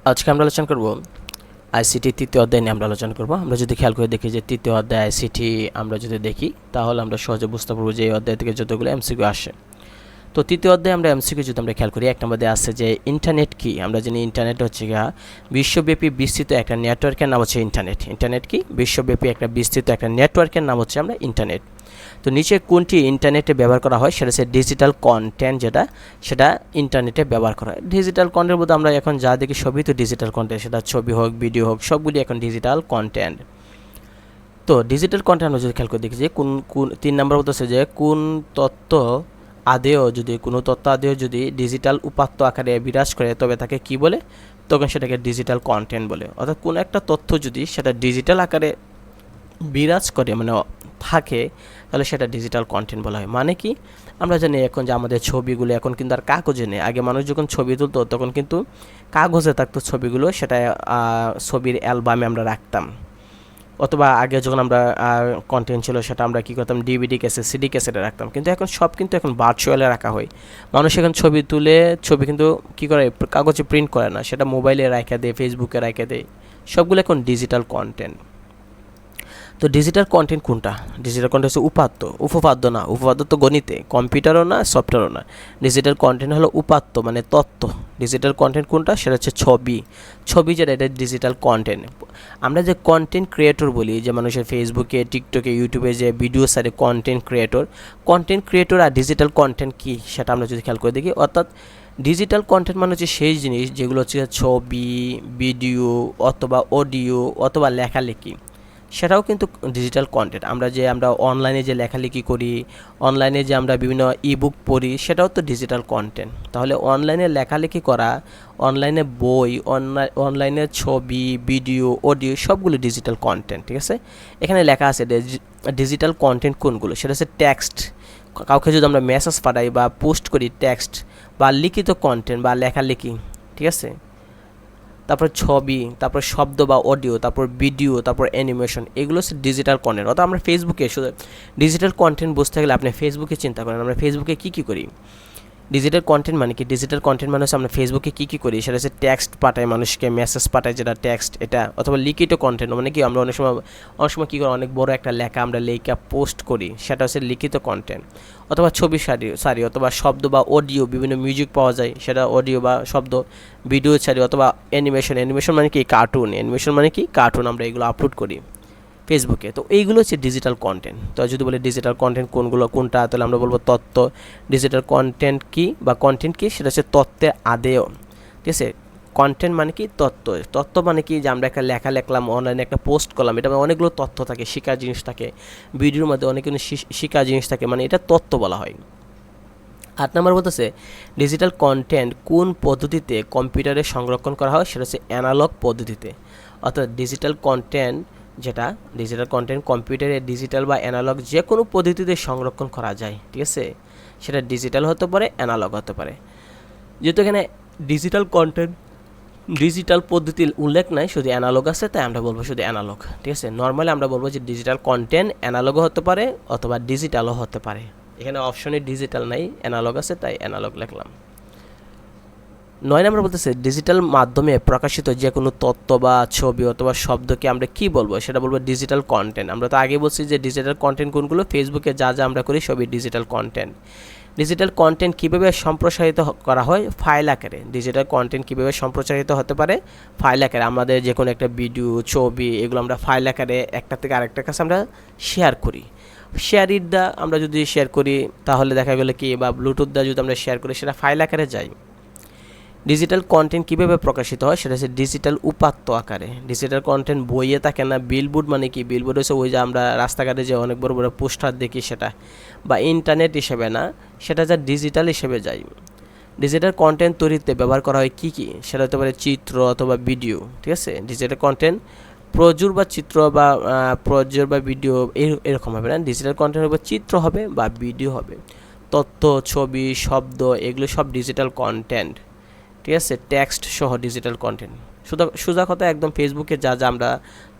আজকে আমরা আলোচনা করব আইসিটি তৃতীয় অধ্যায় নিয়ে আমরা আলোচনা করব। আমরা যদি খেয়াল করে দেখি যে তৃতীয় অধ্যায় আইসিটি আমরা যদি দেখি তাহলে আমরা সহজে বুঝতে পারবো যে এই অধ্যায় থেকে যতগুলো এমসিকিউ আসে। তো তৃতীয় অধ্যায়ে আমরা এমসিকিউ যদি আমরা খেয়াল করি, এক নম্বরে আছে যে ইন্টারনেট কি। আমরা জানি ইন্টারনেট হচ্ছে বিশ্বব্যাপী বিস্তৃত একটা নেটওয়ার্কের নাম হচ্ছে ইন্টারনেট। ইন্টারনেট কি? বিশ্বব্যাপী একটা বিস্তৃত একটা নেটওয়ার্কের নাম হচ্ছে আমরা ইন্টারনেট। তো নিচে কোনটি ইন্টারনেটে ব্যবহার করা হয়? সেটা হচ্ছে ডিজিটাল কন্টেন্ট, সেটা ইন্টারনেটে ব্যবহার করা হয়। ডিজিটাল কন্টেন্ট বলতে আমরা এখন যা দেখি সবই তো ডিজিটাল কন্টেন্ট, সেটা ছবি হোক, ভিডিও হোক, সবগুলি এখন ডিজিটাল কন্টেন্ট। তো ডিজিটাল কন্টেন্ট আমরা যদি খেয়াল করে দেখি যে কোন 3 নম্বর বলতেছে যে কোন তথ্য কোনো তথ্য আদেও যদি ডিজিটাল উপাত্ত আকারে বিরাজ করে তবে তাকে কি বলে? তখন সেটাকে ডিজিটাল কন্টেন্ট বলে। অর্থাৎ কোনো একটা তথ্য যদি সেটা ডিজিটাল আকারে বিরাজ করে মানে থাকে, তাহলে সেটা ডিজিটাল কন্টেন্ট বলা হয়। মানে কি? আমরা জানি এখন যে আমাদের ছবিগুলো এখন কিন্তু আর কাগজে নেই। আগে মানুষ যখন ছবি তুলতো তখন কিন্তু কাগজে থাকতো ছবিগুলো, সেটা ছবির অ্যালবামে আমরা রাখতাম। অথবা আগে যখন আমরা কন্টেন্ট ছিল সেটা আমরা কী করতাম, ডিভিডি ক্যাসেট, সিডি ক্যাসেটে রাখতাম। কিন্তু এখন সব কিন্তু এখন ভার্চুয়ালে রাখা হয়। মানুষ এখন ছবি তুলে ছবি কিন্তু কী করে, কাগজে প্রিন্ট করে না, সেটা মোবাইলে রাখা দেয়, ফেসবুকে রাখা দেয়। সবগুলো এখন ডিজিটাল কন্টেন্ট। তো ডিজিটাল কন্টেন্ট কোনটা? ডিজিটাল কন্টেন্ট হচ্ছে উপাত্ত, উপপাদ্য না। উপপাদ্য তো গণিতে, কম্পিউটারও না, সফটওয়্যারও না। ডিজিটাল কন্টেন্ট হলো উপাত্ত মানে তথ্য। ডিজিটাল কন্টেন্ট কোনটা? সেটা হচ্ছে ছবি যেটা, এটা ডিজিটাল কন্টেন্ট। আমরা যে কন্টেন্ট ক্রিয়েটর বলি, যে মানুষের ফেসবুকে, টিকটকে, ইউটিউবে যে ভিডিও সারে কন্টেন্ট ক্রিয়েটর আর ডিজিটাল কন্টেন্ট কি সেটা আমরা যদি খেয়াল করে দেখি। অর্থাৎ ডিজিটাল কন্টেন্ট মানে হচ্ছে সেই জিনিস যেগুলো হচ্ছে ছবি, ভিডিও অথবা অডিও অথবা লেখালেখি, সেটাও কিন্তু ডিজিটাল কন্টেন্ট। আমরা অনলাইনে যে লেখালেখি করি, অনলাইনে যে আমরা বিভিন্ন ইবুক পড়ি, সেটাও তো ডিজিটাল কন্টেন্ট। তাহলে অনলাইনে লেখালেখি করা, অনলাইনে বই, অনলাইনে ছবি, ভিডিও, অডিও সবগুলো ডিজিটাল কন্টেন্ট। ঠিক আছে, এখানে লেখা আছে ডিজিটাল কন্টেন্ট কোনগুলো। সেটা হচ্ছে টেক্সট, কাউকে যদি আমরা মেসেজ পাঠাই বা পোস্ট করি, টেক্সট বা লিখিত কন্টেন্ট বা লেখালেখি। ঠিক আছে, তারপর ছবি, তারপর শব্দ বা অডিও, তারপর ভিডিও, তারপর অ্যানিমেশন, এগুলো হচ্ছে ডিজিটাল কন্টেন্ট। অর্থাৎ আমরা ফেসবুকে শুধু ডিজিটাল কন্টেন্ট বুঝতে গেলে আপনি ফেসবুকে চিন্তা করেন, আমরা ফেসবুকে কী করি। ডিজিটাল কন্টেন্ট মানে কি? ডিজিটাল কন্টেন্ট মানে হচ্ছে আমরা ফেসবুকে কী করি, সেটা হচ্ছে টেক্সট পাঠাই, মানুষকে মেসেজ পাঠাই, যেটা টেক্সট এটা। অথবা লিখিত কন্টেন্ট মানে কি? আমরা অনেক সময় কী করি, অনেক বড় একটা লেখা আমরা লেখা পোস্ট করি, সেটা হচ্ছে লিখিত কন্টেন্ট। অথবা ছবি সারি অথবা শব্দ বা অডিও, বিভিন্ন মিউজিক পাওয়া যায়, সেটা অডিও বা শব্দ, ভিডিও ছাড়ি অথবা অ্যানিমেশন মানে কি? কার্টুন আমরা এগুলো আপলোড করি ফেসবুকে। তো এইগুলো হচ্ছে ডিজিটাল কন্টেন্ট। তো যদি বলে ডিজিটাল কন্টেন্ট কোনটা, তাহলে আমরা বলবো তথ্য। ডিজিটাল কন্টেন্ট কি বা কন্টেন্ট কি? সেটা হচ্ছে তথ্যের আদেয়। ঠিক আছে, কন্টেন্ট মানে কি? তথ্য মানে কি? যে আমরা একটা লেখা লিখলাম, অনলাইনে একটা পোস্ট করলাম, এটা অনেকগুলো তথ্য থাকে, শেখার জিনিস থাকে, ভিডিওর মধ্যে অনেকগুলো শেখার জিনিস থাকে, মানে এটা তথ্য বলা হয়। 8 নম্বর বলতেছে ডিজিটাল কন্টেন্ট কোন পদ্ধতিতে কম্পিউটারে সংরক্ষণ করা হয়? সেটা হচ্ছে অ্যানালগ পদ্ধতিতে। অর্থাৎ ডিজিটাল কন্টেন্ট কম্পিউটারে ডিজিটাল বা অ্যানালগ যে কোনো পদ্ধতিতে সংরক্ষণ করা যায়। ঠিক আছে, সেটা ডিজিটাল হতে পারে, অ্যানালগ হতে পারে। যেহেতু এখানে ডিজিটাল পদ্ধতির উল্লেখ নাই, শুধু অ্যানালগ আছে, তাই আমরা বলবো শুধু অ্যানালগ। ঠিক আছে, নর্মালি আমরা বলবো যে ডিজিটাল কন্টেন্ট অ্যানালগও হতে পারে অথবা ডিজিটালও হতে পারে। এখানে অপশনে ডিজিটাল নাই, অ্যানালগ আছে, তাই অ্যানালগ লিখলাম। 9 নম্বর বলতেছে ডিজিটাল মাধ্যমে প্রকাশিত যে কোনো তথ্য বা ছবি অথবা শব্দকে আমরা কি বলবো? সেটা বলবো ডিজিটাল কন্টেন্ট। আমরা তো আগে বলছি যে ডিজিটাল কন্টেন্ট কোনগুলো, ফেসবুকে যা আমরা করি সবই ডিজিটাল কন্টেন্ট। ডিজিটাল কন্টেন্ট কীভাবে সম্প্রসারিত করা হয়? ফাইল আকারে। ডিজিটাল কন্টেন্ট কীভাবে সম্প্রসারিত হতে পারে? ফাইল আকারে। আমাদের যে কোনো একটা ভিডিও, ছবি, এগুলো আমরা ফাইল আকারে একটা থেকে আরেকটার কাছে আমরা শেয়ার করি। আমরা যদি শেয়ার করি তাহলে দেখা গেলো কি, বা ব্লুটুথ দিয়ে যদি আমরা শেয়ার করি, সেটা ফাইল আকারে যায়। ডিজিটাল কন্টেন্ট কীভাবে প্রকাশিত হয়? সেটা হচ্ছে ডিজিটাল উপাত্ত আকারে। ডিজিটাল কন্টেন্ট বইয়ে থাকে না। বিলবোর্ড মানে কি? বিলবোর্ড হচ্ছে ওই যে আমরা রাস্তাঘাটে যে অনেক বড় বড় পোস্টার দেখি, সেটা। বা ইন্টারনেট হিসেবে না, সেটা যা ডিজিটাল হিসেবে যায়। ডিজিটাল কন্টেন্ট তৈরিতে ব্যবহার করা হয় কী সেটা হতে পারে চিত্র অথবা ভিডিও। ঠিক আছে, ডিজিটাল কন্টেন্ট প্রচুর বা চিত্র বা ভিডিও এরকম হবে না। ডিজিটাল কন্টেন্ট হবে চিত্র হবে বা ভিডিও হবে, তথ্য, ছবি, শব্দ, এগুলো সব ডিজিটাল কন্টেন্ট। ঠিক আছে, টেক্সট সহ ডিজিটাল কন্টেন্ট। সোজা কথা একদম ফেসবুকে যা আমরা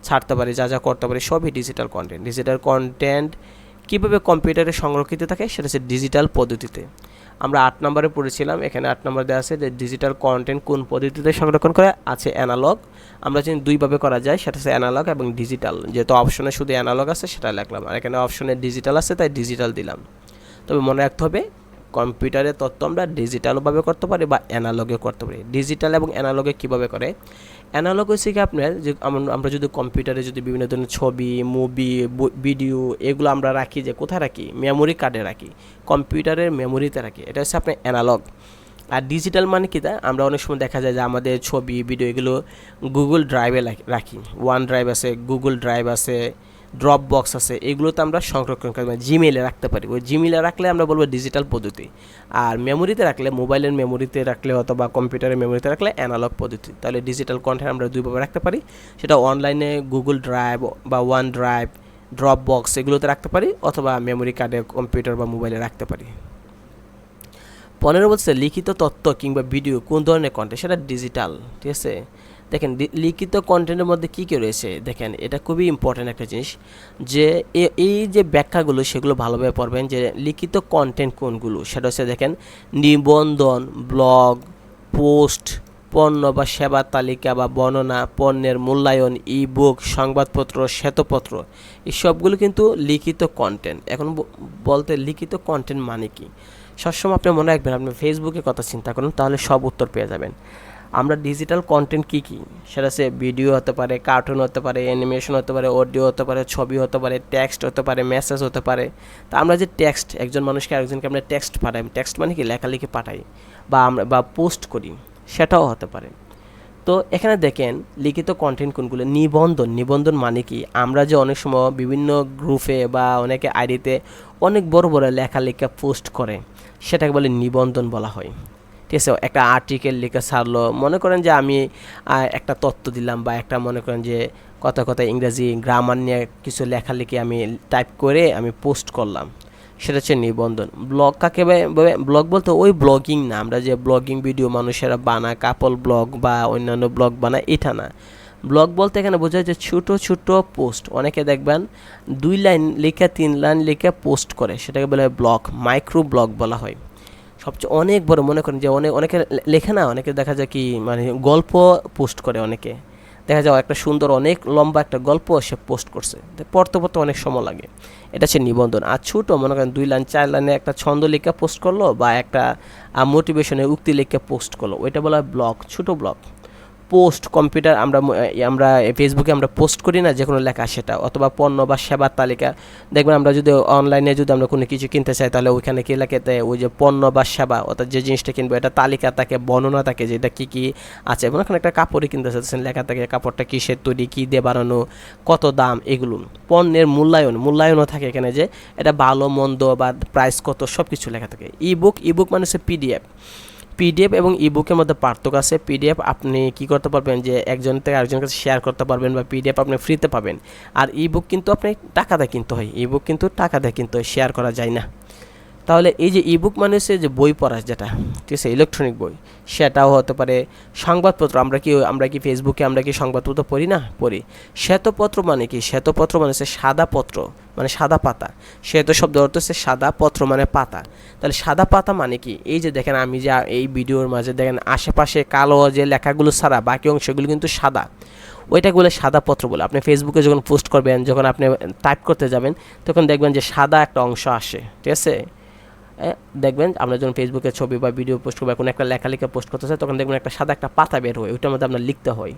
ছাড়তে পারি, যা করতে পারি, সবই ডিজিটাল কন্টেন্ট। ডিজিটাল কন্টেন্ট কীভাবে কম্পিউটারে সংরক্ষিত থাকে? সেটা হচ্ছে ডিজিটাল পদ্ধতিতে। আমরা 8 নম্বরে পড়েছিলাম, এখানে 8 নম্বর দেওয়া আছে যে ডিজিটাল কন্টেন্ট কোন পদ্ধতিতে সংরক্ষণ করে, আছে অ্যানালগ। আমরা জানি দুইভাবে করা যায়, সেটা হচ্ছে অ্যানালগ এবং ডিজিটাল। যেহেতু অপশনে শুধু অ্যানালগ আছে সেটা লিখলাম, আর এখানে অপশনে ডিজিটাল আছে তাই ডিজিটাল দিলাম। তবে মনে রাখতে হবে কম্পিউটারের তথ্য আমরা ডিজিটালভাবে করতে পারি বা অ্যানালগে করতে পারি। ডিজিটাল এবং অ্যানালগে কীভাবে করে, অ্যানালগ হচ্ছে কি আপনার যে আমরা যদি কম্পিউটারে যদি বিভিন্ন ধরনের ছবি, মুভি, ভিডিও এগুলো আমরা রাখি, যে কোথায় রাখি, মেমোরি কার্ডে রাখি, কম্পিউটারের মেমোরিতে রাখি, এটা হচ্ছে আপনার অ্যানালগ। আর ডিজিটাল মানে কি, তা আমরা অনেক সময় দেখা যায় যে আমাদের ছবি, ভিডিও এগুলো গুগল ড্রাইভে রাখি, ওয়ান ড্রাইভ আছে, গুগল ড্রাইভ আছে, ড্রপ বক্স আছে, এগুলোতে আমরা সংরক্ষণ করি, জিমেইলে রাখতে পারি। ওই জিমেইলে রাখলে আমরা বলবো ডিজিটাল পদ্ধতি। আর মেমোরিতে রাখলে, মোবাইলের মেমোরিতে রাখলে অথবা কম্পিউটারের মেমোরিতে রাখলে অ্যানালগ পদ্ধতি। তাহলে ডিজিটাল কন্টেন্ট আমরা দুইভাবে রাখতে পারি, সেটা অনলাইনে গুগল ড্রাইভ বা ওয়ান ড্রাইভ, ড্রপ বক্স এগুলোতে রাখতে পারি, অথবা মেমোরি কার্ডে কম্পিউটার বা মোবাইলে রাখতে পারি। 15 বলছে লিখিত তথ্য কিংবা ভিডিও কোন ধরনের কন্টেন্ট, সেটা ডিজিটাল। ঠিক আছে, দেখেন লিখিত কন্টেন্টের মধ্যে কী কী রয়েছে, দেখেন এটা খুবই ইম্পর্ট্যান্ট একটা জিনিস, যে এই যে ব্যাখ্যাগুলো সেগুলো ভালোভাবে পড়বেন। যে লিখিত কন্টেন্ট কোনগুলো, সেটা হচ্ছে দেখেন নিবন্ধন, ব্লগ, পোস্ট, পণ্য বা সেবার তালিকা বা বর্ণনা, পণ্যের মূল্যায়ন, ই বুক, সংবাদপত্র, শ্বেতপত্র, এই সবগুলো কিন্তু লিখিত কন্টেন্ট। এখন বলতে লিখিত কন্টেন্ট মানে কি, সবসময় আপনি মনে রাখবেন, আপনি ফেসবুকের কথা চিন্তা করুন, তাহলে সব উত্তর পেয়ে যাবেন। আমরা ডিজিটাল কন্টেন্ট কী কী, সেটা হচ্ছে ভিডিও হতে পারে, কার্টুন হতে পারে, অ্যানিমেশন হতে পারে, অডিও হতে পারে, ছবি হতে পারে, টেক্সট হতে পারে, মেসেজ হতে পারে। তা আমরা যে টেক্সট, একজন মানুষকে আরেকজনকে আমরা টেক্সট পাঠাই, টেক্সট মানে কি লেখালেখি পাঠাই বা পোস্ট করি, সেটাও হতে পারে। তো এখানে দেখেন লিখিত কন্টেন্ট কোনগুলো, নিবন্ধন মানে কি, আমরা যে অনেক সময় বিভিন্ন গ্রুপে বা অনেকে আইডিতে অনেক বড় বড় লেখালেখা পোস্ট করে, সেটাকে বলে নিবন্ধন বলা হয়। ঠিক আছে, একটা আর্টিকেল লিখে ছাড়লো, মনে করেন যে আমি একটা তথ্য দিলাম, বা একটা মনে করেন যে কথা ইংরেজি গ্রামার নিয়ে কিছু লেখালেখি আমি টাইপ করে আমি পোস্ট করলাম, সেটা হচ্ছে নিবন্ধন। ব্লগ কাকে ব্লগ বলতে ওই ব্লগিং না, আমরা যে ব্লগিং ভিডিও মানুষেরা বানায়, কাপল ব্লগ বা অন্যান্য ব্লগ বানায়, এটা না। ব্লগ বলতে এখানে বোঝা যায় ছোটো ছোটো পোস্ট, অনেকে দেখবেন 2 লাইন লিখে 3 লাইন লিখে পোস্ট করে, সেটাকে বলে ব্লগ, মাইক্রো ব্লগ বলা হয়। সবচেয়ে অনেক বড়, মনে করেন যে অনেকে লেখে না, অনেকে দেখা যায় কি মানে গল্প পোস্ট করে, অনেকে দেখা যায় একটা সুন্দর অনেক লম্বা একটা গল্প সে পোস্ট করছে, পড়তে অনেক সময় লাগে, এটা হচ্ছে নিবন্ধন। আর ছোটো মনে করেন 2 লাইন 4 লাইনে একটা ছন্দ লিখে পোস্ট করলো, বা একটা মোটিভেশনের উক্তি লিখে পোস্ট করলো, ওইটা বলা হয় ব্লগ, ছোটো ব্লগ। পোস্ট কম্পিউটার আমরা ফেসবুকে আমরা পোস্ট করি না যে কোনো লেখা, সেটা অথবা পণ্য বা সেবার তালিকা, দেখবেন আমরা যদি অনলাইনে যদি আমরা কোনো কিছু কিনতে চাই, তাহলে ওইখানে কী লেখে, ওই যে পণ্য বা সেবা, অর্থাৎ যে জিনিসটা কিনবো এটা তালিকা থাকে, বর্ণনা থাকে, যে এটা কী কী আছে। মনে করেন একটা কাপড়ই কিনতে চাচ্ছেন, লেখা থাকে কাপড়টা কিসের তৈরি, কী দিয়ে বানানো, কত দাম, এগুলো। পণ্যের মূল্যায়নও থাকে এখানে, যে এটা ভালো মন্দ বা প্রাইস কত, সব কিছু লেখা থাকে। ইবুক মানে হচ্ছে পিডিএফ এবং ইবুকের মধ্যে পার্থক্য আছে। পিডিএফ আপনি কি করতে পারবেন, যে একজন থেকে আরেকজনের কাছে শেয়ার করতে পারবেন, বা পিডিএফ আপনি ফ্রিতে পাবেন। আর ইবুক কিন্তু আপনি টাকা দিয়ে কিনতে হয়, ইবুক কিন্তু টাকা দিয়ে কিনতে হয়, শেয়ার করা যায় না। তাহলে এই যে ইবুক মানে হচ্ছে যে বই পড়া, যেটা ঠিক আছে ইলেকট্রনিক বই, সেটাও হতে পারে। সংবাদপত্র, আমরা কি ফেসবুকে আমরা কি সংবাদপত্র পড়ি না, পড়ি। শ্বেতপত্র মানে কি, শ্বেতপত্র মানে হচ্ছে সাদা পত্র, মানে সাদা পাতা। শ্বেত শব্দ অর্থ হচ্ছে সাদা, পত্র মানে পাতা। তাহলে সাদা পাতা মানে কি, এই যে দেখেন আমি যে এই ভিডিওর মাঝে দেখেন আশেপাশে কালো যে লেখাগুলো ছাড়া বাকি অংশগুলো কিন্তু সাদা, ওইটাকে বলে সাদা পত্র বলে। আপনি ফেসবুকে যখন পোস্ট করবেন, যখন আপনি টাইপ করতে যাবেন, তখন দেখবেন যে সাদা একটা অংশ আসে, ঠিক আছে। দেখবেন আমরা যখন ফেসবুকে ছবি বা ভিডিও পোস্ট করবো, কোনো একটা লেখালেখা পোস্ট করতে চাই, তখন দেখবেন একটা সাদা একটা পাতা বের হয়, ওইটার মধ্যে আপনার লিখতে হয়,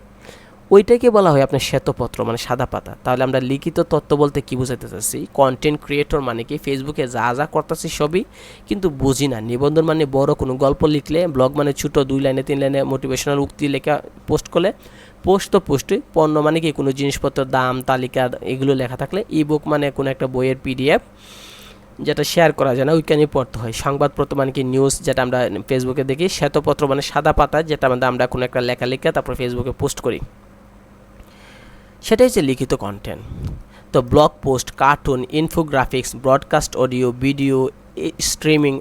ওইটাকে বলা হয় আপনার শ্বেতপত্র, মানে সাদা পাতা। তাহলে আমরা লিখিত তথ্য বলতে কি বোঝাতে চাচ্ছি, কন্টেন্ট ক্রিয়েটর মানে কি ফেসবুকে যা করতেছি সবই কিন্তু বুঝি না। নিবন্ধন মানে বড় কোনো গল্প লিখলে, ব্লগ মানে ছোটো 2 লাইনে 3 লাইনে মোটিভেশনাল উক্তি লেখা পোস্ট করলে, পোস্টই। পণ্য মানে কি কোনো জিনিসপত্রের দাম তালিকা এগুলো লেখা থাকলে। ইবুক মানে কোনো একটা বইয়ের পিডিএফ যেটা শেয়ার করা যায় না, ওইখানেই পড়তে হয়। সংবাদপত্র মানে কি নিউজ, যেটা আমরা ফেসবুকে দেখি। শ্বেতপত্র মানে সাদা পাতা, যেটা আমরা কোনো একটা লেখা লিখে তারপর ফেসবুকে পোস্ট করি, সেটাই হচ্ছে লিখিত কন্টেন্ট। তো blog post, cartoon, infographics, broadcast audio video streaming,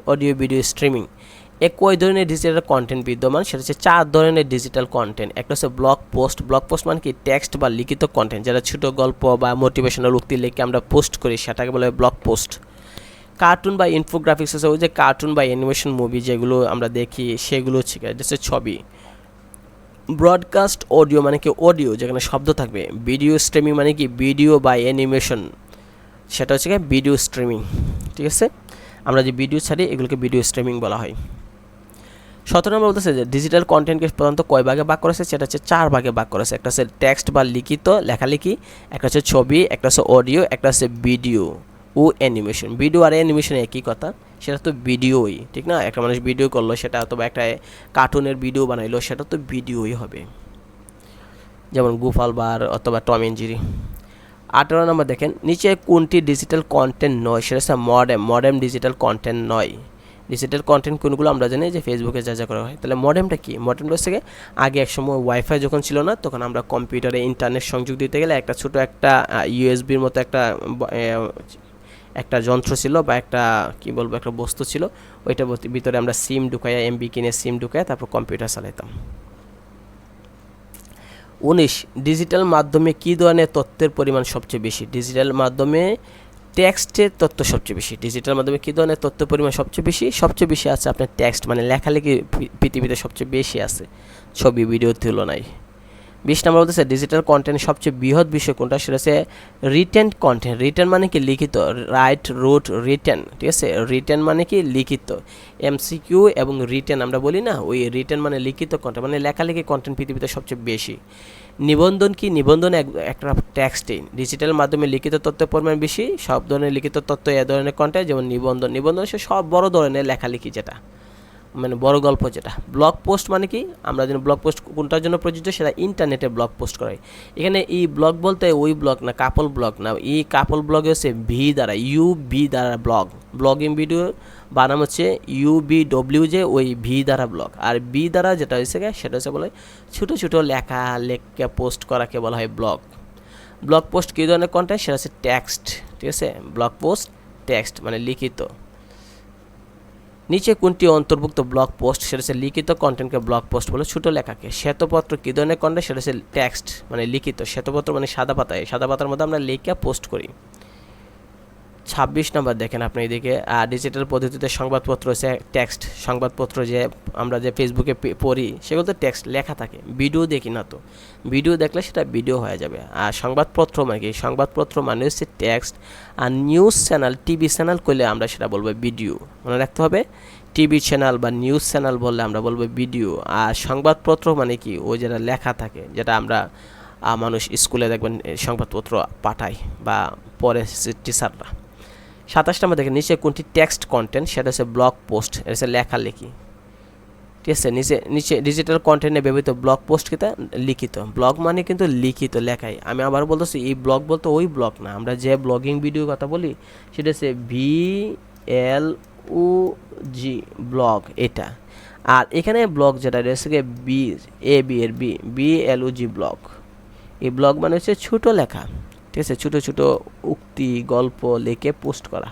কয় ধরনের ডিজিটাল কন্টেন্ট বিদ্যমান, সেটা হচ্ছে 4 ধরনের ডিজিটাল কন্টেন্ট। একটা হচ্ছে ব্লগ পোস্ট মানে কি টেক্সট বা লিখিত কন্টেন্ট, যেটা ছোটো গল্প বা মোটিভেশনাল উক্তি লিখে আমরা পোস্ট করি, সেটাকে বলে ব্লগ পোস্ট। কার্টুন বা ইনফোগ্রাফিক্স আছে, ওই যে কার্টুন বা অ্যানিমেশন মুভি যেগুলো আমরা দেখি সেগুলো হচ্ছে এটা হচ্ছে ছবি। ব্রডকাস্ট অডিও মানে কি অডিও যেখানে শব্দ থাকবে। ভিডিও স্ট্রিমিং মানে কি ভিডিও বা অ্যানিমেশন, সেটা হচ্ছে ভিডিও স্ট্রিমিং। ঠিক আছে, আমরা যে ভিডিও ছাড়ি এগুলোকে ভিডিও স্ট্রিমিং বলা হয়। 17 নম্বর বলতেছে যে ডিজিটাল কন্টেন্টকে প্রধানত কয় ভাগে ভাগ করেছে, সেটা হচ্ছে 4 ভাগে ভাগ করেছে। একটা হচ্ছে টেক্সট বা লিখিত লেখালেখি, একটা হচ্ছে ছবি, একটা হচ্ছে অডিও, একটা হচ্ছে ভিডিও ও অ্যানিমেশন। ভিডিও আর অ্যানিমেশন একই কথা, সেটা তো ভিডিওই, ঠিক না? একটা মানুষ ভিডিও করলো, সেটা অথবা একটা কার্টুনের ভিডিও বানাইলো, সেটা তো ভিডিওই হবে, যেমন গোপাল বার অথবা টম এন্ড জেরি। 18 নম্বর দেখেন, নিচে কোনটি ডিজিটাল কন্টেন্ট নয়, সেটা হচ্ছে মডেম ডিজিটাল কন্টেন্ট নয়। ডিজিটাল কন্টেন্ট কোনগুলো আমরা জানি যে ফেসবুকে যা করা হয়। তাহলে মডেমটা কি? মডেমটা হচ্ছে আগে একসময় ওয়াইফাই যখন ছিল না, তখন আমরা কম্পিউটারে ইন্টারনেট সংযোগ দিতে গেলে একটা ছোটো একটা ইউএসবির মতো একটা যন্ত্র ছিল বা একটা কি বলবো একটা বস্তু ছিল, ওইটার ভিতরে আমরা সিম ঢুকাইয়া এমবি কিনে সিম ঢুকাইয়া তারপর কম্পিউটার চালাইতাম। 19 ডিজিটাল মাধ্যমে কী ধরনের তথ্যের পরিমাণ সবচেয়ে বেশি? ডিজিটাল মাধ্যমে টেক্সটের তথ্য সবচেয়ে বেশি। ডিজিটাল মাধ্যমে কী ধরনের তথ্যের পরিমাণ সবচেয়ে বেশি? সবচেয়ে বেশি আছে আপনার টেক্সট, মানে লেখালেখি পৃথিবীতে সবচেয়ে বেশি আছে ছবি ভিডিওর তুলনায়। 20 নম্বর বলতেছে ডিজিটাল কন্টেন্ট সবচেয়ে বৃহৎ বিষয় কোনটা, সেটা হচ্ছে রিটেন কন্টেন্ট। রিটেন মানে কি লিখিত, রাইট রোট রিটেন, ঠিক আছে? রিটেন মানে কি লিখিত, এমসিকিউ এবং রিটেন আমরা বলি না, ওই রিটেন মানে লিখিত কন্টেন্ট, মানে লেখালেখি কন্টেন্ট পৃথিবীতে সবচেয়ে বেশি। নিবন্ধন কি? নিবন্ধন একটা টেক্সটই। ডিজিটাল মাধ্যমে লিখিত তথ্যের পরিমাণ বেশি, সব ধরনের লিখিত তথ্য এ ধরনের কন্টেন্ট, যেমন নিবন্ধন। নিবন্ধন সে সব বড় ধরনের লেখালেখি, যেটা মানে বড় গল্প যেটা। ব্লগ পোস্ট মানে কি? আমরা যেন ব্লগ পোস্ট কোনটার জন্য প্রযোজ্য, সেটা ইন্টারনেটে ব্লগ পোস্ট করে। এখানে এই ব্লগ বলতে ওই ব্লগ না, কাপল ব্লগ না, এই কাপল ব্লগে হচ্ছে ভি দ্বারা, ইউবি দ্বারা ব্লগ। ব্লগিং ভিডিও বানাম হচ্ছে UBW, যে ওই ভি দ্বারা ব্লগ। আর বি দ্বারা যেটা হয়েছে সেটা হচ্ছে বলে ছোটো ছোটো লেখা পোস্ট করাকে বলা হয় ব্লগ। ব্লগ পোস্ট কী ধরনের কন্টেন্ট, সেটা হচ্ছে টেক্সট, ঠিক আছে? ব্লগ পোস্ট টেক্সট মানে লিখিত। নিচে কোনটি অন্তর্ভুক্ত ব্লগ পোস্ট, সেটা হচ্ছে লিখিত কন্টেন্টকে ব্লগ পোস্ট বলে, ছোটো লেখাকে। শ্বেতপত্র কী ধরনের কন্টেন্ট, সেটা হচ্ছে টেক্সট মানে লিখিত। শ্বেতপত্র মানে সাদা পাতায়, সাদা পাতার মধ্যে আমরা লেখা পোস্ট করি। 26 নম্বর দেখেন আপনি এদিকে, ডিজিটাল পদ্ধতিতে সংবাদপত্র হচ্ছে টেক্সট। সংবাদপত্র যে আমরা যে ফেসবুকে পড়ি সেগুলো তো টেক্সট লেখা থাকে, ভিডিও দেখি না তো। ভিডিও দেখলে সেটা ভিডিও হয়ে যাবে। আর সংবাদপত্র মানে কি? সংবাদপত্র মানে হচ্ছে টেক্সট। আর নিউজ চ্যানেল, টিভি চ্যানেল করলে আমরা সেটা বলবো ভিডিও, মনে রাখতে হবে। টিভি চ্যানেল বা নিউজ চ্যানেল বললে আমরা বলবো ভিডিও। আর সংবাদপত্র মানে কি? ওই যেটা লেখা থাকে, যেটা আমরা মানুষ স্কুলে দেখবেন সংবাদপত্র পাঠায় বা পড়ে টিচাররা। 27 নম্বর দেখেন, নিচে কোনটি টেক্সট কন্টেন্ট, সেটা হচ্ছে ব্লগ পোস্ট, এটা হচ্ছে লেখালেখি, ঠিক আছে? নিচে ডিজিটাল কন্টেন্টে ব্যবহৃত ব্লগ পোস্ট কিতা লিখিত। ব্লগ মানে কিন্তু লিখিত লেখাই। আমি আবার বলতেছি, এই ব্লগ বলতে ওই ব্লগ না, আমরা যে ব্লগিং ভিডিও কথা বলি সেটা হচ্ছে BLOG ব্লগ, এটা। আর এখানে ব্লগ যেটা রয়েছে BLOG ব্লগ। এই ব্লগ মানে হচ্ছে ছোটো লেখা, ঠিক আছে? ছোটো ছোটো উক্তি গল্প লিখে পোস্ট করা।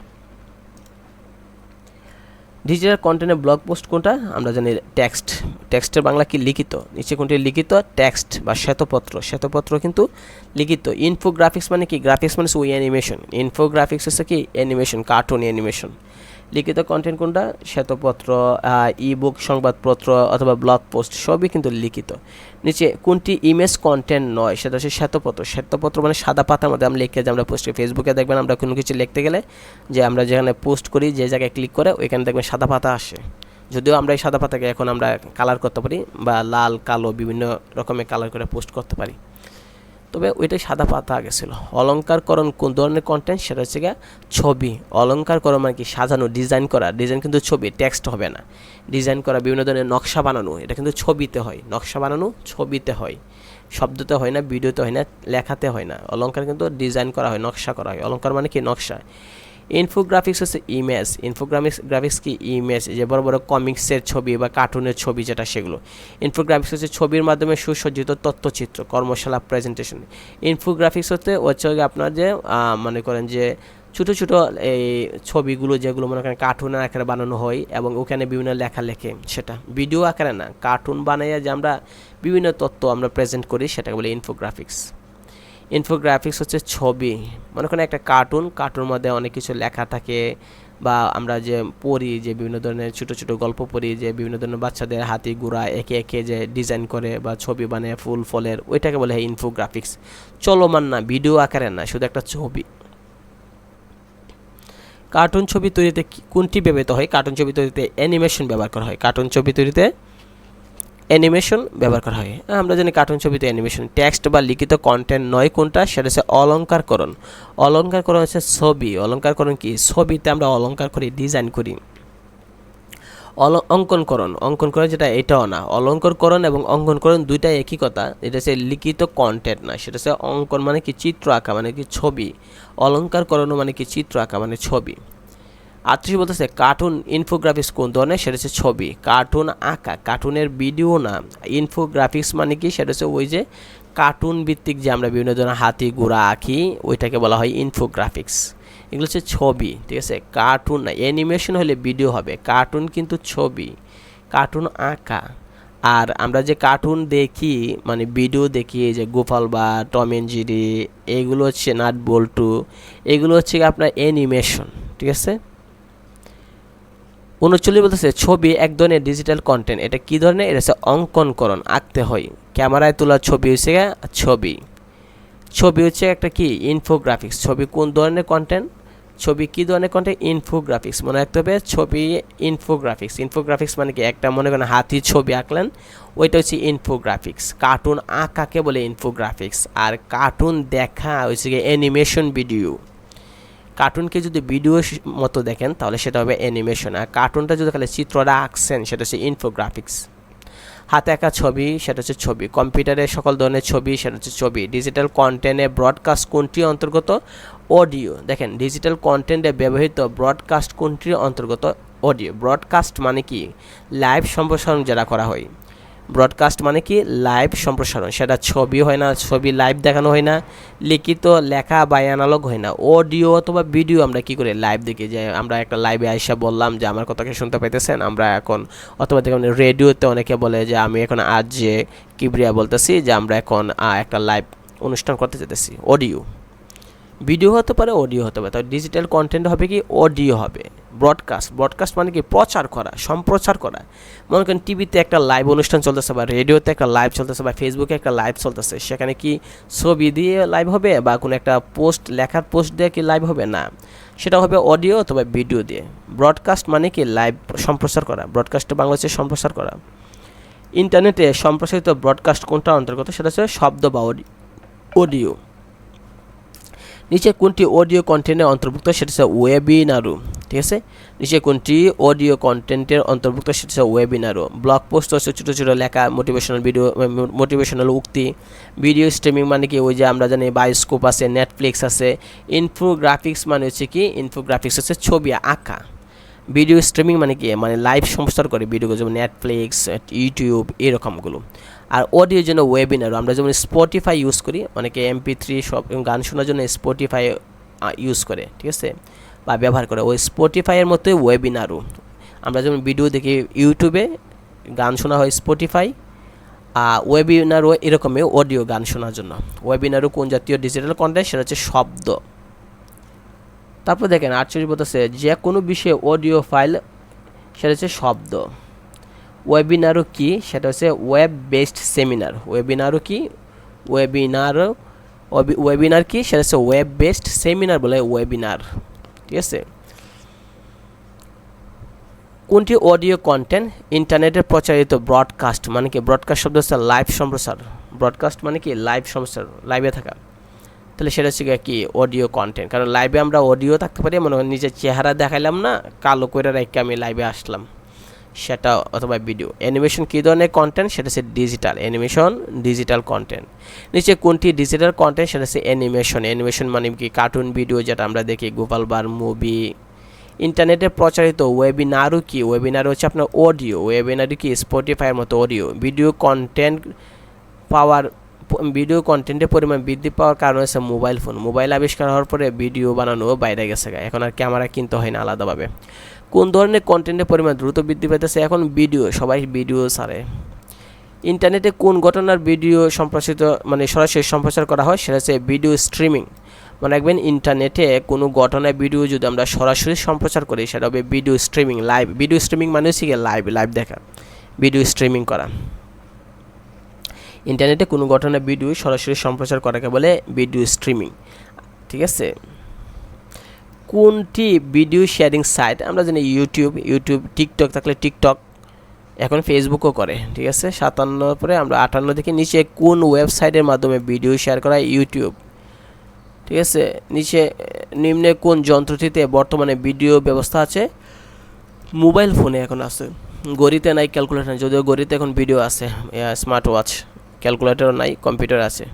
ডিজিটাল কন্টেন্টে ব্লগ পোস্ট কোনটা? আমরা জানি টেক্সট। টেক্সটের বাংলা কি? লিখিত। নিচে কোনটি লিখিত? টেক্সট বা শ্বেতপত্র। শ্বেতপত্র কিন্তু লিখিত। ইনফোগ্রাফিক্স মানে কি? গ্রাফিক্স মানে ওই অ্যানিমেশন। ইনফোগ্রাফিক্স হচ্ছে কি? Animation, cartoon animation. লিখিত কন্টেন্ট কোনটা? শ্বেতপত্র, ইবুক, সংবাদপত্র অথবা ব্লগ পোস্ট, সবই কিন্তু লিখিত। নিচে কোনটি ইমেজ কন্টেন্ট নয়, সেটা হচ্ছে শ্বেতপত্র। শ্বেতপত্র মানে সাদা পাতার মধ্যে আমরা লিখে যে আমরা পোস্ট করি। ফেসবুকে দেখবেন আমরা কোনো কিছু লিখতে গেলে যে আমরা যেখানে পোস্ট করি, যে জায়গায় ক্লিক করে ওইখানে দেখবেন সাদা পাতা আসে। যদিও আমরা এই সাদা পাতাকে এখন আমরা কালার করতে পারি বা লাল কালো বিভিন্ন রকমের কালার করে পোস্ট করতে পারি, তবে ওইটাই সাদা পাতা আগে ছিল। অলঙ্কারকরণ কোন ধরনের কন্টেন্ট, সেটা হচ্ছে ছবি। অলঙ্কারকরণ মানে কি? সাজানো, ডিজাইন করা। ডিজাইন কিন্তু ছবি, টেক্সট হবে না। ডিজাইন করা, বিভিন্ন ধরনের নকশা বানানো, এটা কিন্তু ছবিতে হয়। নকশা বানানো ছবিতে হয়, শব্দতে হয় না, ভিডিওতে হয় না, লেখাতে হয় না। অলঙ্কার কিন্তু ডিজাইন করা হয়, নকশা করা হয়। অলঙ্কার মানে কি? নকশা। ইনফোগ্রাফিক্স হচ্ছে ইমেজ। গ্রাফিক্স কি? ইমেজ, যে বড় বড় কমিক্সের ছবি বা কার্টুনের ছবি যেটা, সেগুলো। ইনফোগ্রাফিক্স হচ্ছে ছবির মাধ্যমে সুসজ্জিত তথ্যচিত্র, কর্মশালা, প্রেজেন্টেশন। ইনফোগ্রাফিক্স হচ্ছে আপনার যে মনে করেন যে ছোটো ছোটো এই ছবিগুলো যেগুলো মনে করেন কার্টুনের আকারে বানানো হয় এবং ওখানে বিভিন্ন লেখা লেখে, সেটা ভিডিও আকারে না, কার্টুন বানাইয়া যে আমরা বিভিন্ন তথ্য আমরা প্রেজেন্ট করি সেটাকে বলে ইনফোগ্রাফিক্স। ইনফোগ্রাফিক্স হচ্ছে ছবি, মনে করেন একটা কার্টুনের মধ্যে অনেক কিছু লেখা থাকে বা আমরা যে পড়ি, যে বিভিন্ন ধরনের ছোটো ছোটো গল্প পড়ি, যে বিভিন্ন ধরনের বাচ্চাদের হাতি ঘোড়া একে একে যে ডিজাইন করে বা ছবি বানায় ফুল ফলের, ওইটাকে বলে হয় ইনফোগ্রাফিক্স। চলমান না, ভিডিও আকারের না, শুধু একটা ছবি। কার্টুন ছবি তৈরিতে কোনটি ব্যবহৃত হয়? কার্টুন ছবি তৈরিতে অ্যানিমেশন ব্যবহার করা হয়। কার্টুন ছবি তৈরিতে অ্যানিমেশন ব্যবহার করা হয়। আমরা জানি কার্টুন ছবিতে অ্যানিমেশন। টেক্সট বা লিখিত কন্টেন্ট নয় কোনটা? সেটা হচ্ছে অলঙ্কারকরণ। অলঙ্কারকরণ হচ্ছে ছবি। অলঙ্কারকরণ কি? ছবিতে আমরা অলঙ্কার করি, ডিজাইন করি। অঙ্কনকরণ, অঙ্কনকরণ যেটা এটাও না। অলঙ্কারকরণ এবং অঙ্কনকরণ দুইটাই একই কথা। এটা হচ্ছে লিখিত কন্টেন্ট না, সেটা হচ্ছে অঙ্কন মানে কি চিত্র আঁকা, মানে কি ছবি। অলঙ্কারকরণও মানে কি চিত্র আঁকা, মানে ছবি। 38 বলতেছে কার্টুন ইনফোগ্রাফিক্স কোন ধরনের? সেটা হচ্ছে ছবি। কার্টুন আঁকা, কার্টুনের ভিডিও না। ইনফোগ্রাফিক্স মানে কি? সেটা হচ্ছে ওই যে কার্টুন ভিত্তিক যে আমরা বিভিন্ন ধরনের হাতি ঘোড়া আঁকি, ওইটাকে বলা হয় ইনফোগ্রাফিক্স। এগুলো হচ্ছে ছবি, ঠিক আছে। কার্টুন না, অ্যানিমেশন হলে ভিডিও হবে, কার্টুন কিন্তু ছবি, কার্টুন আঁকা। আর আমরা যে কার্টুন দেখি মানে ভিডিও দেখি, যে গোপাল বা টম এন্ড জেরি, এগুলো হচ্ছে নাট বল্টু, এগুলো হচ্ছে আপনার অ্যানিমেশন, ঠিক আছে। 39 বলতেছে ছবি এক ধরনের ডিজিটাল কন্টেন্ট। এটা কি ধরনের? এটা হচ্ছে অঙ্কনকরণ, আঁকতে হয়। ক্যামেরায় তোলা ছবি হচ্ছে ছবি। ছবি হচ্ছে একটা কি? ইনফোগ্রাফিক্স। ছবি কোন ধরনের কন্টেন্ট? ছবি কি ধরনের কন্টেন্ট? ইনফোগ্রাফিক্স। মনে রাখতে হবে ছবি ইনফোগ্রাফিক্স। ইনফোগ্রাফিক্স মানে কি? একটা মনে করেন হাতির ছবি আঁকলেন, ওইটা হচ্ছে ইনফোগ্রাফিক্স। কার্টুন আঁকাকে বলে ইনফোগ্রাফিক্স। আর কার্টুন দেখা হচ্ছে কি? Animation video. কার্টুনকে যদি ভিডিও মতো দেখেন তাহলে সেটা হবে অ্যানিমেশন। আর কার্টুনটা যদি খালি চিত্রটা আঁকছেন সেটা হচ্ছে ইনফোগ্রাফিক্স। হাতে আঁকা ছবি সেটা হচ্ছে ছবি। কম্পিউটারে সকল ধরনের ছবি সেটা হচ্ছে ছবি। ডিজিটাল কন্টেন্টে ব্রডকাস্ট কোনটির অন্তর্গত? অডিও। দেখেন ডিজিটাল কন্টেন্টে ব্যবহৃত ব্রডকাস্ট কোনটির অন্তর্গত? অডিও। ব্রডকাস্ট মানে কি? লাইভ সম্প্রসারণ যেটা করা হয়। ব্রডকাস্ট মানে কি? লাইভ সম্প্রসারণ। সেটা ছবি হয় না, ছবি লাইভ দেখানো হয় না, লিখিত লেখা বা অ্যানালগ হয় না। অডিও অথবা ভিডিও আমরা কি করে লাইভ দেখি, যে আমরা একটা লাইভে আইসা বললাম যে আমার কথাকে শুনতে পাইতেছেন, আমরা এখন অথবা দেখুন রেডিওতে অনেকে বলে যে আমি এখন আজ যে কিবরিয়া বলতেছি যে আমরা এখন একটা লাইভ অনুষ্ঠান করতে যেতেছি। অডিও। ভিডিও হতে পারে, অডিও হতে পারে। তবে ডিজিটাল কন্টেন্ট হবে কি? অডিও হবে। ব্রডকাস্ট, ব্রডকাস্ট মানে কি? প্রচার করা, সম্প্রচার করা। মনে করেন টিভিতে একটা লাইভ অনুষ্ঠান চলতেছে, বা রেডিওতে একটা লাইভ চলতেছে, বা ফেসবুকে একটা লাইভ চলতেছে, সেখানে কি ছবি দিয়ে লাইভ হবে বা কোনো একটা পোস্ট, লেখার পোস্ট দিয়ে কি লাইভ হবে? না, সেটা হবে অডিও অথবা ভিডিও দিয়ে। ব্রডকাস্ট মানে কি? লাইভ সম্প্রচার করা। ব্রডকাস্ট বাংলাদেশে সম্প্রচার করা। ইন্টারনেটে সম্প্রসারিত ব্রডকাস্ট কোনটা অন্তর্গত? সেটা হচ্ছে শব্দ বা অডিও। নিচে কোনটি অডিও কন্টেন্টের অন্তর্ভুক্ত? সেটা হচ্ছে ওয়েবিনারও, ঠিক আছে। নিচে কোনটি অডিও কন্টেন্টের অন্তর্ভুক্ত? সেটা হচ্ছে ওয়েবিনারও। ব্লগ পোস্ট হচ্ছে ছোটো ছোটো লেখা, মোটিভেশনাল ভিডিও, মোটিভেশনাল উক্তি। ভিডিও স্ট্রিমিং মানে কি? ওই যে আমরা জানি বায়োস্কোপ আছে, নেটফ্লিক্স আছে। ইনফোগ্রাফিক্স মানে হচ্ছে কি? ইনফোগ্রাফিক্স হচ্ছে ছবি আঁকা। ভিডিও স্ট্রিমিং মানে কি? মানে লাইভ সম্প্রচার করে ভিডিও, যেমন নেটফ্লিক্স, ইউটিউব, এরকমগুলো। আর অডিওর জন্য ওয়েবিনার। আমরা যেমন স্পটিফাই ইউজ করি, অনেকে MP3 সব গান শোনার জন্য স্পটিফাই ইউজ করে, ঠিক আছে, বা ব্যবহার করে। ওই স্পটিফাইয়ের মতোই ওয়েবিনারও। আমরা যেমন ভিডিও দেখি ইউটিউবে, গান শোনা হয় স্পটিফাই। ওয়েবিনারও এরকমই অডিও গান শোনার জন্য। ওয়েবিনারও কোন জাতীয় ডিজিটাল কন্টেন্ট? সেটা হচ্ছে শব্দ। তারপর দেখেন 48 বলতেছে যে কোনো বিষয়ে অডিও ফাইল, সেটা হচ্ছে শব্দ। ওয়েবিনারও কি? সেটা হচ্ছে ওয়েব বেসড সেমিনার। ওয়েবিনারও কি? ওয়েবিনার কি? সেটা হচ্ছে ওয়েব বেসড সেমিনার বলে ওয়েবিনার, ঠিক আছে। কোনটি অডিও কন্টেন্ট? ইন্টারনেটে প্রচারিত ব্রডকাস্ট মানে কি? ব্রডকাস্ট শব্দ হচ্ছে লাইভ সম্প্রচার। ব্রডকাস্ট মানে কি? লাইভ সম্প্রচার, লাইভে থাকা। তাহলে সেটা হচ্ছে কি? Audio content. কারণ লাইভে আমরা অডিও থাকতে পারি, মনে করেন নিজের চেহারা দেখাইলাম না, কালো করে রেখে আমি লাইভে আসলাম, সেটা, অথবা ভিডিও। অ্যানিমেশন কী ধরনের কন্টেন্ট? সেটা হচ্ছে ডিজিটাল। Animation digital content. নিচে কোনটি ডিজিটাল কন্টেন্ট? সেটা হচ্ছে অ্যানিমেশন। অ্যানিমেশন মানে কি? কার্টুন ভিডিও যেটা আমরা দেখি, গোপাল বার মুভি। ইন্টারনেটে প্রচারিত ওয়েবিনারও কি? ওয়েবিনার হচ্ছে আপনার অডিও। ওয়েবিনারও কি? স্পটিফাইয়ের মতো অডিও। ভিডিও কন্টেন্টের পরিমাণ বৃদ্ধি পাওয়ার কারণ হচ্ছে মোবাইল ফোন। মোবাইল আবিষ্কার হওয়ার পরে ভিডিও বানানো বাইরে গেছে, এখন আর ক্যামেরা কিনতে হয় না আলাদাভাবে। কোন ধরনের কন্টেন্টের পরিমাণ দ্রুত বৃদ্ধি পাইতেছে? এখন ভিডিও, সবাই ভিডিও ছাড়ে। ইন্টারনেটে কোন ঘটনার ভিডিও সম্প্রসারিত মানে সরাসরি সম্প্রচার করা হয়? সেটা হচ্ছে ভিডিও স্ট্রিমিং। মনে রাখবেন ইন্টারনেটে কোনো ঘটনা ভিডিও যদি আমরা সরাসরি সম্প্রচার করি সেটা হবে video streaming live. Video streaming মানে হচ্ছে লাইভ দেখা, ভিডিও স্ট্রিমিং করা। ইন্টারনেটে কোনো ঘটনা ভিডিও সরাসরি সম্প্রচার করাকে বলে ভিডিও স্ট্রিমিং। ঠিক আছে, কোনটি ভিডিও শেয়ারিং সাইট? আমরা জানি ইউটিউব, টিকটক থাকলে টিকটক, এখন ফেসবুকও করে। ঠিক আছে, 57 পরে আমরা 58 থেকে নিচে কোন ওয়েবসাইটের মাধ্যমে ভিডিও শেয়ার করা? ইউটিউব। ঠিক আছে, নিচে নিম্নে কোন যন্ত্রটিতে বর্তমানে ভিডিও ব্যবস্থা আছে? মোবাইল ফোনে এখন আছে, গড়িতে নাই, ক্যালকুলেটর নাই, যদিও গড়িতে এখন ভিডিও আছে, স্মার্ট ওয়াচ, ক্যালকুলেটরও নাই, কম্পিউটার আছে।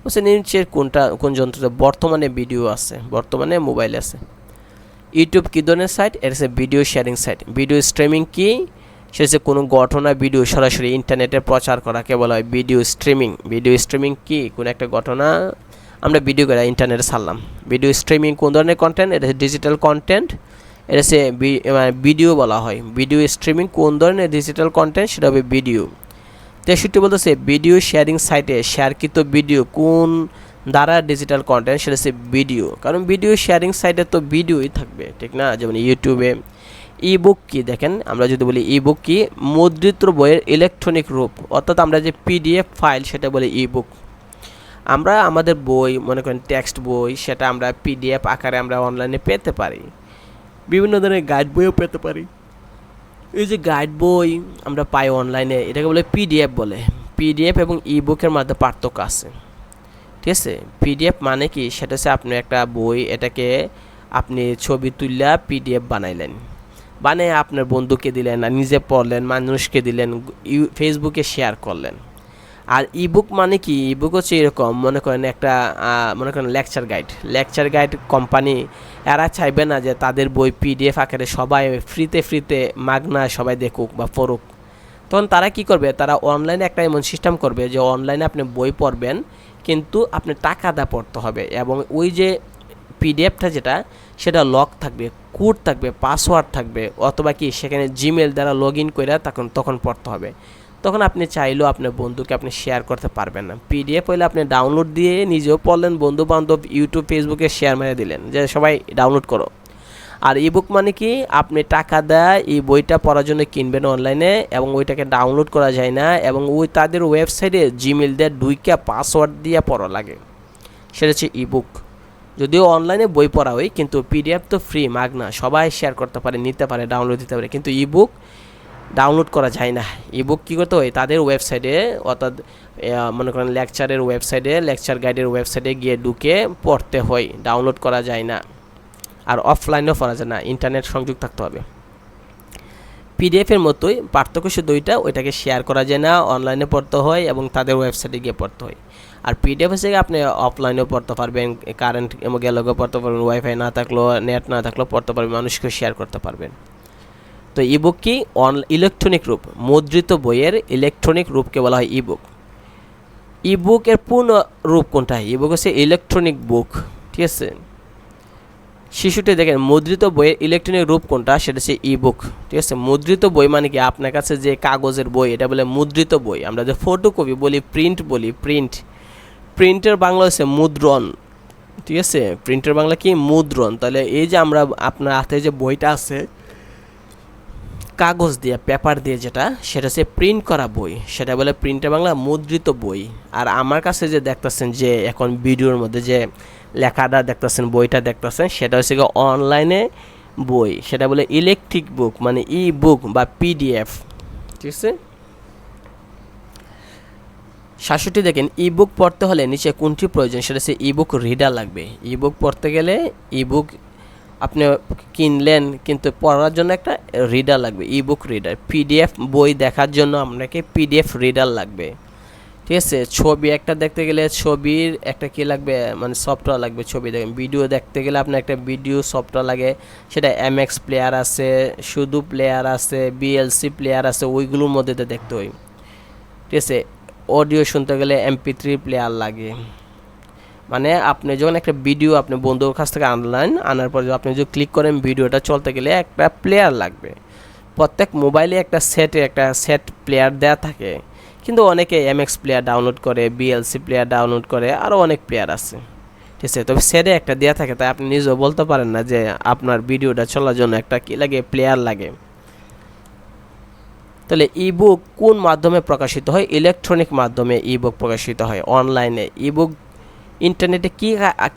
বলছে নিচে কোন যন্ত্রতে বর্তমানে ভিডিও আছে? বর্তমানে মোবাইল আছে। ইউটিউব কী ধরনের সাইট? এটা হচ্ছে video sharing site. Video streaming কি? সেটা হচ্ছে কোনো ঘটনা ভিডিও সরাসরি ইন্টারনেটে প্রচার করাকে বলা হয় ভিডিও স্ট্রিমিং। ভিডিও স্ট্রিমিং কি? কোনো একটা ঘটনা আমরা ভিডিও করে ইন্টারনেটে ছাড়লাম। ভিডিও স্ট্রিমিং কোন ধরনের কন্টেন্ট? এটা হচ্ছে ডিজিটাল কন্টেন্ট, এটা হচ্ছে ভিডিও বলা হয়। ভিডিও স্ট্রিমিং কোন ধরনের ডিজিটাল কন্টেন্ট? সেটা হবে ভিডিও। 63 বলতেছে ভিডিও শেয়ারিং সাইটে শেয়ারকৃত ভিডিও কোন দ্বারা ডিজিটাল কন্টেন্ট? সেটা হচ্ছে ভিডিও, কারণ ভিডিও শেয়ারিং সাইটে তো ভিডিওই থাকবে, ঠিক না? যেমন ইউটিউবে। ইবুক কি? দেখেন আমরা যদি বলি ইবুক কি? মুদ্রিত বইয়ের ইলেকট্রনিক রূপ, অর্থাৎ আমরা যে পিডিএফ ফাইল সেটা বলি ইবুক। আমরা আমাদের বই, মনে করেন টেক্সট বই, সেটা আমরা পিডিএফ আকারে আমরা অনলাইনে পেতে পারি, বিভিন্ন ধরনের গাইড বইও পেতে পারি। এই যে গাইড বই আমরা পাই অনলাইনে, এটাকে বলে পিডিএফ বলে। পিডিএফ এবং ইবুকের মধ্যে পার্থক্য আছে। ঠিক আছে, পিডিএফ মানে কি? সেটা হচ্ছে আপনি একটা বই, এটাকে আপনি ছবি তুললা পিডিএফ বানাইলেন, বানিয়ে আপনার বন্ধুকে দিলেন, আর নিজে পড়লেন, মানুষকে দিলেন, ফেসবুকে শেয়ার করলেন। আর ইবুক মানে কি? ইবুক হচ্ছে এরকম, মনে করেন একটা লেকচার গাইড কোম্পানি, এরা চাইবে না যে তাদের বই পিডিএফ আকারে সবাই ফ্রিতে মাগনা সবাই দেখুক বা পড়ুক। তখন তারা কি করবে? তারা অনলাইনে একটা এমন সিস্টেম করবে যে অনলাইনে আপনি বই পড়বেন, কিন্তু আপনি টাকা দিয়ে পড়তে হবে, এবং ওই যে পিডিএফটা যেটা, সেটা লক থাকবে, কোড থাকবে, পাসওয়ার্ড থাকবে, অথবা কি সেখানে জিমেল দ্বারা লগ ইন করে তখন পড়তে হবে। তখন আপনি চাইলেও আপনার বন্ধুকে আপনি শেয়ার করতে পারবেন না। পিডিএফ হইলে আপনি ডাউনলোড দিয়ে নিজেও পড়লেন, বন্ধু বান্ধব ইউটিউব ফেসবুকে শেয়ার মেরে দিলেন যে সবাই ডাউনলোড করো। আর ইবুক মানে কি? আপনি টাকা দেয় এই বইটা পড়ার জন্য কিনবেন অনলাইনে, এবং ওইটাকে ডাউনলোড করা যায় না, এবং ওই তাদের ওয়েবসাইটে জিমেল দিয়ে ঢুইকা পাসওয়ার্ড দিয়ে পড়া লাগে, সেটা হচ্ছে ইবুক। যদিও অনলাইনে বই পড়া হয়, কিন্তু পিডিএফ তো ফ্রি, মাগনা, সবাই শেয়ার করতে পারে, নিতে পারে, ডাউনলোড দিতে পারে, কিন্তু ইবুক ডাউনলোড করা যায় না। ইবুক কী করতে হয়? তাদের ওয়েবসাইটে, অর্থাৎ মনে করেন লেকচারের ওয়েবসাইটে, লেকচার গাইডের ওয়েবসাইটে গিয়ে ঢুকে পড়তে হয়, ডাউনলোড করা যায় না। আর অফলাইনেও পড়া যায় না, ইন্টারনেট সংযোগ থাকতে হবে। পিডিএফের মতোই পার্থক্য শুধু ওইটাকে শেয়ার করা যায় না, অনলাইনে পড়তে হয় এবং তাদের ওয়েবসাইটে গিয়ে পড়তে হয়। আর পিডিএফ হচ্ছে আপনি অফলাইনেও পড়তে পারবেন, কারেন্ট গেলেও পড়তে পারবেন, ওয়াইফাই না থাকলেও, নেট না থাকলেও পড়তে পারবেন, মানুষকে শেয়ার করতে পারবেন। তো ইবুক কি? ইলেকট্রনিক রূপ, মুদ্রিত বইয়ের ইলেকট্রনিক রূপকে বলা হয় ইবুক। ইবুকের পূর্ণ রূপ কোনটা? ইবুক হচ্ছে ইলেকট্রনিক বুক। ঠিক আছে, শিশুটি দেখেন মুদ্রিত বইয়ের ইলেকট্রনিক রূপ কোনটা? সেটা হচ্ছে ইবুক। ঠিক আছে, মুদ্রিত বই মানে কি? আপনার কাছে যে কাগজের বই, এটা বলে মুদ্রিত বই। আমরা যে ফটোকপি বলি, প্রিন্ট বলি, প্রিন্টের বাংলা হচ্ছে মুদ্রণ। ঠিক আছে, প্রিন্টের বাংলা কি? মুদ্রণ। তাহলে এই যে আমরা আপনার হাতে যে বইটা আছে কাগজ দিয়ে, পেপার দিয়ে, যেটা, সেটা হচ্ছে প্রিন্ট করা বই, সেটা বলে প্রিন্টের বাংলা মুদ্রিত বই। আর আমার কাছে যে দেখতেছেন যে এখন ভিডিওর মধ্যে যে লেখাটা দেখতেছেন, বইটা দেখতেছেন, সেটা হচ্ছে অনলাইনে বই, সেটা বলে ইলেকট্রিক বুক, মানে ই বুক বা পিডিএফ। ঠিক আছে, 67 দেখেন ইবুক পড়তে হলে নিচে কোনটি প্রয়োজন? সেটা হচ্ছে ইবুক রিডার লাগবে। ইবুক পড়তে গেলে ইবুক আপনি কিনলেন, কিন্তু পড়ার জন্য একটা রিডার লাগবে, ইবুক রিডার। পিডিএফ বই দেখার জন্য আপনাকে পিডিএফ রিডার লাগবে। ঠিক আছে, ছবি একটা দেখতে গেলে ছবির একটা কী লাগবে? মানে সফটওয়্যার লাগবে। ছবি দেখেন, ভিডিও দেখতে গেলে আপনার একটা ভিডিও সফটওয়্যার লাগে, সেটা এমএক্স প্লেয়ার আছে, শুধু প্লেয়ার আছে, বিএলসি প্লেয়ার আছে, ওইগুলোর মধ্যে দেখতে হয়। ঠিক আছে, অডিও শুনতে গেলে MP3 প্লেয়ার লাগে। মানে আপনি যখন একটা ভিডিও আপনি বন্ধুর কাছ থেকে আনার পর আপনি যদি ক্লিক করেন, ভিডিওটা চলতে গেলে একটা প্লেয়ার লাগবে। প্রত্যেক মোবাইলে একটা সেট প্লেয়ার দেওয়া থাকে, কিন্তু অনেকে এমএক্স প্লেয়ার ডাউনলোড করে, বিএলসি প্লেয়ার ডাউনলোড করে, আরও অনেক প্লেয়ার আছে। ঠিক আছে। তবে সেটে একটা দেওয়া থাকে, তাই আপনি নিজেও বলতে পারেন না যে আপনার ভিডিওটা চলার জন্য একটা কি লাগে, প্লেয়ার লাগে। তাহলে ইবুক কোন মাধ্যমে প্রকাশিত হয়? ইলেকট্রনিক মাধ্যমে ইবুক প্রকাশিত হয়, অনলাইনে। ইবুক ইন্টারনেটে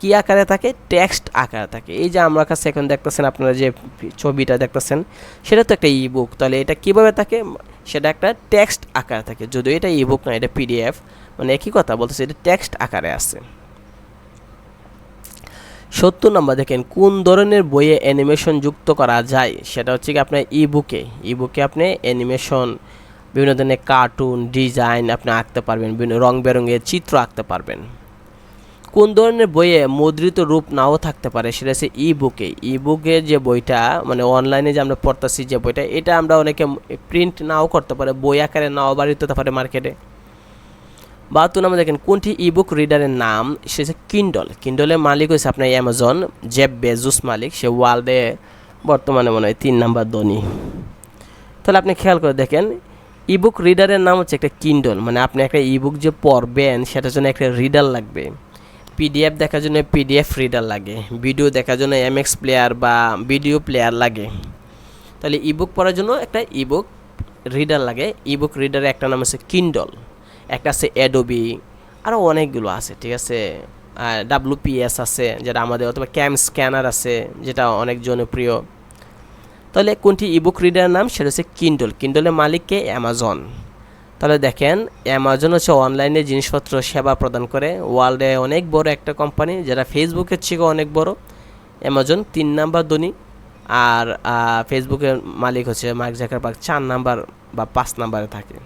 কি আকারে থাকে? টেক্সট আকারে থাকে। এই যে আমার কাছে এখন দেখতেছেন, আপনারা যে ছবিটা দেখতেছেন সেটা তো একটা ইবুক। তাহলে এটা কিভাবে থাকে? সেটা একটা টেক্সট আকারে থাকে, যদিও এটা ইবুক না, এটা পিডিএফ, মানে একই কথা বলতেছে, এটা টেক্সট আকারে আছে। 70 নম্বর দেখেন, কোন ধরনের বইয়ে অ্যানিমেশন যুক্ত করা যায়? সেটা হচ্ছে কি আপনার ইবুকে আপনি অ্যানিমেশন, বিভিন্ন ধরনের কার্টুন ডিজাইন আপনি আঁকতে পারবেন, বিভিন্ন রং বেরঙের চিত্র আঁকতে পারবেন। কোন ধরনের বইয়ে মুদ্রিত রূপ নাও থাকতে পারে? সেটা হচ্ছে ইবুকে যে বইটা, মানে অনলাইনে যে আমরা পড়তেছি যে বইটা, এটা আমরা অনেকে প্রিন্ট নাও করতে পারে, বই আকারে নাও বাড়িতে হতে পারে মার্কেটে। 72 নম্বর দেখেন, কোনটি ইবুক রিডারের নাম? সে হচ্ছে কিন্ডলের মালিক হয়েছে আপনার অ্যামাজন, জেফ বেজোস মালিক। সে ওয়ার্ল্ডে বর্তমানে মনে হয় 3 নাম্বার ধনী। তাহলে আপনি খেয়াল করে দেখেন, ইবুক রিডারের নাম হচ্ছে একটা কিন্ডল, মানে আপনি একটা ইবুক যে পড়বেন সেটার জন্য একটা রিডার লাগবে। পিডিএফ দেখার জন্য পিডিএফ রিডার লাগে, ভিডিও দেখার জন্য এমএক্স প্লেয়ার বা ভিডিও প্লেয়ার লাগে। তাহলে ইবুক পড়ার জন্য একটা ইবুক রিডার লাগে। ইবুক রিডারের একটা নাম হচ্ছে কিন্ডল, একটা আছে অ্যাডোবি, আরও অনেকগুলো আছে, ঠিক আছে। WPS আছে যেটা আমাদের, অথবা ক্যাম স্ক্যানার আছে যেটা অনেক জনপ্রিয়। তাহলে কোনটি ইবুক রিডারের নাম? সেটা হচ্ছে কিন্ডলের মালিককে অ্যামাজন। তাহলে দেখেন, অ্যামাজন হচ্ছে অনলাইনে জিনিসপত্র সেবা প্রদান করে, ওয়ার্ল্ডে অনেক বড় একটা কোম্পানি, যেটা ফেসবুকের চেয়েও অনেক বড়। অ্যামাজন 3 নাম্বার ধনী, আর ফেসবুকের মালিক হচ্ছে মার্ক জাকারবার্গ 4 নাম্বার বা 5 নাম্বারে থাকে।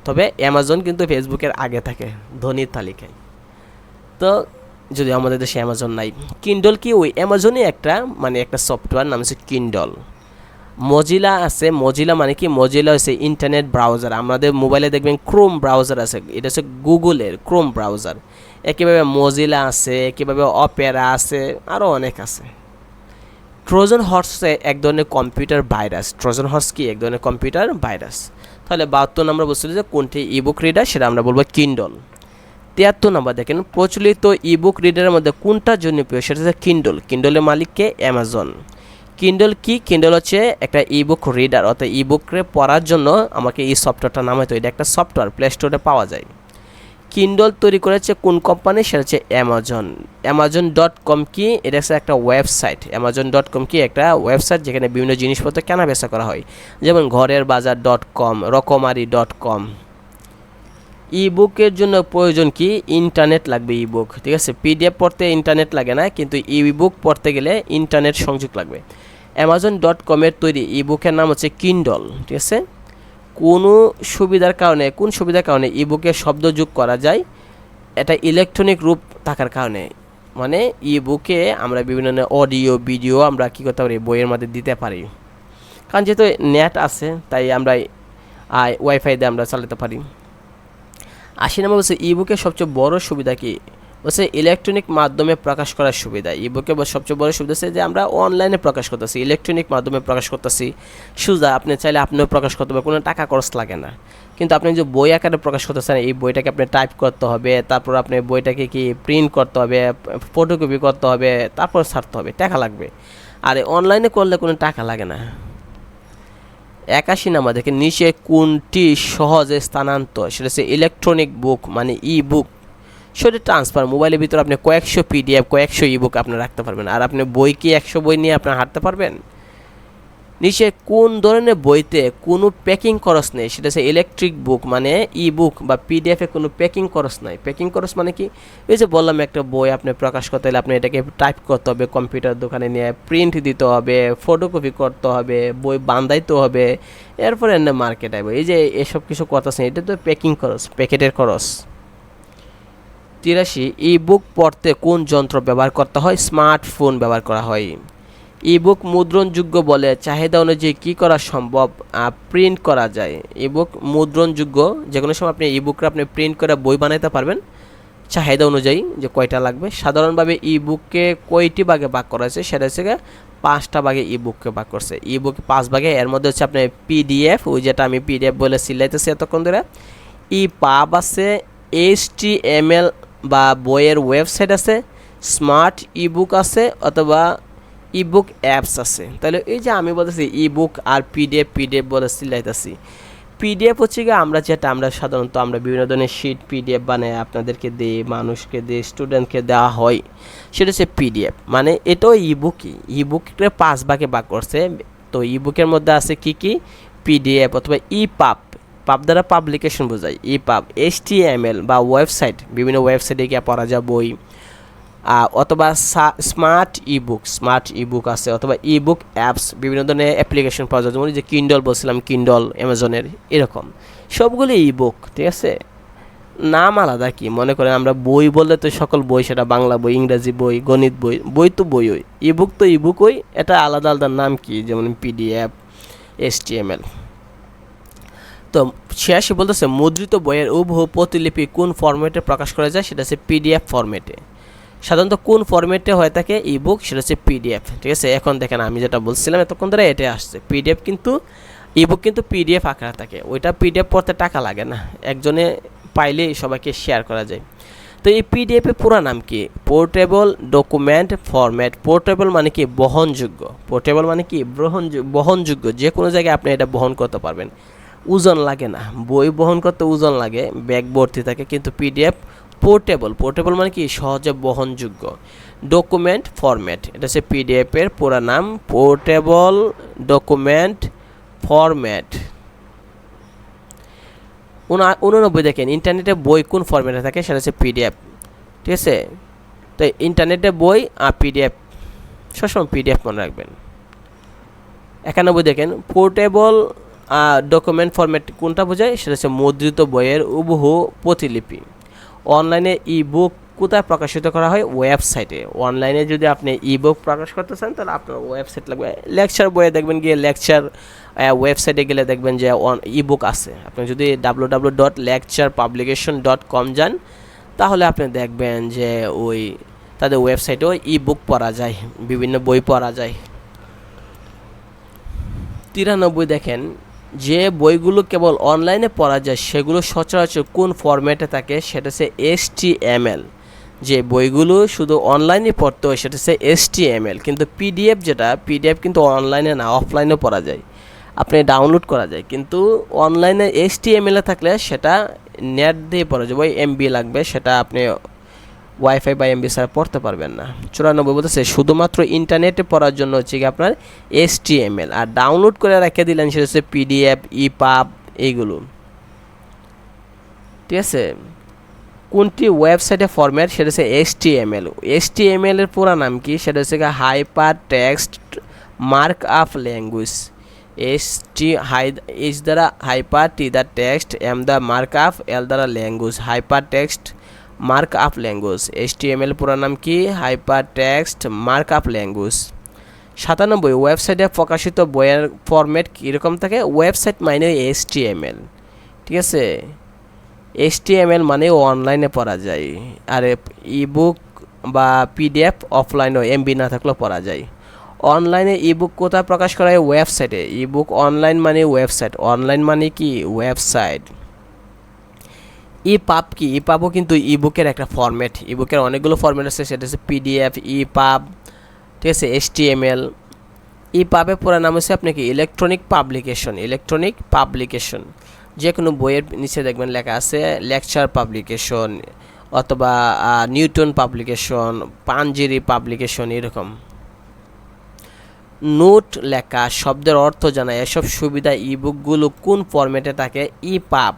তবে অ্যামাজন কিন্তু ফেসবুকের আগে থাকে ধনীর তালিকায়। তো যদি আমাদের দেশে অ্যামাজন নাই। কিন্ডল কি? ওই অ্যামাজনই একটা, মানে একটা সফটওয়্যার, নাম হচ্ছে কিন্ডল। মজিলা আছে, মজিলা মানে কি? মজিলা হচ্ছে ইন্টারনেট ব্রাউজার। আমাদের মোবাইলে দেখবেন ক্রোম ব্রাউজার আছে, এটা হচ্ছে গুগলের ক্রোম ব্রাউজার। একইভাবে মজিলা আছে, একইভাবে অপেরা আছে, আরও অনেক আছে। ট্রোজান হর্স এক ধরনের কম্পিউটার ভাইরাস। ট্রোজান হর্স কি? এক ধরনের কম্পিউটার ভাইরাস। তাহলে 72 নম্বর বলছিল যে কোনটি ইবুক রিডার, সেটা আমরা বলবো কিন্ডল। 73 নম্বর দেখেন, প্রচলিত ইবুক রিডারের মধ্যে কোনটা জনপ্রিয়? সেটা হচ্ছে কিন্ডলের মালিককে অ্যামাজন। কিন্ডল কি? কিন্ডল হচ্ছে একটা ইবুক রিডার, অর্থাৎ ইবুকরে পড়ার জন্য আমাকে এই সফটওয়্যারটা নামাইতে হয়। এটা একটা সফটওয়্যার, প্লে স্টোরে পাওয়া যায়। কিন্ডল তৈরি করেছে কোন কোম্পানি? সেটা হচ্ছে অ্যামাজন। অ্যামাজন.com কি? এটা হচ্ছে একটা ওয়েবসাইট। অ্যামাজন.com কি? একটা ওয়েবসাইট যেখানে বিভিন্ন জিনিসপত্র কেনা বেচা করা হয়, যেমন ঘরের বাজার.com, রকমারি.com। ইবুকের জন্য প্রয়োজন কি? ইন্টারনেট লাগবে। ইবুক, ঠিক আছে। পিডিএফ পড়তে ইন্টারনেট লাগে না, কিন্তু ইবুক পড়তে গেলে ইন্টারনেট সংযোগ লাগবে। অ্যামাজন.com-এর তৈরি ইবুকের নাম হচ্ছে কিন্ডল, ঠিক আছে। কোন সুবিধার কারণে ইবুকে শব্দ যোগ করা যায়? এটা ইলেকট্রনিক রূপ থাকার কারণে। মানে ইবুকে আমরা বিভিন্ন অডিও ভিডিও আমরা কী করতে পারি? বইয়ের মধ্যে দিতে পারি। কারণ যেহেতু নেট আছে, তাই আমরা ওয়াইফাই দিয়ে আমরা চালাতে পারি। 80 নম্বর বলছে, ইবুকের সবচেয়ে বড় সুবিধা কি? বলছে ইলেকট্রনিক মাধ্যমে প্রকাশ করার সুবিধা। ইবুকে সবচেয়ে বড় সুবিধা হচ্ছে যে আমরা অনলাইনে প্রকাশ করতেছি, ইলেকট্রনিক মাধ্যমে প্রকাশ করতেছি। সুবিধা, আপনি চাইলে আপনিও প্রকাশ করতে পারবেন, কোনো টাকা খরচ লাগে না। কিন্তু আপনি যে বই আকারে প্রকাশ করতেছেন, এই বইটাকে আপনি টাইপ করতে হবে, তারপর আপনি বইটাকে কি প্রিন্ট করতে হবে, ফটোকপি করতে হবে, তারপর ছাড়তে হবে, টাকা লাগবে। আর অনলাইনে করলে কোনো টাকা লাগে না। 81 নাম্বার দেখেন, নিচে কোনটি সহজে স্থানান্তর? সেটা হচ্ছে ইলেকট্রনিক বুক, মানে ই বুক। সেটা ট্রান্সফার, মোবাইলের ভিতরে আপনি কয়েকশো পিডিএফ, কয়েকশো ইবুক আপনি রাখতে পারবেন। আর আপনি বই কি 100 বই নিয়ে আপনি হাঁটতে পারবেন? নিচে কোন ধরনের বইতে কোনো প্যাকিং খরচ নেই? সেটা হচ্ছে ইলেকট্রিক বুক, মানে ই বুক বা পিডিএফে কোনো প্যাকিং খরচ নাই। প্যাকিং খরচ মানে কি? এই যে বললাম, একটা বই আপনি প্রকাশ করতে হলে আপনি এটাকে টাইপ করতে হবে, কম্পিউটার দোকানে নিয়ে প্রিন্ট দিতে হবে, ফটোকপি করতে হবে, বই বান্ধাইতে হবে, এরপরে এনে মার্কেট আসবে। এই যে এসব কিছু করতেছেন, এটা তো প্যাকিং খরচ, প্যাকেটের খরচ। 83, ই বুক পড়তে কোন যন্ত্র ব্যবহার করতে হয়? স্মার্টফোন ব্যবহার করা হয়। ইবুক মুদ্রণযোগ্য বলে চাহিদা অনুযায়ী কী করা সম্ভব? প্রিন্ট করা যায়। ইবুক মুদ্রণযোগ্য, যে কোনো সময় আপনি ইবুকটা আপনি প্রিন্ট করে বই বানাইতে পারবেন চাহিদা অনুযায়ী, যে কয়টা লাগবে। সাধারণভাবে ইবুককে কয়টি ভাগে ভাগ করা হয়েছে? সেটা হচ্ছে 5টা ভাগে ইবুককে ভাগ করছে। ইবুক 5 ভাগে, এর মধ্যে হচ্ছে আপনার পিডিএফ, ওই যেটা আমি পিডিএফ বলে সিলাইতেছি এতক্ষণ ধরে। পাব আছে, HTML বা বইয়ের ওয়েবসাইট আছে, স্মার্ট ইবুক আছে অথবা ইবুক অ্যাপস আছে। তাহলে এই যে আমি বলতেছি ইবুক আর পিডিএফ বলে সিলাইতেছি। পিডিএফ হচ্ছে গিয়ে আমরা সাধারণত আমরা বিভিন্ন ধরনের শিট পিডিএফ বানাই আপনাদেরকে দিই, মানুষকে দিই, স্টুডেন্টকে দেওয়া হয়, সেটা হচ্ছে পিডিএফ। মানে এটাও ইবুকের 5 ভাগে ভাগ করছে। তো ইবুকের মধ্যে আছে কি পিডিএফ অথবা পাব দ্বারা পাবলিকেশন বোঝায়। HTML বা ওয়েবসাইট, বিভিন্ন ওয়েবসাইটে গিয়ে পড়া যায় বই, অথবা স্মার্ট ইবুক আছে, অথবা ইবুক অ্যাপস, বিভিন্ন ধরনের অ্যাপ্লিকেশন পাওয়া যায়, যেমন যে কিন্ডল বলছিলাম, কিন্ডল অ্যামাজনের, এরকম সবগুলো ইবুক। ঠিক আছে, নাম আলাদা। কি মনে করেন আমরা বই বললে তো সকল বই, সেটা বাংলা বই, ইংরাজি বই, গণিত বই তো বই ওই, ইবুক তো ইবুক ওই, এটা আলাদা আলাদা নাম কি, যেমন পিডিএফ, HTML। তো শেষে বলতেছে মুদ্রিত বইয়ের হুবহু প্রতিলিপি কোন ফরম্যাটে প্রকাশ করা যায়, সেটা হচ্ছে পিডিএফ ফরম্যাটে। সাধারণত কোন ফরম্যাটে হয়ে থাকে ইবুক, সেটা হচ্ছে পিডিএফ। ঠিক আছে, এখন দেখেন আমি যেটা বলছিলাম এতক্ষণ ধরে এটা আসছে পিডিএফ, কিন্তু ইবুক কিন্তু পিডিএফ আকারে থাকে, ওইটা পিডিএফ পড়তে টাকা লাগে না, একজনে পাইলেই সবাইকে শেয়ার করা যায়। তো এই পিডিএফের পুরো নাম কি? Portable document format. পোর্টেবল মানে কি? বহনযোগ্য। পোর্টেবল মানে কি? বহনযোগ্য, যে কোনো জায়গায় আপনি এটা বহন করতে পারবেন, ওজন লাগে না। বই বহন করতে ওজন লাগে, ব্যাগ ভর্তি থাকে, কিন্তু পিডিএফ পোর্টেবল মানে কি? সহজে বহনযোগ্য। ডকুমেন্ট ফরম্যাট, এটা হচ্ছে পিডিএফের পুরো নাম, পোর্টেবল ডকুমেন্ট ফরম্যাট। 89 দেখেন ইন্টারনেটে বই কোন ফরম্যাটে থাকে, সেটা হচ্ছে পিডিএফ। ঠিক আছে, তো ইন্টারনেটে বই আর পিডিএফ, সবসময় পিডিএফ মনে রাখবেন। 91 দেখেন পোর্টেবল ডকুমেন্ট ফরম্যাট কোনটা বোঝায়, সেটা হচ্ছে মুদ্রিত বইয়ের হুবহু প্রতিলিপি। অনলাইনে ইবুক কোথায় প্রকাশিত করা হয়? ওয়েবসাইটে। অনলাইনে যদি আপনি ইবুক প্রকাশ করতে চান তাহলে আপনার ওয়েবসাইট লাগবে। লেকচার বইয়ে দেখবেন গিয়ে, লেকচার ওয়েবসাইটে গেলে দেখবেন যে ইবুক আছে। আপনি যদি www.lecturepublication.com যান তাহলে আপনি দেখবেন যে ওই তাদের ওয়েবসাইটেও ইবুক পড়া যায়, বিভিন্ন বই পড়া যায়। 93 দেখেন যে বইগুলো কেবল অনলাইনে পড়া যায় সেগুলো সচরাচর কোন ফরম্যাটে থাকে, সেটা হচ্ছে HTML। যে বইগুলো শুধু অনলাইনে পড়তে হয় সেটা হচ্ছে HTML, কিন্তু পিডিএফ কিন্তু অনলাইনে না, অফলাইনেও পড়া যায়, আপনি ডাউনলোড করা যায়, কিন্তু অনলাইনে HTML থাকলে সেটা নেট দিয়ে পড়া যায়, ওই এমবি লাগবে, সেটা আপনি ওয়াইফাই বা এমবি ছাড়া পড়তে পারবেন না। 94 বলতেছে শুধুমাত্র ইন্টারনেটে পড়ার জন্য হচ্ছে কি আপনার HTML, আর ডাউনলোড করে রেখে দিলেন সেটা হচ্ছে পিডিএফ, ইপাব, এইগুলো। ঠিক আছে, কোনটি ওয়েবসাইটে ফরম্যাট, সেটা হচ্ছে HTML এর পুরো নাম কি, সেটা হচ্ছে hyper text mark up language. H দ্বারা hyper, T the text, M the mark up, L দ্বারা language, hyper text mark up language. HTML পুরো নাম কি? Hyper text mark up language. 97 ওয়েবসাইটে প্রকাশিত বইয়ের ফরম্যাট কীরকম থাকে? ওয়েবসাইট মানে HTML। ঠিক আছে, HTML মানে অনলাইনে পড়া যায়, আর ইবুক বা পিডিএফ অফলাইনে এমবি না থাকলেও পড়া যায়। অনলাইনে ইবুক কোথায় প্রকাশ করা হয়? ওয়েবসাইটে। ইবুক অনলাইন মানে ওয়েবসাইট, অনলাইন মানে কি? ওয়েবসাইট। ইপাব কি? ইপাবও কিন্তু ইবুকের একটা ফরম্যাট, ইবুকের অনেকগুলো ফরম্যাট আছে, সেটা হচ্ছে পিডিএফ, ইপাব, ঠিক আছে, HTML। ইপাবের পুরো নাম হচ্ছে আপনাকে ইলেকট্রনিক পাবলিকেশন। যে কোনো বইয়ের নিচে দেখবেন লেখা আছে লেকচার পাবলিকেশন, অথবা নিউটন পাবলিকেশন, পাঞ্জেরি পাবলিকেশন, এরকম। নোট লেখা, শব্দের অর্থ জানা, এসব সুবিধা ইবুকগুলো কোন ফরম্যাটে থাকে? ইপাব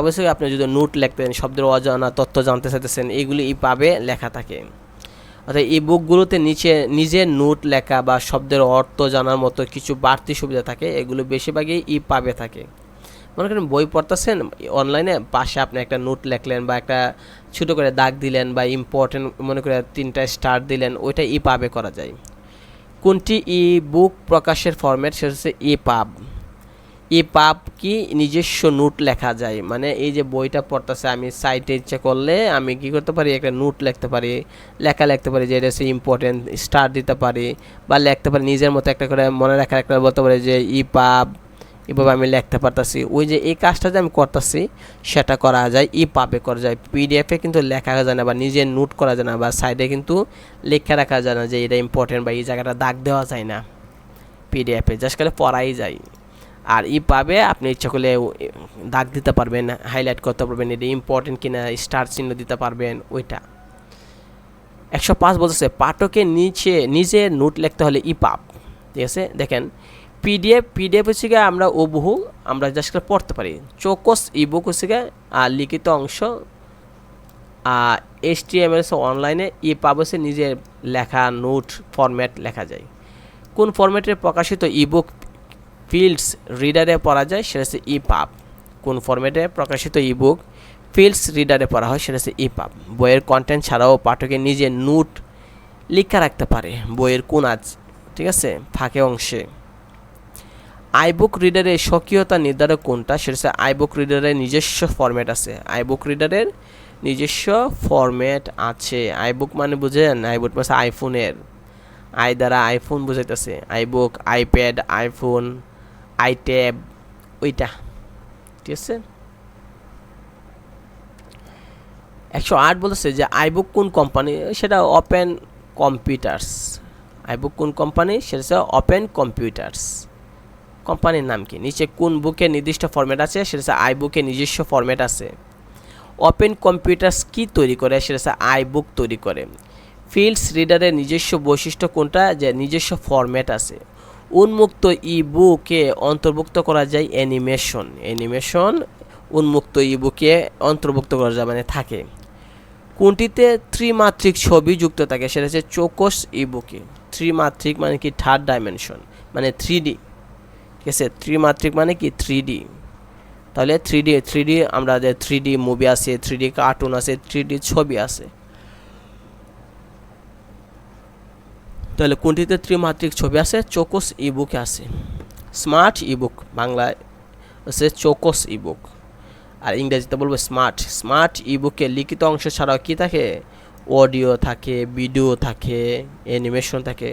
হচ্ছে আপনি যদি নোট লিখতেন, শব্দের অজানা তথ্য জানতে চাইতেছেন, এইগুলি ইপাবে লেখা থাকে। অর্থাৎ ইবুকগুলোতে নিজের নোট লেখা বা শব্দের অর্থ জানার মতো কিছু বাড়তি সুবিধা থাকে, এগুলো বেশিরভাগই ইপাবে থাকে। মনে করেন বই পড়তেছেন অনলাইনে, পাশে আপনি একটা নোট লিখলেন বা একটা ছোটো করে দাগ দিলেন, বা ইম্পর্টেন্ট মনে করে 3টা স্টার দিলেন, ওইটা ইপাবে করা যায়। কোনটি ইবুক প্রকাশের ফরম্যাট? সেটা হচ্ছে ইপাব কি? নিজস্ব নোট লেখা যায়, মানে এই যে বইটা পড়তেছে আমি সাইটে ইচ্ছা করলে আমি কি করতে পারি? একটা নোট লিখতে পারি, লিখতে পারি যে এটা হচ্ছে ইম্পর্টেন্ট, স্টার দিতে পারি, বা লিখতে পারি নিজের মতো একটা করে মনে রাখার একটা বলতে পারি যে ইপাব এভাবে আমি লিখতে পারতাছি। ওই যে এই কাজটা যে আমি করতেছি সেটা করা যায় ইপাবে করা যায়, পিডিএফে কিন্তু লেখা যায় না বা নিজে নোট করা যায় না বা সাইডে কিন্তু লেখা রাখা যায় না যে এটা ইম্পর্টেন্ট বা এই জায়গাটা দাগ দেওয়া যায় না পিডিএফে, জাস্ট করে পড়াই যায়। আর ইপাবে আপনি ইচ্ছা করলে দাগ দিতে পারবেন, হাইলাইট করতে পারবেন, এটা ইম্পর্টেন্ট কিনা স্টার চিহ্ন দিতে পারবেন। ওইটা 105 বলতেছে পাঠকের নিচে নিজে নোট লিখতে হলে ইপাব। ঠিক আছে, দেখেন পিডিএফ হচ্ছে গিয়ে আমরা ওবহু আমরা জাস্ট করে পড়তে পারি। চৌকস ইবুক হচ্ছে গিয়ে লিখিত অংশ, HTML অনলাইনে ইপাব হচ্ছে নিজের লেখা নোট ফরম্যাট লেখা যায়। কোন ফরম্যাটে প্রকাশিত ইবুক ফিল্ডস রিডারে পড়া যায় সেটা হচ্ছে ইপাব। কোন ফরম্যাটে প্রকাশিত ইবুক ফিল্ডস রিডারে পড়া হয় সেটা হচ্ছে ইপাব। বইয়ের কন্টেন্ট ছাড়াও পাঠকের নিজের নোট লেখা রাখতে পারে বইয়ের কোন ঠিক আছে ফাঁকে অংশে। আইবুক রিডারের স্বকীয়তা নির্ধারক কোনটা সেটা হচ্ছে আইবুক রিডারের নিজস্ব ফরম্যাট আছে। আইবুক রিডারের নিজস্ব ফরম্যাট আছে। আইবুক মানে বুঝেন, আইবুক মানে আইফোনের, আই দ্বারা আইফোন বুঝাইতেছে, আইবুক আইপ্যাড আইফোন আইট্যাব ওইটা। ঠিক আছে, 108 বলেছে যে আইবুক কোন কোম্পানি সেটা ওপেন কম্পিউটার্স। আইবুক কোন কোম্পানি সেটা হচ্ছে ওপেন কম্পিউটার্স। কোম্পানির নাম কি? নিচে কোন বুকের নির্দিষ্ট ফরম্যাট আছে সেটা হচ্ছে আইবুকের নিজস্ব ফরম্যাট আছে। ওপেন কম্পিউটার্স কি তৈরি করে সেটা হচ্ছে আইবুক তৈরি করে। ফিল্ডস রিডারের নিজস্ব বৈশিষ্ট্য কোনটা? যে নিজস্ব ফরম্যাট আছে। উন্মুক্ত ইবুকে অন্তর্ভুক্ত করা যায় অ্যানিমেশন। উন্মুক্ত ইবুকে অন্তর্ভুক্ত করা যায় মানে থাকে। কোনটিতে ত্রিমাত্রিক ছবি যুক্ত থাকে সেটা হচ্ছে চৌকস ইবুকে। ত্রিমাত্রিক মানে কি? থার্ড ডাইমেনশন মানে 3D। ঠিক আছে, ত্রিমাত্রিক মানে কি? 3D। তাহলে 3D আমরা যে 3D মুভি আছে, 3D কার্টুন আছে, 3D ছবি আছে। তাহলে কোনটিতে ত্রিমাত্রিক ছবি আছে? চৌকস ইবুকে আছে। স্মার্ট ইবুক বাংলায় হচ্ছে চৌকস ইবুক, আর ইংরেজিতে বলবো স্মার্ট ইবুকে লিখিত অংশ ছাড়াও কি থাকে? অডিও থাকে, ভিডিও থাকে, অ্যানিমেশন থাকে।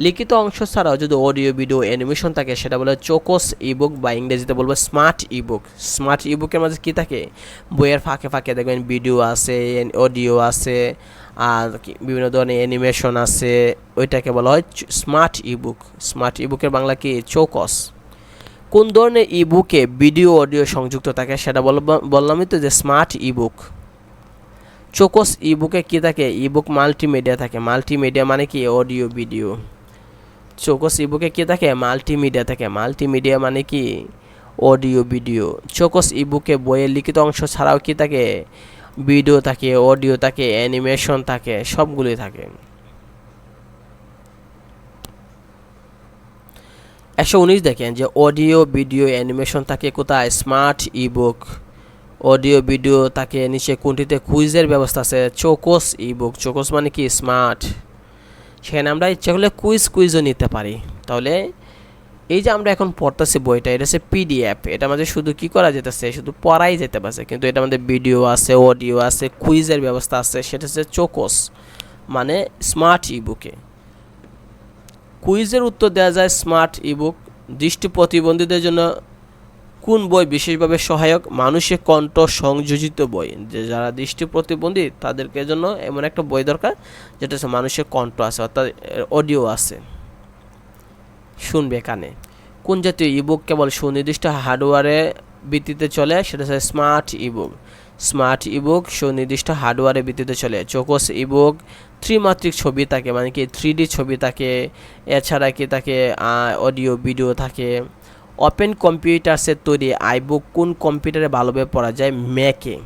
লিখিত অংশ ছাড়াও যদি অডিও ভিডিও অ্যানিমেশন থাকে সেটা বলে চৌকস ইবুক বা ইংরেজিতে বলবো স্মার্ট ইবুক। স্মার্ট ইবুকের মাঝে কী থাকে? বইয়ের ফাঁকে ফাঁকে দেখবেন ভিডিও আছে, অডিও আছে, আর বিভিন্ন ধরনের অ্যানিমেশন আছে, ওইটাকে বলা হয় স্মার্ট ইবুক। স্মার্ট ইবুকের বাংলা কি? চৌকস। কোন ধরনের ইবুকে ভিডিও অডিও সংযুক্ত থাকে সেটা বললামই তো যে স্মার্ট ইবুক। চৌকস ইবুকে কি থাকে? ইবুক মাল্টিমিডিয়া থাকে। মাল্টিমিডিয়া মানে কি? Audio video. চৌকস ইবুকে কি থাকে? মাল্টিমিডিয়া থাকে। মাল্টিমিডিয়া মানে কি? Audio video. চৌকস ইবুকে বইয়ের লিখিত অংশ ছাড়াও কি থাকে? ভিডিও থাকে, অডিও থাকে, অ্যানিমেশন থাকে, সবগুলোই থাকে। 119 দেখেন যে অডিও ভিডিও অ্যানিমেশন থাকে কোথায়? Smart ebook. অডিও ভিডিও থাকে নিচে কোনটিতে? কুইজের ব্যবস্থা আছে। চৌকস ইবুক। চৌকস মানে কি? স্মার্ট। সেখানে আমরা ইচ্ছা করলে কুইজও নিতে পারি। তাহলে এই যে আমরা এখন পড়তেছি বইটা, এটা হচ্ছে পিডিএফ। এটা আমাদের শুধু কি করা যেতেছে? শুধু পড়াই যেতে পারছে, কিন্তু এটা আমাদের ভিডিও আছে, অডিও আছে, কুইজের ব্যবস্থা আছে। সেটা হচ্ছে চৌকস মানে স্মার্ট ইবুকে। কুইজের উত্তর দেওয়া যায় স্মার্ট ইবুক। দৃষ্টি প্রতিবন্ধীদের জন্য কোন বই বিশেষভাবে সহায়ক? মানুষের কণ্ঠ সংযোজিত বই। যে যারা দৃষ্টি প্রতিবন্ধী তাদেরকে জন্য এমন একটা বই দরকার যেটা হচ্ছে মানুষের কণ্ঠ আছে, অর্থাৎ অডিও আছে, শুনবে কানে। কোন জাতীয় ইবুক কেবল সুনির্দিষ্ট হার্ডওয়্যারে ভিত্তিতে চলে সেটা হচ্ছে স্মার্ট ইবুক। স্মার্ট ইবুক সুনির্দিষ্ট হার্ডওয়্যারের ভিত্তিতে চলে। চৌকস ইবুক ত্রিমাত্রিক ছবি থাকে মানে কি? 3D ছবি থাকে, এছাড়া কি থাকে? অডিও ভিডিও থাকে। ওপেন কম্পিউটার্সের তৈরি আইবুক কোন কম্পিউটারে ভালোভাবে পড়া যায়? ম্যাকে।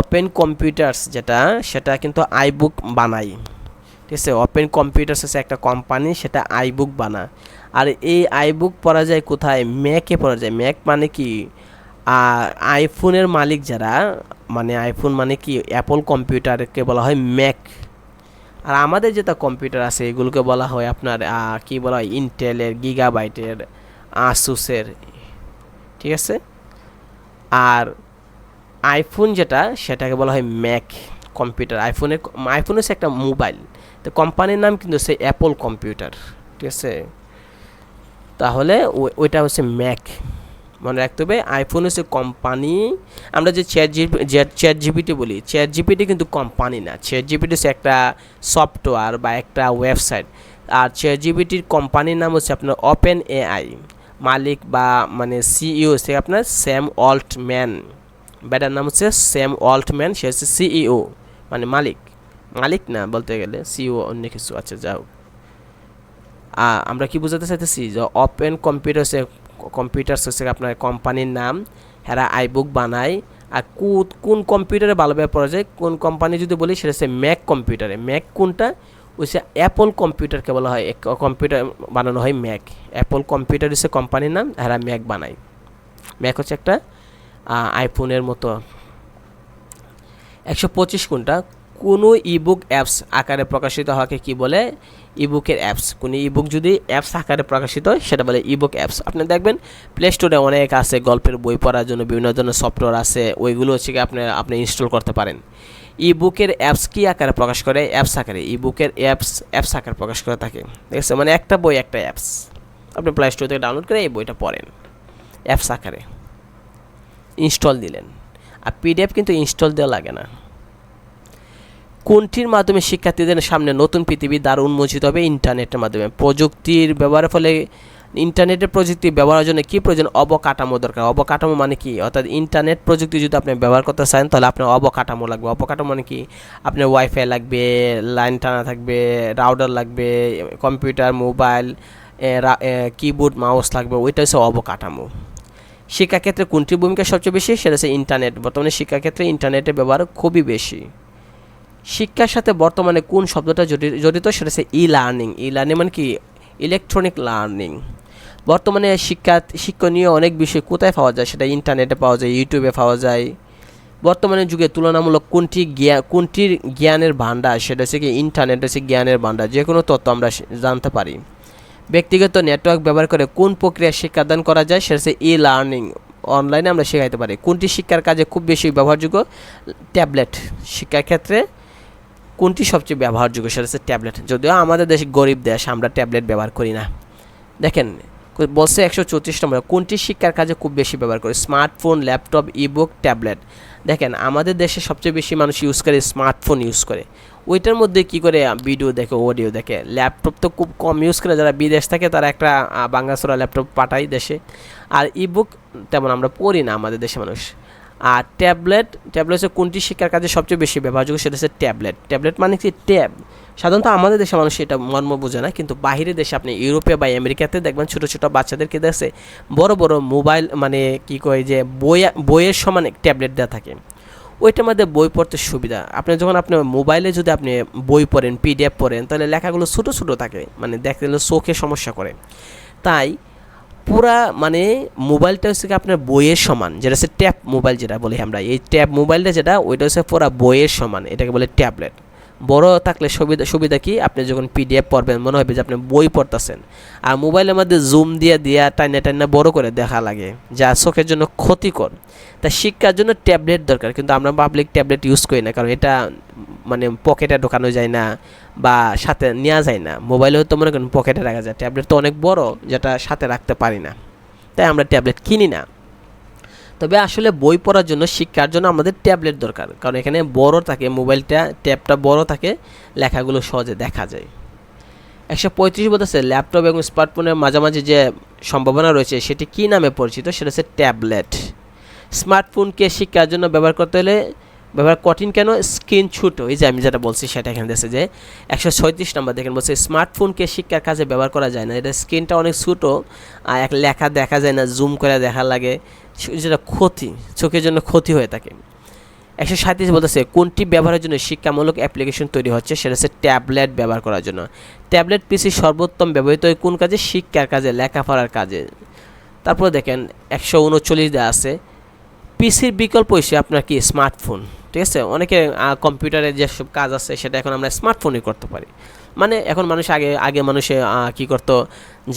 ওপেন কম্পিউটার্স যেটা সেটা কিন্তু আইবুক বানায়। ঠিক আছে, ওপেন কম্পিউটার্স হচ্ছে একটা কোম্পানি, সেটা আইবুক বানায়। আর এই আইবুক পড়া যায় কোথায়? ম্যাকে পড়া যায়। ম্যাক মানে কি? আইফোনের মালিক যারা, মানে আইফোন মানে কি? অ্যাপল কম্পিউটারকে বলা হয় ম্যাক। আর আমাদের যেটা কম্পিউটার আছে এগুলোকে বলা হয় আপনার কি বলা হয়? ইন্টেলের, গিগাবাইটের, আসুসের। ঠিক আছে, আর আইফোন যেটা সেটাকে বলা হয় ম্যাক কম্পিউটার। আইফোন হচ্ছে একটা মোবাইল, তো কোম্পানির নাম কিন্তু হচ্ছে অ্যাপল কম্পিউটার। ঠিক আছে, তাহলে ওইটা হচ্ছে ম্যাক। মনে রাখতে হবে আইফোন হচ্ছে কোম্পানি। আমরা যে চ্যাট জিপিটি বলি, চ্যাট জিপিটি কিন্তু কোম্পানি না, চ্যাট জিপিটি হচ্ছে একটা সফটওয়্যার বা একটা ওয়েবসাইট। আর চ্যাট জিপিটির কোম্পানির নাম হচ্ছে আপনার ওপেন এআই। মালিক বা মানে সিইও হচ্ছে আপনার স্যাম অল্টম্যান। ব্যাটার নাম হচ্ছে স্যাম অল্টম্যান, সে হচ্ছে সিইও মানে মালিক। মালিক না বলতে গেলে সিইও অন্য কিছু। আচ্ছা যাও, আমরা কি বোঝাতে চাইতেছি যে ওপেন কম্পিউটার্স হচ্ছে আপনার কোম্পানির নাম। এরা আইবুক বানায়। আর কোন কম্পিউটারে ভালোভাবে পড়া যায়, কোন কোম্পানি যদি বলি সেটা হচ্ছে ম্যাক কম্পিউটারে। ম্যাক কোনটা, হচ্ছে অ্যাপল কম্পিউটারকে বলা হয়, কম্পিউটার বানানো হয় ম্যাক। অ্যাপল কম্পিউটার হচ্ছে কোম্পানির নাম, এরা ম্যাক বানায়। ম্যাক হচ্ছে একটা আইফোনের মতো। 125 কোনটা, কোনো ইবুক অ্যাপস আকারে প্রকাশিত হওয়াকে কি বলে, ইবুকের অ্যাপস। কোনো ইবুক যদি অ্যাপস আকারে প্রকাশিত হয় সেটা বলে ইবুক অ্যাপস। আপনি দেখবেন প্লে স্টোরে অনেক আছে, গল্পের বই পড়ার জন্য বিভিন্ন ধরনের সফটওয়্যার আছে, ওইগুলো হচ্ছে কি আপনি ইনস্টল করতে পারেন। ইবুকের অ্যাপস কি আকারে প্রকাশ করে, অ্যাপস আকারে। ইবুকের অ্যাপস আকারে প্রকাশ করে থাকে, ঠিক আছে। মানে একটা বই একটা অ্যাপস, আপনি প্লে স্টোর থেকে ডাউনলোড করে এই বইটা পড়েন, অ্যাপস আকারে ইনস্টল দিলেন। আর পিডিএফ কিন্তু ইনস্টল দেওয়া লাগে না। কোনটির মাধ্যমে শিক্ষার্থীদের সামনে নতুন পৃথিবীর দ্বার উন্মোচিত হবে, ইন্টারনেটের মাধ্যমে। প্রযুক্তির ব্যবহারের ফলে ইন্টারনেটের প্রযুক্তি ব্যবহারের জন্য কী প্রয়োজন, অবকাঠামো দরকার। অবকাঠামো মানে কি, অর্থাৎ ইন্টারনেট প্রযুক্তি যদি আপনি ব্যবহার করতে চান তাহলে আপনার অবকাঠামো লাগবে। অবকাঠামো মানে কি, আপনার ওয়াইফাই লাগবে, লাইন টানা থাকবে, রাউটার লাগবে, কম্পিউটার, মোবাইল, কিবোর্ড, মাউস লাগবে, ওইটা হচ্ছে অবকাঠামো। শিক্ষাক্ষেত্রে কোনটির ভূমিকা সবচেয়ে বেশি, সেটা হচ্ছে ইন্টারনেট। বর্তমানে শিক্ষাক্ষেত্রে ইন্টারনেটের ব্যবহার খুবই বেশি। শিক্ষার সাথে বর্তমানে কোন শব্দটা জড়িত, সেটা হচ্ছে ই লার্নিং। ই লার্নিং মানে কি, ইলেকট্রনিক লার্নিং। বর্তমানে শিক্ষণীয় অনেক বিষয় কোথায় পাওয়া যায়, সেটা ইন্টারনেটে পাওয়া যায়, ইউটিউবে পাওয়া যায়। বর্তমানে যুগে তুলনামূলক কোনটির জ্ঞানের ভাণ্ডার, সেটা হচ্ছে কি ইন্টারনেট হচ্ছে জ্ঞানের ভাণ্ডার, যে কোনো তথ্য আমরা জানতে পারি। ব্যক্তিগত নেটওয়ার্ক ব্যবহার করে কোন প্রক্রিয়া শিক্ষাদান করা যায়, সেটা হচ্ছে ই লার্নিং। অনলাইনে আমরা শেখাইতে পারি। কোনটি শিক্ষার কাজে খুব বেশি ব্যবহারযোগ্য, ট্যাবলেট। শিক্ষার ক্ষেত্রে কোনটি সবচেয়ে ব্যবহারযোগ্য, সেটা হচ্ছে ট্যাবলেট। যদিও আমাদের দেশ গরিব দেশ, আমরা ট্যাবলেট ব্যবহার করি না। দেখেন বলছে 134 নম্বরে কোনটি শিক্ষার কাজে খুব বেশি ব্যবহার করে, স্মার্টফোন, ল্যাপটপ, ইবুক, ট্যাবলেট। দেখেন আমাদের দেশে সবচেয়ে বেশি মানুষ ইউজ করে স্মার্টফোন ইউজ করে। ওইটার মধ্যে কি করে ভিডিও দেখে, অডিও দেখে। ল্যাপটপ তো খুব কম ইউজ করে, যারা বিদেশ থাকে তারা একটা বাঙ্গাসোরা ল্যাপটপ পাঠায় দেশে। আর ইবুক তেমন আমরা পড়ি না আমাদের দেশে মানুষ। আর ট্যাবলেট হচ্ছে কোনটি শিক্ষার কাজে সবচেয়ে বেশি ব্যবহারযোগ্য, সেটা হচ্ছে ট্যাবলেট মানে কি ট্যাব। সাধারণত আমাদের দেশে মানুষ এটা মর্ম বোঝে না, কিন্তু বাইরের দেশে আপনি ইউরোপে বা আমেরিকাতে দেখবেন ছোটো ছোটো বাচ্চাদেরকে দেখছে বড় বড় মোবাইল, মানে কি কয় যে বইয়ের সমান ট্যাবলেট দেওয়া থাকে। ওইটার মধ্যে বই পড়তে সুবিধা। আপনি যখন আপনার মোবাইলে যদি আপনি বই পড়েন, পিডিএফ পড়েন, তাহলে লেখাগুলো ছোটো ছোটো থাকে, মানে দেখতে গেলে চোখে সমস্যা করে। তাই পুরা মানে মোবাইলটা হচ্ছে আপনার বইয়ের সমান, যেটা হচ্ছে ট্যাব মোবাইল যেটা বলি আমরা, এই ট্যাব মোবাইলটা যেটা, ওইটা হচ্ছে পুরা বইয়ের সমান, এটাকে বলে ট্যাবলেট। বড় থাকলে সুবিধা কি, আপনি যখন পিডিএফ পড়বেন মনে হবে যে আপনি বই পড়তেছেন। আর মোবাইলের মধ্যে জুম দিয়ে টাইনা বড় করে দেখা লাগে, যা চোখের জন্য ক্ষতিকর। তা শিক্ষার জন্য ট্যাবলেট দরকার, কিন্তু আমরা পাবলিক ট্যাবলেট ইউজ করি না, কারণ এটা মানে পকেটে ঢোকানো যায় না বা সাথে নেওয়া যায় না। মোবাইলে হয়তো মনে করেন পকেটে রাখা যায়, ট্যাবলেট তো অনেক বড়, যেটা সাথে রাখতে পারি না, তাই আমরা ট্যাবলেট কিনি না। তবে আসলে বই পড়ার জন্য, শিক্ষার জন্য আমাদের ট্যাবলেট দরকার, কারণ এখানে বড় থাকে মোবাইলটা, ট্যাবটা বড় থাকে, লেখাগুলো সহজে দেখা যায়। 135 বলতেছে ল্যাপটপ এবং স্মার্টফোনের মাঝামাঝি যে সম্ভাবনা রয়েছে সেটি কী নামে পরিচিত, সেটা হচ্ছে ট্যাবলেট। স্মার্টফোনকে শিক্ষার জন্য ব্যবহার কঠিন কেন, স্ক্রিন ছোটো। এই যে আমি যেটা বলছি সেটা এখানে দেখছে যে 136 নম্বর দেখেন বলছে স্মার্টফোনকে শিক্ষার কাজে ব্যবহার করা যায় না, এটা স্ক্রিনটা অনেক ছোটো, আর এক লেখা দেখা যায় না, জুম করে দেখা লাগে, যেটা ক্ষতি, চোখের জন্য ক্ষতি হয়ে থাকে। 137 বলতেছে কোনটি ব্যবহারের জন্য শিক্ষামূলক অ্যাপ্লিকেশন তৈরি হচ্ছে, সেটা হচ্ছে ট্যাবলেট ব্যবহার করার জন্য। ট্যাবলেট পিসি সর্বোত্তম ব্যবহৃত হয় কোন কাজে, শিক্ষার কাজে, লেখাপড়ার কাজে। তারপরে দেখেন 139 দেওয়া আছে পিসির বিকল্প হিসেবে আপনার কি স্মার্টফোন, ঠিক আছে। অনেকে কম্পিউটারে যেসব কাজ আছে সেটা এখন আমরা স্মার্টফোনে করতে পারি। মানে এখন মানুষ আগে মানুষে কি করতো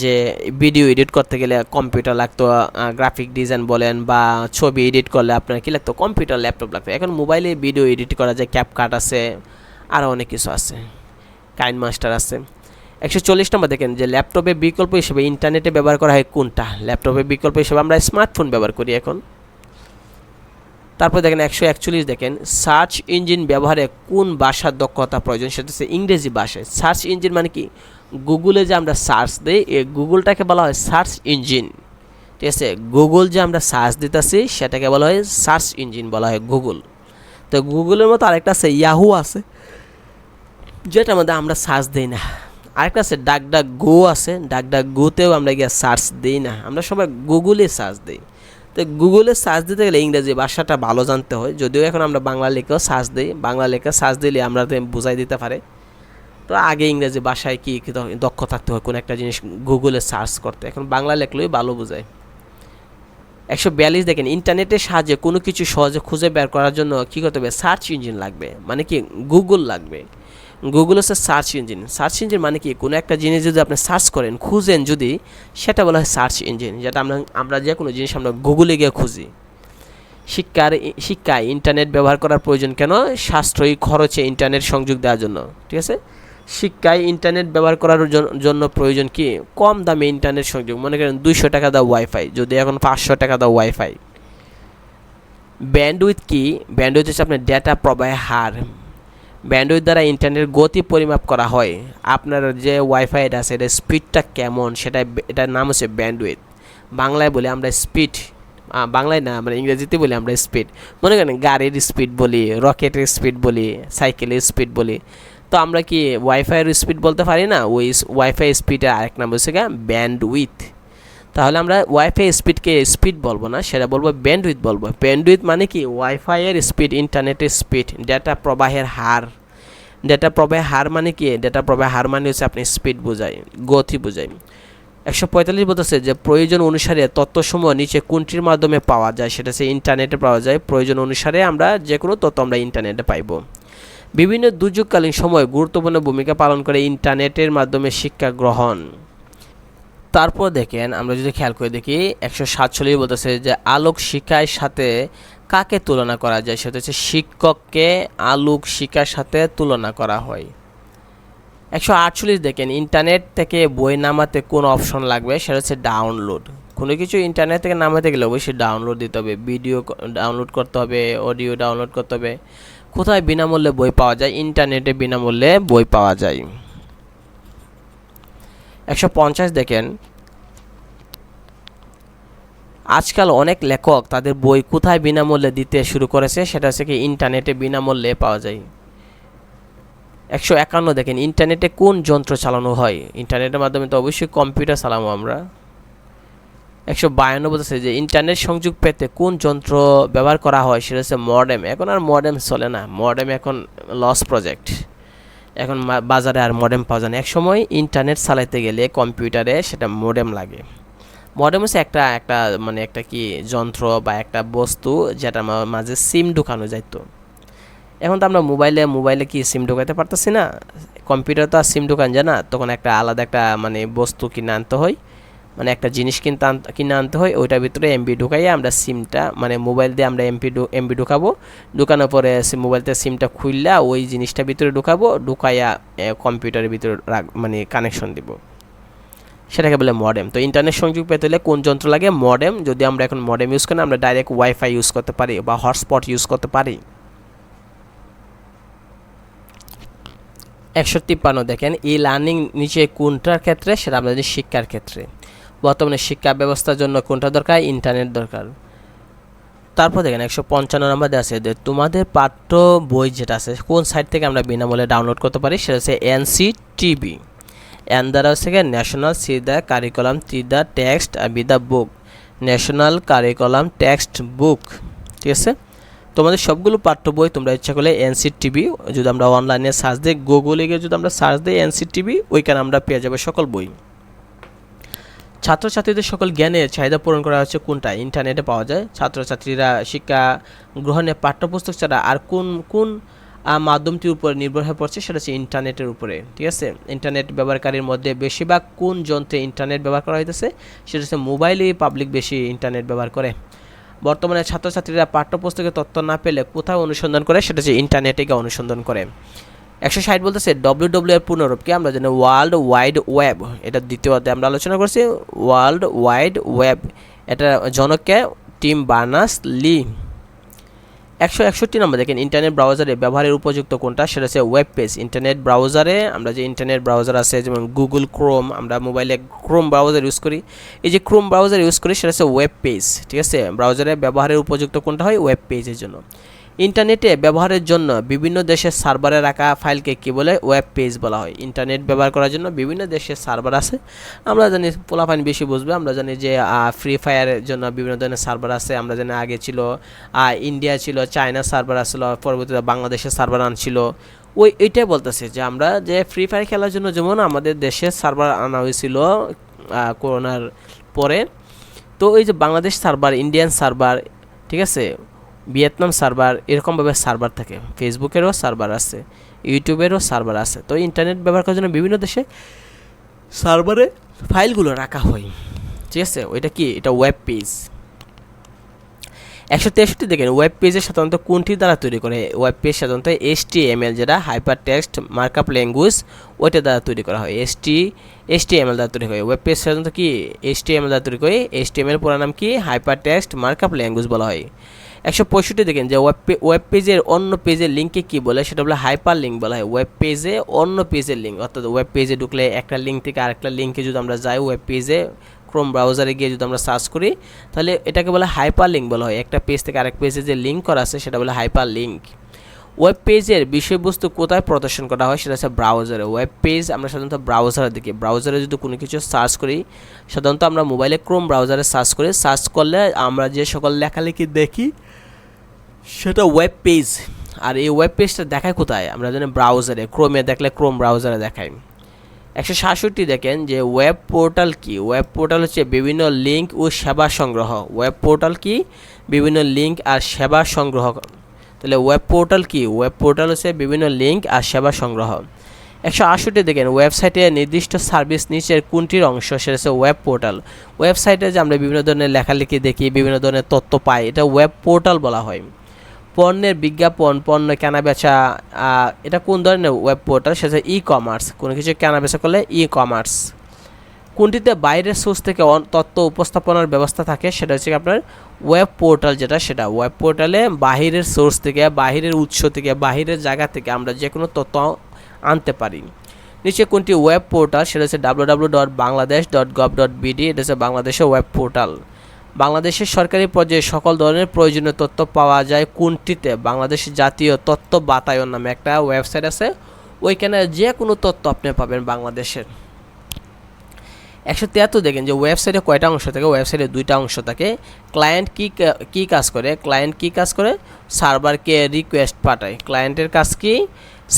যে ভিডিও এডিট করতে গেলে কম্পিউটার লাগতো, গ্রাফিক ডিজাইন বলেন বা ছবি এডিট করলে আপনার কী লাগতো, কম্পিউটার, ল্যাপটপ লাগতো। এখন মোবাইলে ভিডিও এডিট করা যায়, ক্যাপকাট আছে, আরও অনেক কিছু আছে, কাইনমাস্টার আছে। 140 নম্বর দেখেন যে ল্যাপটপের বিকল্প হিসেবে ইন্টারনেটে ব্যবহার করা হয় কোনটা? ল্যাপটপের বিকল্প হিসেবে আমরা স্মার্টফোন ব্যবহার করি এখন। তারপর দেখেন 141 দেখেন সার্চ ইঞ্জিন ব্যবহারে কোন ভাষার দক্ষতা প্রয়োজন? সেটা হচ্ছে ইংরেজি ভাষায়। সার্চ ইঞ্জিন মানে কি? গুগলে যে আমরা সার্চ দিই, এই গুগলটাকে বলা হয় সার্চ ইঞ্জিন, ঠিক আছে? গুগল যে আমরা সার্চ দিতেছি সেটাকে বলা হয় সার্চ ইঞ্জিন, বলা হয় গুগল। তো গুগলের মতো আরেকটা আছে ইয়াহু আছে, যেটার মধ্যে আমরা সার্চ দিই না। আরেকটা আছে ডাক গো আছে, ডাক গোতেও আমরা গিয়ে সার্চ দিই না, আমরা সবাই গুগলে সার্চ দিই। তো গুগলে সার্চ দিতে গেলে ইংরেজি ভাষাটা ভালো জানতে হয়, যদিও এখন আমরা বাংলা লেখেও সার্চ দিই, বাংলা লেখা সার্চ দিলে আমরা বুঝাই দিতে পারে। তো আগে ইংরেজি ভাষায় কি দক্ষ থাকতে হয় কোন একটা জিনিস গুগলে সার্চ করতে, এখন বাংলা লেখলেই ভালো বোঝায়। 142 দেখেন ইন্টারনেটের সাহায্যে কোনো কিছু সহজে খুঁজে বের করার জন্য কী করতে হবে? সার্চ ইঞ্জিন লাগবে, মানে কি গুগল লাগবে। গুগল হচ্ছে সার্চ ইঞ্জিন। সার্চ ইঞ্জিন মানে কি? কোনো একটা জিনিস যদি আপনি সার্চ করেন, খুঁজেন যদি, সেটা বলা হয় সার্চ ইঞ্জিন, যেটা আমরা যে কোনো জিনিস আমরা গুগলে গিয়ে খুঁজি। শিক্ষায় ইন্টারনেট ব্যবহার করার প্রয়োজন কেন? সাশ্রয়ী খরচে ইন্টারনেট সংযোগ দেওয়ার জন্য, ঠিক আছে? শিক্ষায় ইন্টারনেট ব্যবহার করার জন্য প্রয়োজন কি? কম দামে ইন্টারনেট সংযোগ। মনে করেন 200 টাকা দাও ওয়াইফাই, যদি এখন 500 টাকা দাও ওয়াইফাই। ব্যান্ডউইথ কি? ব্যান্ডউইথ হচ্ছে আপনার ডেটা প্রবাহের হার। ব্যান্ডউইথ দ্বারা ইন্টারনেট গতি পরিমাপ করা হয়। আপনার যে ওয়াইফাইটা আছে এটার স্পিডটা কেমন, এটার নাম হচ্ছে ব্যান্ডউইথ। বাংলায় বলি আমরা স্পিড, বাংলায় না আমরা ইংরেজিতে বলি আমরা স্পিড। মনে করেন গাড়ির স্পিড বলি, রকেটের স্পিড বলি, সাইকেলের স্পিড বলি। তো আমরা কি ওয়াইফাইয়ের স্পিড বলতে পারি না? ওই ওয়াইফাই স্পিডের আরেক নাম হচ্ছে ব্যান্ডউইথ। তাহলে আমরা ওয়াইফাই স্পিডকে স্পিড বলবো না, সেটা বলবো ব্যান্ডউইথ বলবো। ব্যান্ডউইথ মানে কি? ওয়াইফাইয়ের স্পিড, ইন্টারনেটের স্পিড, ডেটা প্রবাহের হার। ডেটা প্রবাহের হার মানে কি? ডেটা প্রবাহের হার মানে হচ্ছে আপনি স্পিড বোঝায়, গতি বোঝায়। 145 বলতেছে যে প্রয়োজন অনুসারে তথ্যসমূহ নিচে কোনটির মাধ্যমে পাওয়া যায়? সেটা হচ্ছে ইন্টারনেটে পাওয়া যায়। প্রয়োজন অনুসারে আমরা যে কোনো তথ্য আমরা ইন্টারনেটে পাইব। বিভিন্ন দুর্যোগকালীন সময়ে গুরুত্বপূর্ণ ভূমিকা পালন করে ইন্টারনেটের মাধ্যমে শিক্ষা গ্রহণ। তারপর দেখেন আমরা যদি খেয়াল করে দেখি 147 বলতেছে যে আলোক শিক্ষার সাথে কাকে তুলনা করা যায়? সেটা হচ্ছে শিক্ষককে আলোক শিক্ষার সাথে তুলনা করা হয়। 148 দেখেন ইন্টারনেট থেকে বই নামাতে কোন অপশন লাগবে? সেটা হচ্ছে ডাউনলোড। কোনো কিছু ইন্টারনেট থেকে নামাতে গেলে অবশ্যই ডাউনলোড দিতে হবে, ভিডিও ডাউনলোড করতে হবে, অডিও ডাউনলোড করতে হবে। কোথায় বিনামূল্যে বই পাওয়া যায়? ইন্টারনেটে বিনামূল্যে বই পাওয়া যায়। 150 দেখেন আজকাল অনেক লেখক তাদের বই কোথায় বিনামূল্যে দিতে শুরু করেছে? সেটা হচ্ছে কি ইন্টারনেটে বিনামূল্যে পাওয়া যায়। 151 দেখেন ইন্টারনেটে কোন যন্ত্র চালানো হয়? ইন্টারনেটের মাধ্যমে তো অবশ্যই কম্পিউটার চালাবো আমরা। 152 বলতেছে যে ইন্টারনেট সংযোগ পেতে কোন যন্ত্র ব্যবহার করা হয়? সেটা হচ্ছে মডেম। এখন আর মডেম চলে না, মডেম এখন লস প্রজেক্ট, এখন বাজারে আর মডেম পাওয়া যায় না। একসময় ইন্টারনেট চালাইতে গেলে কম্পিউটারে সেটা মডেম লাগে। মডেম হচ্ছে একটা মানে একটা কি যন্ত্র বা একটা বস্তু যেটা মাঝে সিম ঢুকানো যাইতো। এখন তো আমরা মোবাইলে কি সিম ঢুকাইতে পারতেছি না, কম্পিউটার তো আর সিম ঢুকান যায় না, তখন একটা আলাদা একটা মানে বস্তু কিনে আনতে হয়, মানে একটা জিনিস কিনে আনতে হয়, ওইটার ভিতরে এমবি ঢুকাইয়া আমরা সিমটা মানে মোবাইল দিয়ে আমরা এমবি ঢুকাবো, ঢুকানোর পরে মোবাইলতে সিমটা খুললা ওই জিনিসটার ভিতরে ঢুকাবো, ঢুকাইয়া কম্পিউটারের ভিতরে মানে কানেকশন দিব, সেটাকে বলে মডেম। তো ইন্টারনেট সংযোগ পেতে হলে কোন যন্ত্র লাগে? মডেম। যদি আমরা এখন মডেম ইউজ করি, আমরা ডাইরেক্ট ওয়াইফাই ইউজ করতে পারি বা হটস্পট ইউজ করতে পারি। 153 দেখেন ই লার্নিং নিচে কোনটার ক্ষেত্রে? সেটা আমরা জানি শিক্ষার ক্ষেত্রে। বর্তমানে শিক্ষা ব্যবস্থার জন্য কোনটা দরকার? ইন্টারনেট দরকার। তারপর দেখেন 155 নম্বরে আছে যে তোমাদের পাঠ্য বই যেটা আছে কোন সাইট থেকে আমরা বিনামূল্যে ডাউনলোড করতে পারি? সেটা হচ্ছে NCTB। এন দ্বারা হচ্ছে national, C the curriculum, T the text, আর B the book. National curriculum text book, ঠিক আছে? তোমাদের সবগুলো পাঠ্য বই তোমরা ইচ্ছা করলে NCTB যদি আমরা অনলাইনে সার্চ দিই, গুগলে গিয়ে যদি আমরা সার্চ দিই NCTB, ওইখানে আমরা পেয়ে যাবো সকল বই। ছাত্রছাত্রীদের সকল জ্ঞানের চাহিদা পূরণ করা হচ্ছে কোনটা? ইন্টারনেটে পাওয়া যায়। ছাত্রছাত্রীরা শিক্ষা গ্রহণে পাঠ্যপুস্তক ছাড়া আর কোন মাধ্যমটির উপরে নির্ভর হয়ে পড়ছে? সেটা হচ্ছে ইন্টারনেটের উপরে, ঠিক আছে? ইন্টারনেট ব্যবহারকারীর মধ্যে বেশিরভাগ কোন যন্ত্রে ইন্টারনেট ব্যবহার করা হইতেছে? সেটা হচ্ছে মোবাইলে পাবলিক বেশি ইন্টারনেট ব্যবহার করে। বর্তমানে ছাত্রছাত্রীরা পাঠ্যপুস্তকের তথ্য না পেলে কোথাও অনুসন্ধান করে? সেটা হচ্ছে ইন্টারনেটে গিয়ে অনুসন্ধান করে। 160 বলতেছে ডব্লিউ এর পূর্ণরূপ কি? আমরা জানি ওয়ার্ল্ড ওয়াইড ওয়েব, এটা দ্বিতীয় অধ্যায়ে আমরা আলোচনা করছি। ওয়ার্ল্ড ওয়াইড ওয়েব, এটা জনককে টিম বার্নার্স লি। 161 নম্বর দেখেন ইন্টারনেট ব্রাউজারে ব্যবহারের উপযুক্ত কোনটা? সেটা হচ্ছে ওয়েব পেজ। ইন্টারনেট ব্রাউজারে আমরা যে ইন্টারনেট ব্রাউজার আছে যেমন গুগল ক্রোম, আমরা মোবাইলে ক্রোম ব্রাউজার ইউজ করি, এই যে ক্রোম ব্রাউজার ইউজ করি সেটা হচ্ছে ওয়েব পেজ, ঠিক আছে। ব্রাউজারে ব্যবহারের উপযুক্ত কোনটা হয়? ওয়েব পেজের জন্য। ইন্টারনেটে ব্যবহারের জন্য বিভিন্ন দেশের সার্ভারে রাখা ফাইলকে কী বলে? ওয়েব পেজ বলা হয়। ইন্টারনেট ব্যবহার করার জন্য বিভিন্ন দেশের সার্ভার আছে, আমরা জানি পোলাপাইন বেশি বুঝবে। আমরা জানি যে ফ্রি ফায়ারের জন্য বিভিন্ন ধরনের সার্ভার আছে, আমরা জানি আগে ছিল ইন্ডিয়া ছিল, চায়না সার্ভার আসছিল, পরবর্তীতে বাংলাদেশের সার্ভার আনছিল। এইটাই বলতেছে যে আমরা যে ফ্রি ফায়ার খেলার জন্য যেমন আমাদের দেশের সার্ভার আনা হয়েছিল করোনার পরে, তো এই যে বাংলাদেশ সার্ভার, ইন্ডিয়ান সার্ভার, ঠিক আছে, ভিয়েতনাম সার্ভার, এরকমভাবে সার্ভার থাকে। ফেসবুকেরও সার্ভার আছে, ইউটিউবেরও সার্ভার আছে। তো ইন্টারনেট ব্যবহার করার জন্য বিভিন্ন দেশে সার্ভারে ফাইলগুলো রাখা হয়, ঠিক আছে। ওইটা কি? এটা ওয়েব পেজ। 163 দেখেন ওয়েব পেজের সাধারণত কোনটি দ্বারা তৈরি করে? ওয়েব পেজ সাধারণত HTML, যেটা হাইপার টেক্সট মার্কআপ ল্যাঙ্গুয়েজ, ওইটা দ্বারা তৈরি করা হয়। HTML দ্বারা তৈরি হয়। ওয়েব পেজ সাধারণত কি? HTML দ্বারা তৈরি করে। HTML পুরো নাম কি? হাইপার টেক্সট মার্কআপ ল্যাঙ্গুয়েজ বলা হয়। 165 দেখেন যে ওয়েব পেজের অন্য পেজের লিঙ্ককে কী বলে? সেটা বলে হাইপার লিঙ্ক বলা হয়। ওয়েব পেজে অন্য পেজের লিঙ্ক, অর্থাৎ ওয়েব পেজে ঢুকলে একটা লিঙ্ক থেকে আরেকটা লিঙ্কে যদি আমরা যাই, ওয়েব পেজে ক্রোম ব্রাউজারে গিয়ে যদি আমরা সার্চ করি, তাহলে এটাকে বলে হাইপার লিঙ্ক বলা হয়। একটা পেজ থেকে আরেক পেজে যে লিঙ্ক করা আছে সেটা বলে হাইপার লিঙ্ক। ওয়েব পেজের বিষয়বস্তু কোথায় প্রদর্শন করা হয়? সেটা হচ্ছে ব্রাউজারে। ওয়েব পেজ আমরা সাধারণত ব্রাউজারে দেখি। ব্রাউজারে যদি কোনো কিছু সার্চ করি, সাধারণত আমরা মোবাইলে ক্রোম ব্রাউজারে সার্চ করি, সার্চ করলে আমরা যে সকল লেখালেখি দেখি সেটা ওয়েব পেজ। আর এই ওয়েব পেজটা দেখায় কোথায়? আমরা জানি ব্রাউজারে। ক্রোমে দেখলে ক্রোম ব্রাউজারে দেখায়। 167 দেখেন যে ওয়েব পোর্টাল কি? ওয়েব পোর্টাল হচ্ছে বিভিন্ন লিঙ্ক ও সেবা সংগ্রহ। ওয়েব পোর্টাল কি? বিভিন্ন লিঙ্ক আর সেবা সংগ্রহ। তাহলে ওয়েব পোর্টাল কি? ওয়েব পোর্টাল হচ্ছে বিভিন্ন লিঙ্ক আর সেবা সংগ্রহ। 168 দেখেন ওয়েবসাইটে নির্দিষ্ট সার্ভিস নিচের কোনটির অংশ? সেটা হচ্ছে ওয়েব পোর্টাল। ওয়েবসাইটে যে আমরা বিভিন্ন ধরনের লেখালেখি দেখি, বিভিন্ন ধরনের তথ্য পাই, এটা ওয়েব পোর্টাল বলা হয়। পণ্যের বিজ্ঞাপন, পণ্য কেনাবেচা, এটা কোন ধরনের ওয়েব পোর্টাল? সেটা ই কমার্স। কোনো কিছু কেনাবেচা করলে ই কমার্স। কোনটিতে বাইরের সোর্স থেকে তথ্য উপস্থাপনার ব্যবস্থা থাকে? সেটা হচ্ছে আপনার ওয়েব পোর্টাল, যেটা সেটা ওয়েব পোর্টালে বাহিরের সোর্স থেকে, বাহিরের উৎস থেকে, বাহিরের জায়গা থেকে আমরা যে কোনো তথ্য আনতে পারি। নিচে কোনটি ওয়েব পোর্টাল? সেটা হচ্ছে www.bangladesh.gov.bd, এটা হচ্ছে বাংলাদেশের ওয়েব পোর্টাল। বাংলাদেশের সরকারি পর্যায়ে সকল ধরনের প্রয়োজনীয় তথ্য পাওয়া যায় কোনটিতে? বাংলাদেশের জাতীয় তথ্য বাতায়ন নামে একটা ওয়েবসাইট আছে, ওইখানে যে কোনো তথ্য আপনি পাবেন বাংলাদেশের। 173 দেখেন যে ওয়েবসাইটে কয়টা অংশ থাকে? ওয়েবসাইটে দুইটা অংশ থাকে। ক্লায়েন্ট কি কাজ করে? ক্লায়েন্ট কি কাজ করে? সার্ভারকে রিকোয়েস্ট পাঠায়। ক্লায়েন্টের কাজ কি?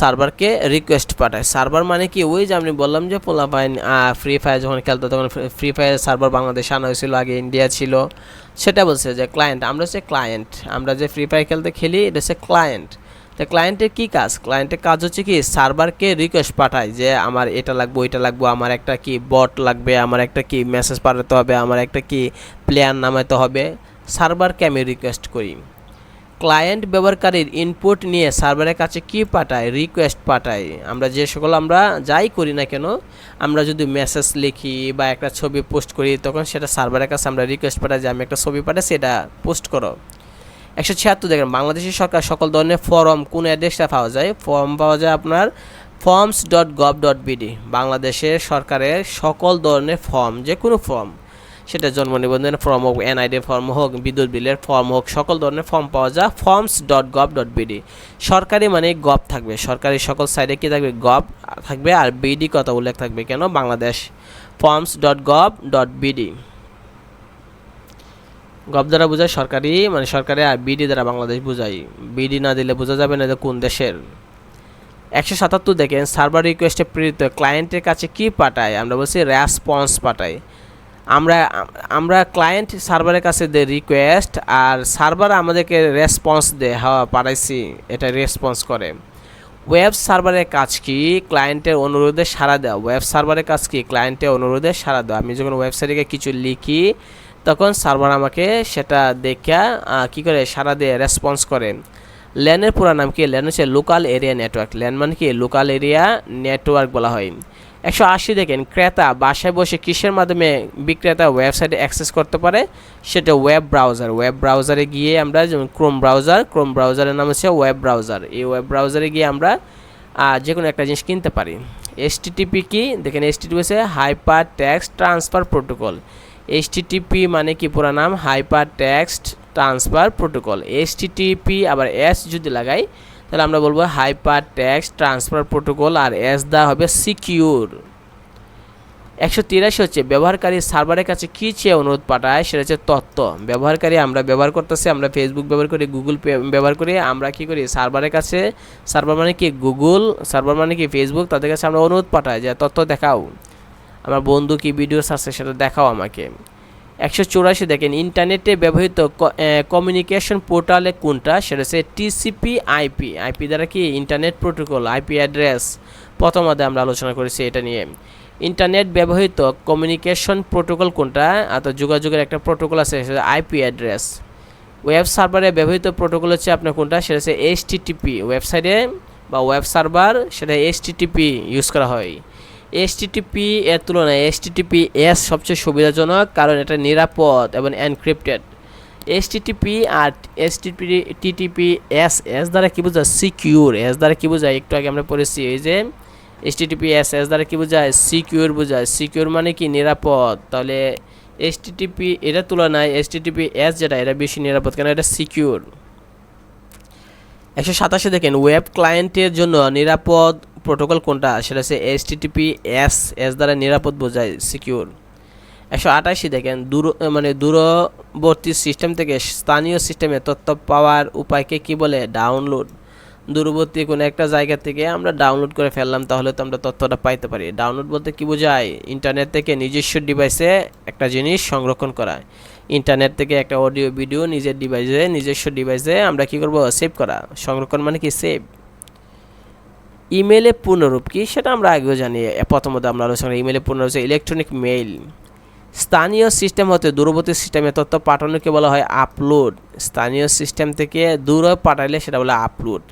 সার্ভারকে রিকোয়েস্ট পাঠায়। সার্ভার মানে কি? ওই যে আমি বললাম যে পোলাপাইন ফ্রি ফায়ার যখন খেলতো তখন ফ্রি ফায়ার সার্ভার বাংলাদেশে আনা হয়েছিল, আগে ইন্ডিয়া ছিল, সেটা বলছে যে ক্লায়েন্ট। আমরা হচ্ছে ক্লায়েন্ট, আমরা যে ফ্রি ফায়ার খেলতে খেলি এটা হচ্ছে ক্লায়েন্ট। তো ক্লায়েন্টের কী কাজ? ক্লায়েন্টের কাজ হচ্ছে কি? সার্ভারকে রিকোয়েস্ট পাঠায় যে আমার এটা লাগবে, ওইটা লাগবে, আমার একটা কি বট লাগবে, আমার একটা কি মেসেজ পাঠাতে হবে, আমার একটা কি প্লেয়ার নামাতে হবে, সার্ভারকে আমি রিকোয়েস্ট করি। ক্লায়েন্ট ব্যবহারকারীর ইনপুট নিয়ে সার্ভারের কাছে কি পাঠায়? রিকোয়েস্ট পাঠায়। আমরা যে সকল আমরা যাই করি না কেন, আমরা যদি মেসেজ লিখি বা একটা ছবি পোস্ট করি, তখন সেটা সার্ভারের কাছে আমরা রিকোয়েস্ট পাঠাই যে আমি একটা ছবি পাঠাই, সেটা পোস্ট করো। 176 দেখেন বাংলাদেশের সরকার সকল ধরনের ফর্ম কোন অ্যাড্রেসটা পাওয়া যায়? ফর্ম পাওয়া যায় আপনার forms.gov.bd। বাংলাদেশের সরকারের সকল ধরনের ফর্ম, যে কোনো ফর্ম, সেটা জন্ম নিবন্ধনের ফর্ম হোক, NID ফর্ম হোক, বিদ্যুৎ বিলের ফর্ম হোক, সকল ধরনের ফর্ম পাওয়া যায় forms.gov.bd। সরকারি মানে গভ থাকবে, সরকারি সকল সাইডে কি থাকবে? গভ থাকবে, আর বিডি কথা উল্লেখ থাকবে কেন? বাংলাদেশ। forms.gov.bd। গভ দ্বারা বোঝায় সরকারি, মানে সরকারি, আর বিডি দ্বারা বাংলাদেশ বোঝাই। বিডি না দিলে বোঝা যাবে না যে কোন দেশের। 177 দেখেন সার্ভার রিকোয়েস্টে প্রেরিত ক্লায়েন্টের কাছে কি পাঠায়? আমরা বলছি রেসপন্স পাঠাই। আমরা ক্লায়েন্ট সার্ভারের কাছে দেয় রিকোয়েস্ট, আর সার্ভার আমাদেরকে রেসপন্স দেয়, হ্যাঁ পাঠাইছি, এটা রেসপন্স করে। ওয়েব সার্ভারের কাজ কি? ক্লায়েন্টের অনুরোধে সাড়া দেওয়া। ওয়েব সার্ভারের কাজ কি? ক্লায়েন্টের অনুরোধে সাড়া দেওয়া। আমি যখন ওয়েবসাইটে কিছু লিখি, তখন সার্ভার আমাকে সেটা দেখে কী করে? সাড়া দিয়ে রেসপন্স করে। ল্যানের পুরো নাম কি? ল্যান হচ্ছে লোকাল এরিয়া নেটওয়ার্ক। ল্যান মানে কি? লোকাল এরিয়া নেটওয়ার্ক বলা হয়। 180 দেখেন ক্রেতা বাসায় বসে কিসের মাধ্যমে বিক্রেতা ওয়েবসাইটে অ্যাক্সেস করতে পারে? সেটা ওয়েব ব্রাউজার। ওয়েব ব্রাউজারে গিয়ে আমরা, যেমন ক্রোম ব্রাউজারের নাম হচ্ছে ওয়েব ব্রাউজার। এই ওয়েব ব্রাউজারে গিয়ে আমরা যে কোনো একটা জিনিস কিনতে পারি। HTTP কি? দেখেন HTTP হচ্ছে hyper text transfer protocol. HTTP মানে কি পুরো নাম? Hyper text transfer protocol. HTTP আবার S যদি লাগাই তাহলে আমরা বলবো হাইপার টেক্সট ট্রান্সফার প্রোটোকল, আর S দা হবে সিকিউর। 183 হচ্ছে ব্যবহারকারী সার্ভারের কাছে কী চেয়ে অনুরোধ পাঠায়? সেটা হচ্ছে তথ্য। ব্যবহারকারী আমরা ব্যবহার করতেছি, আমরা ফেসবুক ব্যবহার করি, গুগল ব্যবহার করি, আমরা কি করি? সার্ভারের কাছে, সার্ভার মানে কি? গুগল, সার্ভার মানে কি? ফেসবুক, তাদের কাছে আমরা অনুরোধ পাঠাই যে তথ্য দেখাও, আমার বন্ধু কি ভিডিও আছে সেটা দেখাও আমাকে। 184 দেখেন ইন্টারনেটে ব্যবহৃত কমিউনিকেশন পোর্টালে কোনটা? সেটা হচ্ছে TCP IP। আইপি দ্বারা কি? Internet protocol, IP address. প্রথম অধ্যায়ে আমরা আলোচনা করেছি এটা নিয়ে। ইন্টারনেট ব্যবহৃত কমিউনিকেশন প্রোটোকল কোনটা? অর্থাৎ যোগাযোগের একটা প্রোটোকল আছে, সেটা আইপি অ্যাড্রেস। ওয়েব সার্ভারে ব্যবহৃত প্রোটোকল হচ্ছে আপনার কোনটা? সেটা হচ্ছে HTTP। ওয়েবসাইটে বা ওয়েব সার্ভার, সেটা HTTP ইউজ করা হয়। HTTP এর তুলনায় HTTPS সবচেয়ে সুবিধাজনক, কারণ এটা নিরাপদ এবং এনক্রিপ্টেড। HTTP আর TTPS দ্বারা কি বোঝায়? সিকিউর। S দ্বারা কি বোঝায়? একটু আগে আমরা পড়েছি এই যে HTTPS দ্বারা কি বোঝায়? সিকিউর বোঝায়। সিকিউর মানে কি? নিরাপদ। তাহলে HTTP এটার তুলনায় HTTPS যেটা, এটা বেশি নিরাপদ, কারণ এটা সিকিউর। 187 দেখেন ওয়েব ক্লায়েন্টের জন্য নিরাপদ প্রোটোকল কোনটা? সেটা হচ্ছে HTTPS দ্বারা নিরাপদ বোঝায়, সিকিউর। 188 দেখেন দূরবর্তী সিস্টেম থেকে স্থানীয় সিস্টেমে তথ্য পাওয়ার উপায়কে কি বলে? ডাউনলোড। দূরবর্তী কোনো একটা জায়গা থেকে আমরা ডাউনলোড করে ফেললাম, তাহলে তো আমরা তথ্যটা পাইতে পারি। ডাউনলোড বলতে কি বোঝায়? ইন্টারনেট থেকে নিজস্ব ডিভাইসে একটা জিনিস সংরক্ষণ করা। ইন্টারনেট থেকে একটা অডিও ভিডিও নিজের ডিভাইসে, নিজস্ব ডিভাইসে আমরা কি করব? সেভ করা। সংরক্ষণ মানে কি? সেভ। ইমেইলের পূর্ণরূপ কি? সেটা আমরা আগেও জানি, প্রথমত আমরা আলোচনা করি। ইমেইলের পূর্ণরূপ হচ্ছে ইলেকট্রনিক মেইল। স্থানীয় সিস্টেম হতে দূরবর্তী সিস্টেমে তথ্য পাঠানোকে বলা হয় আপলোড। স্থানীয় সিস্টেম থেকে দূরে পাঠাইলে সেটা বলে আপলোড।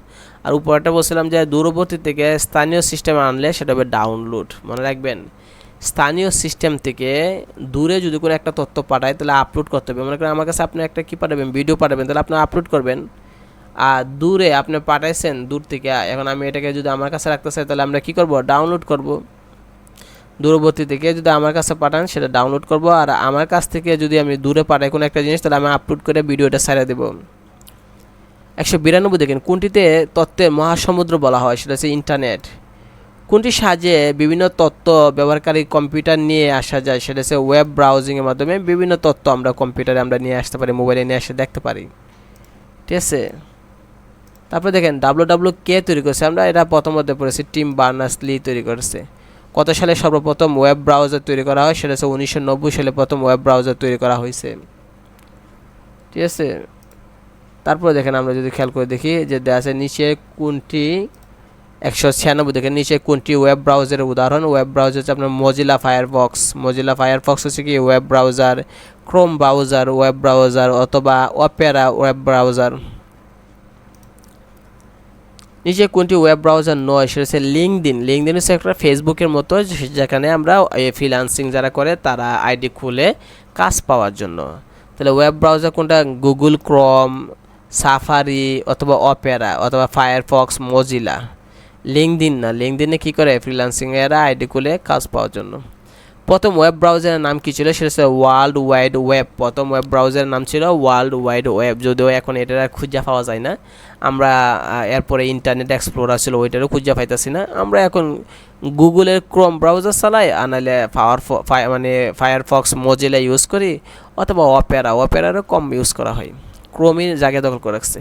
আর উপরটা বলছিলাম যে দূরবর্তী থেকে স্থানীয় সিস্টেমে আনলে সেটা হবে ডাউনলোড। মনে রাখবেন, স্থানীয় সিস্টেম থেকে দূরে যদি কোনো একটা তথ্য পাঠায় তাহলে আপলোড করতে হবে। মনে করেন আমার কাছে আপনি একটা কী পাঠাবেন? ভিডিও পাঠাবেন, তাহলে আপনি আপলোড করবেন। আর দূরে আপনি পাঠাইছেন দূর থেকে, এখন আমি এটাকে যদি আমার কাছে রাখতে চাই তাহলে আমরা কী করব? ডাউনলোড করব। দূরবর্তী থেকে যদি আমার কাছে পাঠান সেটা ডাউনলোড করব, আর আমার কাছ থেকে যদি আমি দূরে পাঠাই কোনো একটা জিনিস তাহলে আমি আপলোড করে ভিডিওটা ছেড়ে দেব। 192 দেখেন কোনটিতে তথ্যের মহাসমুদ্র বলা হয়? সেটা হচ্ছে ইন্টারনেট। কোনটির সাহায্যে বিভিন্ন তথ্য ব্যবহারকারী কম্পিউটার নিয়ে আসা যায়? সেটা হচ্ছে ওয়েব ব্রাউজিংয়ের মাধ্যমে বিভিন্ন তথ্য আমরা কম্পিউটারে আমরা নিয়ে আসতে পারি, মোবাইলে নিয়ে এসে দেখতে পারি। ঠিক আছে, তারপরে দেখেন WWW কে তৈরি করেছে? আমরা এটা প্রথমত পড়েছি, টিম বার্নার্স-লি তৈরি করেছে। কত সালে সর্বপ্রথম ওয়েব ব্রাউজার তৈরি করা হয়? সেটা হচ্ছে 1990 সালে প্রথম ওয়েব ব্রাউজার তৈরি করা হয়েছে। ঠিক আছে, তারপরে দেখেন আমরা যদি খেয়াল করে দেখি যে দেওয়া আছে নিচে কোনটি 196 দেখেন নিচে কোনটি ওয়েব ব্রাউজারের উদাহরণ? ওয়েব ব্রাউজার হচ্ছে আপনার মজিলা ফায়ারফক্স। মজিলা ফায়ারফক্স হচ্ছে কি web browser, Chrome browser web browser, অথবা অপেরা ওয়েব ব্রাউজার। নিচে কোনটি ওয়েব ব্রাউজার নয়? সেটা হচ্ছে লিঙ্কডিন। লিঙ্কডিন হচ্ছে একটা ফেসবুকের মতো, যেখানে আমরা ফ্রিল্যান্সিং যারা করে তারা আইডি খুলে কাজ পাওয়ার জন্য। তাহলে ওয়েব ব্রাউজার কোনটা? গুগল ক্রোম, সাফারি, অথবা অপেরা, অথবা ফায়ারফক্স, মজিলা। লিঙ্কডিন না। লিঙ্কডিনে কী করে? ফ্রিল্যান্সিং এরা আইডি খুলে কাজ পাওয়ার জন্য। প্রথম ওয়েব ব্রাউজারের নাম কী ছিল? সেটা হচ্ছে ওয়ার্ল্ড ওয়াইড ওয়েব। প্রথম ওয়েব ব্রাউজারের নাম ছিল ওয়ার্ল্ড ওয়াইড ওয়েব, যদিও এখন এটা খুঁজে পাওয়া যায় না। আমরা এরপরে ইন্টারনেট এক্সপ্লোরার ছিল, ওইটারও খুঁজে পাইতেছি না। আমরা এখন গুগলের ক্রোম ব্রাউজার চালাই, আনালে ফায়ারফক্স, মজিলা ইউজ করি, অথবা অপেরারও কম ইউজ করা হয়। ক্রোমই জায়গা দখল করে রাখছে।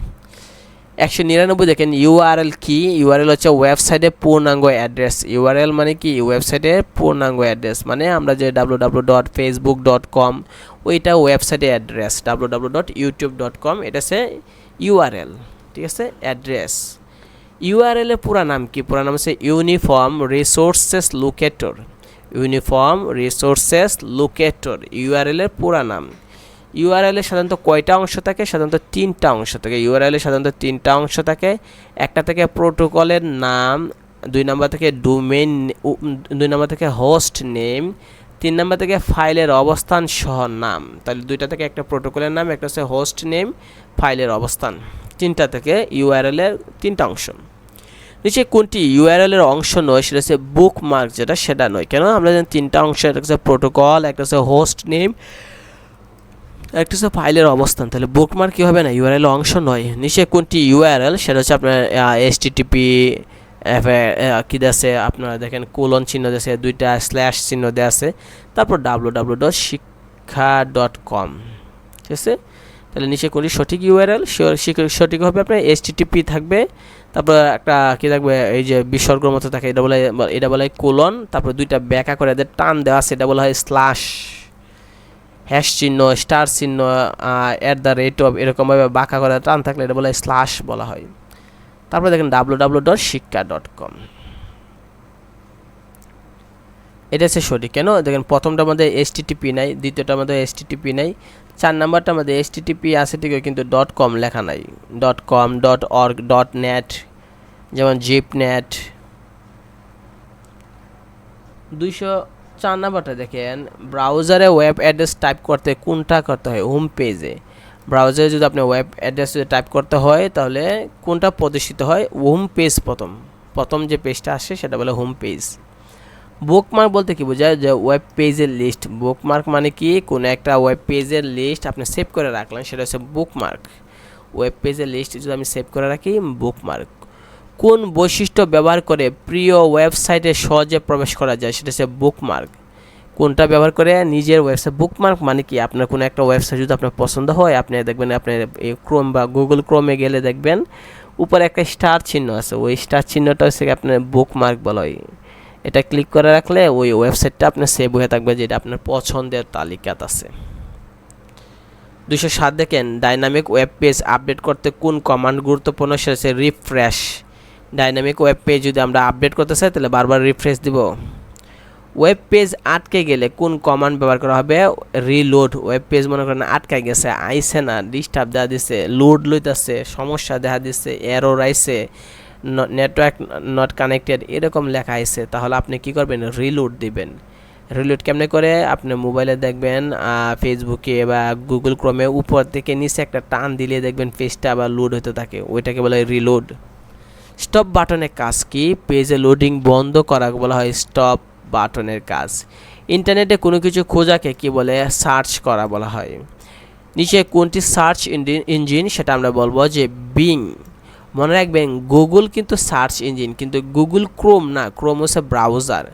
199 দেখেন ইউআরএল কি? ইউআরএল হচ্ছে ওয়েবসাইটের পূর্ণাঙ্গ অ্যাড্রেস। ইউআরএল মানে কি? ওয়েবসাইটের পূর্ণাঙ্গ অ্যাড্রেস, মানে আমরা যে www.facebook.com ওইটা ওয়েবসাইটের অ্যাড্রেস। www.youtube.com এটা হচ্ছে ইউআরএল। ঠিক আছে, অ্যাড্রেস। ইউআরএল এর পুরো নাম কি? পুরো নাম হচ্ছে uniform resources locator. Uniform resources locator URL এর পুরো নাম। ইউআরএল এর সাধারণত কয়টা অংশ থাকে? সাধারণত 3টা অংশ থাকে। ইউআরএল এর সাধারণত 3টা অংশ থাকে। একটা থেকে প্রোটোকলের নাম, 2 নাম্বার থেকে ডোমেইন, 2 নাম্বার থেকে হোস্ট নেম, 3 নাম্বার থেকে ফাইলের অবস্থান সহ নাম। তাহলে 2টা থেকে একটা প্রোটোকলের নাম, একটা হচ্ছে হোস্ট নেম, ফাইলের অবস্থান। 3টা থেকে ইউআরএল এর 3টা অংশ। নিচে কোনটি ইউআরএল এর অংশ নয়? সেটা হচ্ছে বুকমার্ক, যেটা সেটা নয়। কেন? আমরা জানি 3টা অংশ, একটা হচ্ছে প্রোটোকল, একটা হচ্ছে হোস্ট নেম, একটা হচ্ছে ফাইলের অবস্থান। তাহলে বুকমার্ক কি হবে না? ইউআরএল অংশ নয়। নিচে কোনটি ইউআরএল? সেটা হচ্ছে আপনার HTTP, কি আছে আপনারা দেখেন কোলন চিহ্ন দিয়েছে, 2টা স্ল্যাশ চিহ্ন দেওয়া আছে, তারপর www.শিক্ষা.com। ঠিক আছে? তাহলে নিচে কোনটি সঠিক ইউআরএল? সঠিক হবে আপনার HTTP থাকবে, তারপর একটা কি থাকবে, এই যে বিসর্গের মতো থাকে, এটা বলা হয় কোলন, তারপর 2টা ব্যাখ্যা করে এদের টান দেওয়া আছে, এটা বলা হয় স্ল্যাশ, হ্যাশ চিহ্ন, স্টার চিহ্ন, @ এরকমভাবে বাঁকা করে টান থাকলে এটা বলা হয় স্ল্যাশ বলা হয়। তারপরে দেখেন www.শিক্ষা.com। এটা হচ্ছে সঠিক। কেন? দেখেন প্রথমটার মধ্যে HTTP নাই, দ্বিতীয়টার মধ্যে HTTP নাই, 4 নাম্বারটার মধ্যে HTTP আছে ঠিকই, কিন্তু .com লেখা নাই। .com, .org, .net, যেমন জিপনেট। 204 নাম্বারটা দেখেন, ব্রাউজারে ওয়েব অ্যাড্রেস টাইপ করতে কোনটা করতে হয়? হোম পেজে। ব্রাউজারে যদি আপনি ওয়েব অ্যাড্রেস টাইপ করতে হয় তাহলে কোনটা প্রদর্শিত হয়? Home page. প্রথম যে পেজটা আসে সেটা বলে হোম পেজ। বুকমার্ক বলতে কি বোঝায়? যে ওয়েব পেজের লিস্ট। বুকমার্ক মানে কি? কোনো একটা ওয়েব পেজের লিস্ট আপনি সেভ করে রাখলেন, সেটা হচ্ছে বুকমার্ক। ওয়েব পেজের লিস্ট যদি আমি সেভ করে রাখি, বুকমার্ক। কোন বৈশিষ্ট্য ব্যবহার করে প্রিয় ওয়েবসাইটে সহজে প্রবেশ করা যায়? সেটা হচ্ছে বুকমার্ক। কোনটা ব্যবহার করে? নিজের ওয়েবসাইট। বুকমার্ক মানে কি? আপনার কোনো একটা ওয়েবসাইট যদি আপনার পছন্দ হয়, আপনি দেখবেন আপনার ক্রোম বা গুগল ক্রোমে গেলে দেখবেন উপরে একটা স্টার চিহ্ন আছে, ওই স্টার চিহ্নটা হচ্ছে আপনার বুকমার্ক বলা হয়। এটা ক্লিক করে রাখলে ওই ওয়েবসাইটটা আপনার সেভ হয়ে থাকবে, যেটা আপনার পছন্দের তালিকাতে আছে। 207 দেখেন, ডাইনামিক ওয়েব পেজ আপডেট করতে কোন কমান্ড গুরুত্বপূর্ণ? সেটা হচ্ছে রিফ্রেশ। ডাইনামিক ওয়েব পেজ যদি আমরা আপডেট করতে চাই তাহলে বারবার রিফ্রেশ দিব। ওয়েব পেজ আটকে গেলে কোন কমান্ড ব্যবহার করা হবে? রিলোড। ওয়েব পেজ মনে করেন আটকে গেছে, আইসে না, ডিস্টার্ব দেখা দিচ্ছে, লোড লইতেছে, সমস্যা দেখা দিচ্ছে, এরর আইছে, নেটওয়ার্ক নট কানেক্টেড, এরকম লেখা আইছে, তাহলে আপনি কি করবেন? রিলোড দিবেন। রিলোড কেমনে করে? আপনি মোবাইলে দেখবেন ফেসবুকে বা গুগল ক্রোমে উপর থেকে নিচে একটা টান দিলে দেখবেন পেজটা আবার লোড হতে থাকে, ওইটাকে বলা হয় রিলোড। স্টপ বাটনের কাজ কি? পেজে লোডিং বন্ধ করা বলা হয় স্টপ বাটনের কাজ। ইন্টারনেটে কোনো কিছু খোঁজাকে কি বলে? সার্চ করা বলা হয়। নিচে কোনটি সার্চ ইঞ্জিন? সেটা আমরা বলবো যে বিং। মনে রাখবেন গুগল কিন্তু সার্চ ইঞ্জিন, কিন্তু গুগল ক্রোম না, ক্রোম হচ্ছে ব্রাউজার।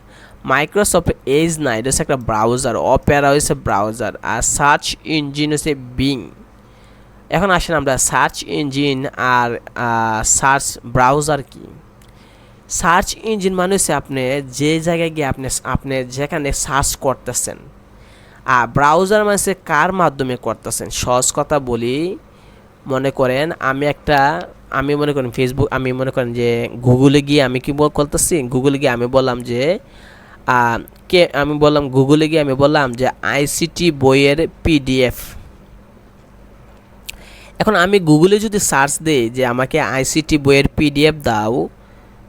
মাইক্রোসফট এজ না, এটা হচ্ছে একটা ব্রাউজার। অপেরা হচ্ছে ব্রাউজার, আর সার্চ ইঞ্জিন হচ্ছে বিং। এখন আসেন আমরা সার্চ ইঞ্জিন আর সার্চ ব্রাউজার কি। সার্চ ইঞ্জিন মানে হচ্ছে আপনি যে জায়গায় গিয়ে আপনি যেখানে সার্চ করতেছেন, আর ব্রাউজার মানে হচ্ছে কার মাধ্যমে করতেছেন। সহজ কথা বলি, মনে করেন আমি মনে করেন ফেসবুক, আমি মনে করেন যে গুগলে গিয়ে আমি কি করতেছি, গুগলে গিয়ে আমি বললাম যে গুগলে গিয়ে আমি বললাম যে আইসিটি বইয়ের PDF। এখন আমি গুগলে যদি সার্চ দিই যে আমাকে আইসিটি বইয়ের PDF দাও,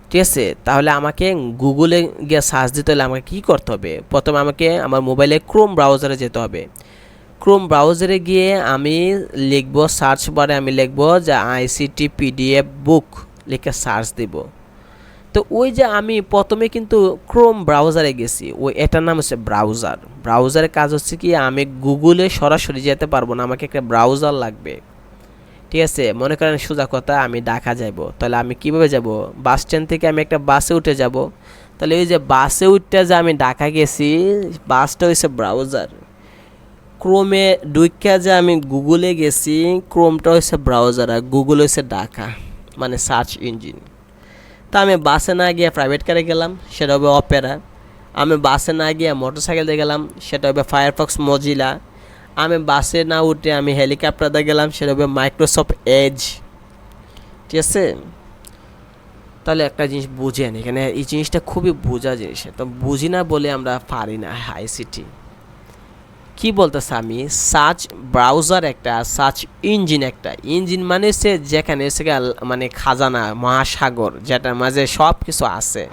ঠিক আছে, তাহলে আমাকে গুগলে গিয়ে সার্চ দিতে হলে আমাকে কী করতে হবে? প্রথমে আমাকে আমার মোবাইলে ক্রোম ব্রাউজারে যেতে হবে। ক্রোম ব্রাউজারে গিয়ে আমি লিখব, সার্চ বারে আমি লিখব যে আইসিটি PDF বুক, লিখে সার্চ দেব। তো ওই যে আমি প্রথমে কিন্তু ক্রোম ব্রাউজারে গেছি, ওই এটার নাম হচ্ছে ব্রাউজার। ব্রাউজারের কাজ হচ্ছে কি, আমি গুগলে সরাসরি যেতে পারবো না, আমাকে একটা ব্রাউজার লাগবে। ঠিক আছে, মনে করেন সোজা কথা আমি ঢাকা যাব, তাহলে আমি কিভাবে যাব? বাস স্ট্যান্ড থেকে আমি একটা বাসে উঠে যাব, তাহলে ওই যে বাসে উঠতে যে আমি ঢাকা গেছি, বাসটা হচ্ছে ব্রাউজার। ক্রোমে ঢুইকা যে আমি গুগলে গেছি, ক্রোমটা হচ্ছে ব্রাউজার, আর গুগল হচ্ছে ঢাকা, মানে সার্চ ইঞ্জিন। তা আমি বাসে না গিয়ে প্রাইভেট কারে গেলাম, সেটা হবে অপেরা। আমি বাসে না গিয়ে মোটরসাইকেলে গেলাম, সেটা হবে ফায়ারফক্স মজিলা। আমি বাসে না উঠে আমি হেলিকপ্টারে গেলাম, সেটা হবে মাইক্রোসফট এজ। ঠিক আছে, তাহলে একটা জিনিস বুঝেন, এখানে এই জিনিসটা খুবই বোঝা জিনিস, তো বুঝি না বলে আমরা পারি না আইসিটি। কি বলতেছে আমি সার্চ ব্রাউজার একটা, সার্চ ইঞ্জিন একটা। ইঞ্জিন মানে সে যেখানে সে মানে খাজানা মহাসাগর, যেটার মাঝে সব কিছু আছে।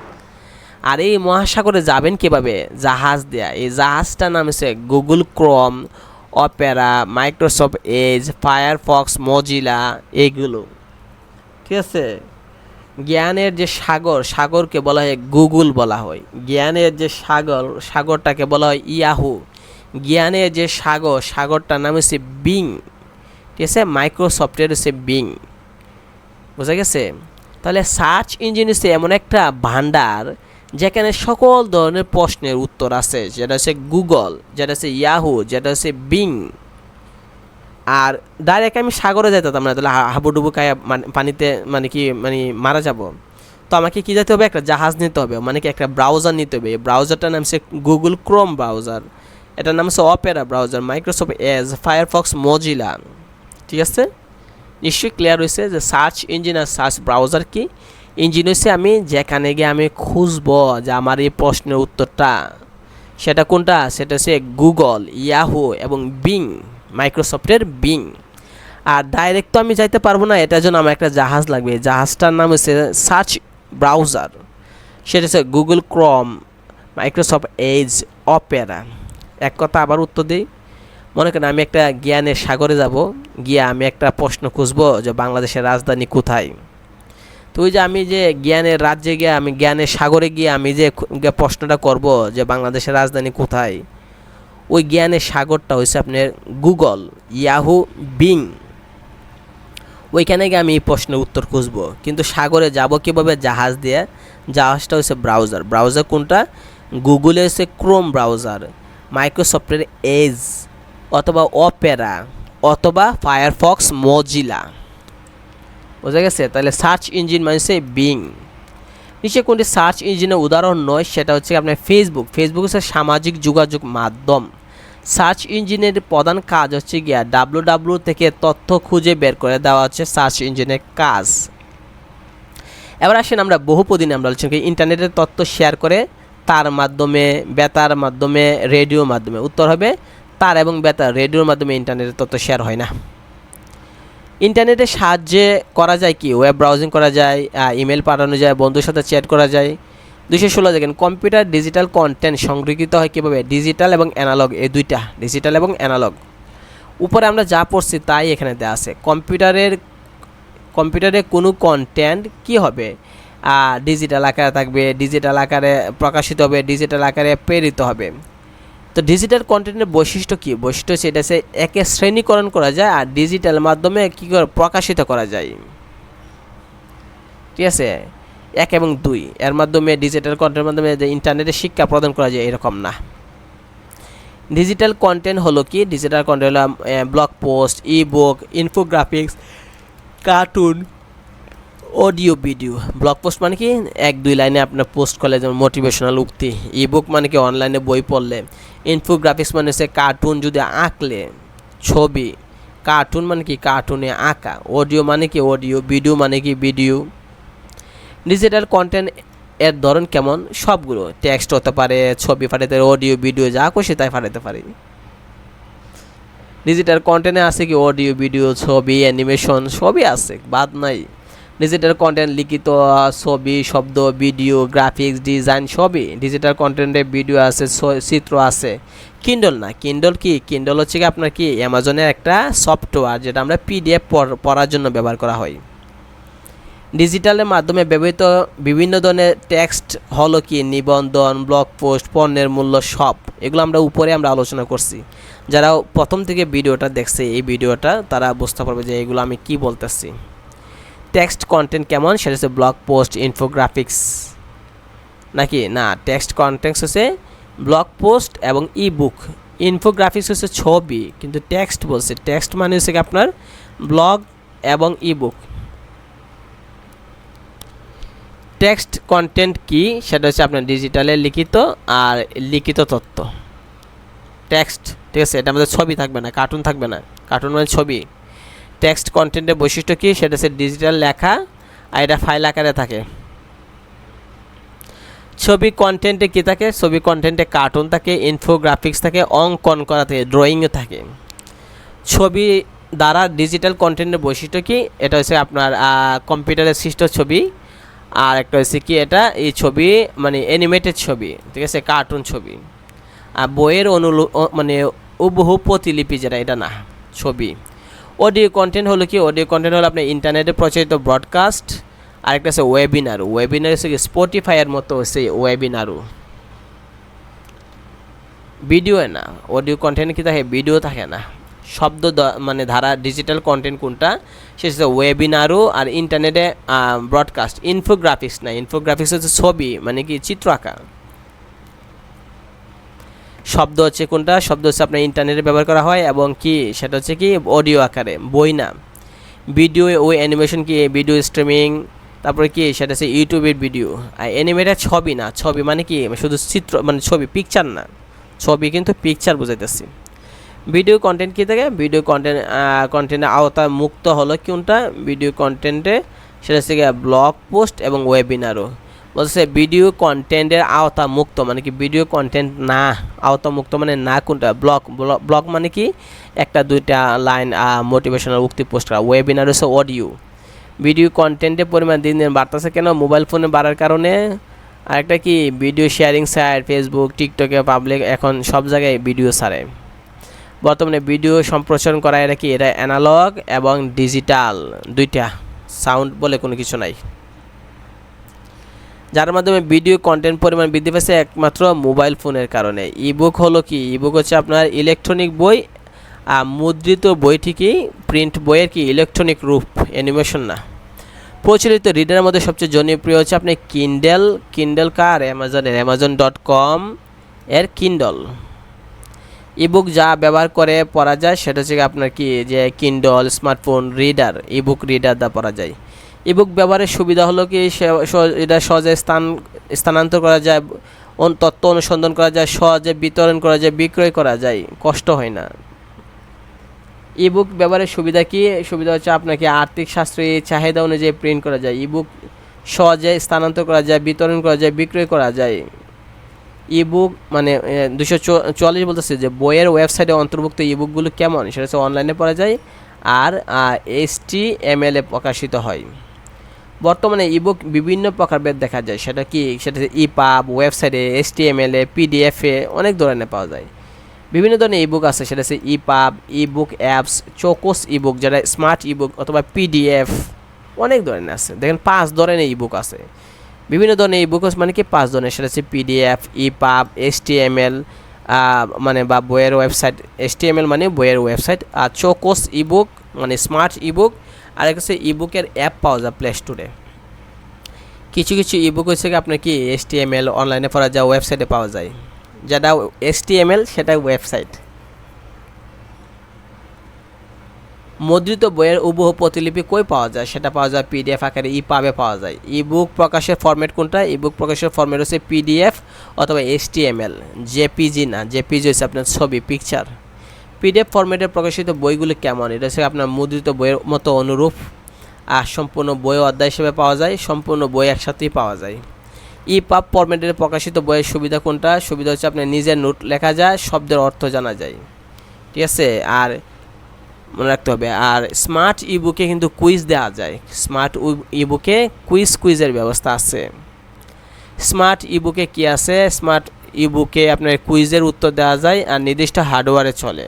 আর এই মহাসাগরে যাবেন কিভাবে? জাহাজ দেয়া। এই জাহাজটার নাম হচ্ছে Google Chrome, Opera, Microsoft Edge, Firefox, Mozilla, এইগুলো। ঠিক আছে। জ্ঞানের যে সাগর, সাগরকে বলা হয় গুগল বলা হয়। জ্ঞানের যে সাগর, সাগরটাকে বলা হয় ইয়াহু। জ্ঞানের যে সাগর, সাগরটার নাম হচ্ছে বিং। ঠিক আছে। মাইক্রোসফটের হচ্ছে বিং। বোঝা গেছে? তাহলে সার্চ ইঞ্জিন হচ্ছে এমন একটা ভান্ডার যেখানে সকল ধরনের প্রশ্নের উত্তর আছে, যেটা হচ্ছে গুগল, যেটা হচ্ছে ইয়াহু, যেটা হচ্ছে বিং। আর ডাইরেক্ট আমি সাগরে যাইতাম না, তাহলে হাবুডুবু খায় পানিতে মানে কি মানে মারা যাব। তো আমাকে কী যেতে হবে? একটা জাহাজ নিতে হবে, মানে কি একটা ব্রাউজার নিতে হবে। এই ব্রাউজারটার নাম হচ্ছে গুগল ক্রোম ব্রাউজার, এটার নাম হচ্ছে Opera browser, Microsoft Edge, Firefox, Mozilla. ঠিক আছে। নিশ্চয়ই ক্লিয়ার হয়েছে যে সার্চ ইঞ্জিন আর সার্চ ব্রাউজার কি। ইঞ্জিন হচ্ছে আমি যেখানে গিয়ে আমি খুঁজবো যে আমার এই প্রশ্নের উত্তরটা, সেটা কোনটা? সেটা হচ্ছে গুগল, ইয়াহু এবং বিং, মাইক্রোসফটের বিং। আর ডাইরেক্ট তো আমি যাইতে পারবো না, এটার জন্য আমার একটা জাহাজ লাগবে। জাহাজটার নাম হচ্ছে সার্চ ব্রাউজার, সেটা হচ্ছে Google Chrome, Microsoft Edge, Opera. এক কথা আবার উত্তর দিই। মনে করেন আমি একটা জ্ঞানের সাগরে যাব, গিয়ে আমি একটা প্রশ্ন খুঁজবো যে বাংলাদেশের রাজধানী কোথায়। তো ওই যে আমি যে জ্ঞানের রাজ্যে গিয়ে, আমি জ্ঞানের সাগরে গিয়ে আমি যে প্রশ্নটা করব যে বাংলাদেশের রাজধানী কোথায়, ওই জ্ঞানের সাগরটা হচ্ছে আপনার গুগল, ইয়াহু, বিং। ওইখানে গিয়ে আমি এই প্রশ্নের উত্তর খুঁজবো। কিন্তু সাগরে যাব কীভাবে? জাহাজ দিয়ে। জাহাজটা হচ্ছে ব্রাউজার। ব্রাউজার কোনটা? গুগলে হচ্ছে ক্রোম ব্রাউজার, মাইক্রোসফটের এজ অথবা অপেরা অথবা ফায়ারফক্স, মজিলা। বোঝা গেছে? তাহলে সার্চ ইঞ্জিন মানে হচ্ছে বিং। নিচে কোনটি সার্চ ইঞ্জিনের উদাহরণ নয়? সেটা হচ্ছে আপনার ফেসবুক। ফেসবুক হচ্ছে সামাজিক যোগাযোগ মাধ্যম। সার্চ ইঞ্জিনের প্রধান কাজ হচ্ছে গিয়া ডাব্লিউ থেকে তথ্য খুঁজে বের করে দেওয়া হচ্ছে সার্চ ইঞ্জিনের কাজ। এবার আসেন আমরা বহুপদী নিয়ে আমরা আলোচনা করি। ইন্টারনেটের তথ্য শেয়ার করে তার মাধ্যমে, বেতার মাধ্যমে, রেডিওর মাধ্যমে। উত্তর হবে তার এবং বেতার, রেডিওর মাধ্যমে ইন্টারনেটের তথ্য শেয়ার হয় না। ইন্টারনেটের সাহায্যে করা যায় কি? ওয়েব ব্রাউজিং করা যায়, ইমেল পাঠানো যায়, বন্ধুর সাথে চ্যাট করা যায়। 216 দেখেন কম্পিউটার ডিজিটাল কন্টেন্ট সংরক্ষিত হয় কীভাবে? ডিজিটাল এবং অ্যানালগ, এই দুইটা, ডিজিটাল এবং অ্যানালগ। উপরে আমরা যা পড়ছি তাই এখানে দেওয়া আছে। কম্পিউটারে কোনো কন্টেন্ট কি হবে? ডিজিটাল আকারে থাকবে, ডিজিটাল আকারে প্রকাশিত হবে, ডিজিটাল আকারে প্রেরিত হবে। তো ডিজিটাল কন্টেন্টের বৈশিষ্ট্য কী? বৈশিষ্ট্য হচ্ছে এটা হচ্ছে একে শ্রেণীকরণ করা যায় আর ডিজিটাল মাধ্যমে কী করে প্রকাশিত করা যায়। ঠিক আছে। 1 এবং 2 এর মাধ্যমে, ডিজিটাল কন্টেন্টের মাধ্যমে যে ইন্টারনেটে শিক্ষা প্রদান করা যায়, এরকম না। ডিজিটাল কন্টেন্ট হলো কি? ডিজিটাল কন্টেন্ট হলো blog post, e book, infographics, cartoon, audio, video. Blog post মানে কি? 1-2 লাইনে আপনার পোস্ট করলে, যেমন মোটিভেশনাল উক্তি। ই বুক মানে কি? অনলাইনে বই পড়লে। ইনফোগ্রাফিক্স মানে হচ্ছে কার্টুন যদি আঁকলে, ছবি। কার্টুন মানে কি? কার্টুনে আঁকা। অডিও মানে কি? অডিও। ভিডিও মানে কি? ভিডিও। ডিজিটাল কন্টেন্ট এর ধরন কেমন? সবগুলো। টেক্সট হতে পারে, ছবি পাঠাতে, অডিও, ভিডিও, যা খুশি তাই পাঠাতে পারি। ডিজিটাল কন্টেন্টে আছে কি? অডিও, ভিডিও, ছবি, অ্যানিমেশন সবই আছে, বাদ নাই। ডিজিটাল কন্টেন্ট লিখিত, ছবি, শব্দ, ভিডিও, গ্রাফিক্স, ডিজাইন সবই। ডিজিটাল কন্টেন্টে ভিডিও আছে, চিত্র আছে। কিন্ডল না, কিন্ডল কি? কিন্ডল হচ্ছে কি আপনার কি? অ্যামাজনের একটা সফটওয়্যার, যেটা আমরা পিডিএফ পড়ার জন্য ব্যবহার করা হয়। ডিজিটালের মাধ্যমে ব্যবহৃত বিভিন্ন ধরনের টেক্সট হলো কি? নিবন্ধন, ব্লগ পোস্ট, পণ্যের মূল্য, সব এগুলো আমরা উপরে আলোচনা করছি। যারা প্রথম থেকে ভিডিওটা দেখছে, এই ভিডিওটা, তারা বুঝতে পারবে যে এগুলো আমি কি বলতেছি। টেক্সট কন্টেন্ট কেমন? সেটা হচ্ছে ব্লগ পোস্ট, ইনফোগ্রাফিক্স নাকি না? টেক্সট কন্টেন্ট হচ্ছে ব্লগ পোস্ট এবং ই বুক। ইনফোগ্রাফিক্স হচ্ছে ছবি, কিন্তু টেক্সট বলছে। টেক্সট মানে হচ্ছে কি আপনার ব্লগ এবং ই বুক। টেক্সট কন্টেন্ট কি? সেটা হচ্ছে আপনার ডিজিটালে লিখিত আর লিখিত তথ্য, টেক্সট। ঠিক আছে। এটা আমাদের ছবি থাকবে না, কার্টুন থাকবে না। কার্টুন মানে ছবি। টেক্সট কন্টেন্টের বৈশিষ্ট্য কি? সেটা হচ্ছে ডিজিটাল লেখা আর এটা ফাইল আকারে থাকে। ছবি কন্টেন্টে কী থাকে? ছবি কন্টেন্টে কার্টুন থাকে, ইনফোগ্রাফিক্স থাকে, অঙ্কন করা থাকে, ড্রয়িংও থাকে। ছবি দ্বারা ডিজিটাল কন্টেন্টের বৈশিষ্ট্য কি? এটা হচ্ছে আপনার কম্পিউটারের সৃষ্ট ছবি, আর একটা হচ্ছে কি এটা এই ছবি মানে অ্যানিমেটেড ছবি, ঠিক আছে, কার্টুন ছবি। আর বইয়ের মানে হুবহু প্রতিলিপি যেটা, এটা না ছবি। অডিও কন্টেন্ট হলো কি? অডিও কন্টেন্ট হলো আপনার ইন্টারনেটে প্রচারিত ব্রডকাস্ট। আরেকটা হচ্ছে ওয়েবিনারও। ওয়েবিনার হচ্ছে কি স্পটিফাইয়ের মতো হচ্ছে ওয়েবিনারও। ভিডিও না, অডিও কন্টেন্ট কি থাকে? ভিডিও থাকে না। শব্দ মানে ধারা ডিজিটাল কন্টেন্ট কোনটা? সেটা হচ্ছে ওয়েবিনারও আর ইন্টারনেটে ব্রডকাস্ট। ইনফোগ্রাফিক্স না, ইনফোগ্রাফিক্স হচ্ছে ছবি মানে কি চিত্র আঁকা। শব্দ হচ্ছে কোনটা? শব্দ হচ্ছে আপনার ইন্টারনেটে ব্যবহার করা হয় এবং কি সেটা হচ্ছে কি অডিও আকারে, বই না। ভিডিও ওই অ্যানিমেশন কি ভিডিও স্ট্রিমিং, তারপরে কি সেটা হচ্ছে ইউটিউবের ভিডিও। আর অ্যানিমেটেড ছবি না, ছবি মানে কি শুধু চিত্র মানে ছবি, পিকচার না, ছবি কিন্তু পিকচার বুঝাইতেছি। ভিডিও কন্টেন্ট কী থাকে? ভিডিও কন্টেন্টের আওতা মুক্ত হলো কোনটা? ভিডিও কন্টেন্টে সেটা হচ্ছে ব্লগ পোস্ট এবং ওয়েবিনারও। বলছে ভিডিও কন্টেন্টের আওতা মুক্ত মানে কি ভিডিও কন্টেন্ট না, আওতা মুক্ত মানে না কোনটা? ব্লগ মানে কি একটা দুইটা লাইন মোটিভেশনাল উক্তি পোস্ট করা। ওয়েবিনার হচ্ছে অডিও। ভিডিও কন্টেন্টের পরিমাণ দিন দিন বাড়তেছে কেন? মোবাইল ফোনে বাড়ার কারণে। আরেকটা কি ভিডিও শেয়ারিং সাইট, ফেসবুক, টিকটকে পাবলিক এখন সব জায়গায় ভিডিও ছাড়ে। বর্তমানে ভিডিও সম্প্রচারণ করা এটা কি? এটা অ্যানালগ এবং ডিজিটাল দুইটা, সাউন্ড বলে কোনো কিছু নাই। যার মাধ্যমে ভিডিও কন্টেন্ট পরিমাণ বৃদ্ধি পেয়েছে একমাত্র মোবাইল ফোনের কারণে। ইবুক হলো কি? ইবুক হচ্ছে আপনার ইলেকট্রনিক বই, মুদ্রিত বই ঠিকই, প্রিন্ট বইয়ের কি ইলেকট্রনিক রূপ, অ্যানিমেশন না। প্রচলিত রিডারের মধ্যে সবচেয়ে জনপ্রিয় হচ্ছে আপনি কিন্ডেল। কিন্ডেল কার? অ্যামাজনের, amazon.com এর কিন্ডল। ইবুক যা ব্যবহার করে পড়া যায় সেটা হচ্ছে আপনার কি যে Kindle smartphone reader, ebook reader দ্বারা পড়া যায়। ইবুক ব্যবহারের সুবিধা হলো কি এটা সহজে স্থানান্তর করা যায়, তথ্য অনুসন্ধান করা যায়, সহজে বিতরণ করা যায়, বিক্রয় করা যায়, কষ্ট হয় না। ইবুক ব্যবহারের সুবিধা কি? সুবিধা হচ্ছে আপনাকে আর্থিক সাশ্রয়ী চাহিদা অনুযায়ী প্রিন্ট করা যায়, ইবুক সহজে স্থানান্তর করা যায়, বিতরণ করা যায়, বিক্রয় করা যায়। ইবুক মানে 244 বলতেছে যে বইয়ের ওয়েবসাইটে অন্তর্ভুক্ত ইবুকগুলো কেমন? সেটা হচ্ছে অনলাইনে পড়া যায় আর HTML প্রকাশিত হয়। বর্তমানে ইবুক বিভিন্ন প্রকারভেদ দেখা যায়, সেটা কি? সেটা হচ্ছে ইপাব, ওয়েবসাইটে, HTML, PDF অনেক ধরনের পাওয়া যায়। বিভিন্ন ধরনের ইবুক আছে, সেটা হচ্ছে ইপাব, ইবুক অ্যাপস, চোকোস ইবুক যেটা স্মার্ট ইবুক অথবা PDF, অনেক ধরনের আছে। দেখেন 5 ধরনের ইবুক আছে। বিভিন্ন ধরনের ইবুক মানে কি 5 ধরনের, সেটা হচ্ছে PDF, ইপাব, HTML মানে বা বইয়ের ওয়েবসাইট, HTML মানে বইয়ের ওয়েবসাইট, আর চোকোস ইবুক মানে স্মার্ট ইবুক, আর একটা হচ্ছে ইবুকের অ্যাপ পাওয়া যায় প্লে স্টোরে। কিছু কিছু ইবুক হচ্ছে কি আপনার কি HTML অনলাইনে পড়া যায়, ওয়েবসাইটে পাওয়া যায়। যেটা HTML সেটা ওয়েবসাইট। মুদ্রিত বইয়ের হুবহু প্রতিলিপি কই পাওয়া যায়? সেটা পাওয়া যায় PDF আকারে, ইপাবে পাওয়া যায়। ইবুক প্রকাশের ফরম্যাট কোনটা? ইবুক প্রকাশের ফরম্যাট হচ্ছে PDF অথবা HTML, JPG না, JPG হচ্ছে আপনার ছবি, পিকচার। PDF ফরম্যাটে প্রকাশিত বইগুলি কেমন? এটা হচ্ছে আপনার মুদ্রিত বইয়ের মতো অনুরূপ, আর সম্পূর্ণ বই অধ্যায় হিসেবে পাওয়া যায়, সম্পূর্ণ বই একসাথেই পাওয়া যায়। ইপাব ফরম্যাটের প্রকাশিত বইয়ের সুবিধা কোনটা? সুবিধা হচ্ছে আপনার নিজের নোট লেখা যায়, শব্দের অর্থ জানা যায়, ঠিক আছে, আর মনে রাখতে হবে। আর স্মার্ট ইবুকে কিন্তু কুইজ দেওয়া যায়, স্মার্ট ইবুকে কুইজের ব্যবস্থা আছে। স্মার্ট ইবুকে কি আছে? স্মার্ট ইবুকে আপনার কুইজের উত্তর দেওয়া যায় আর নির্দিষ্ট হার্ডওয়্যারে চলে।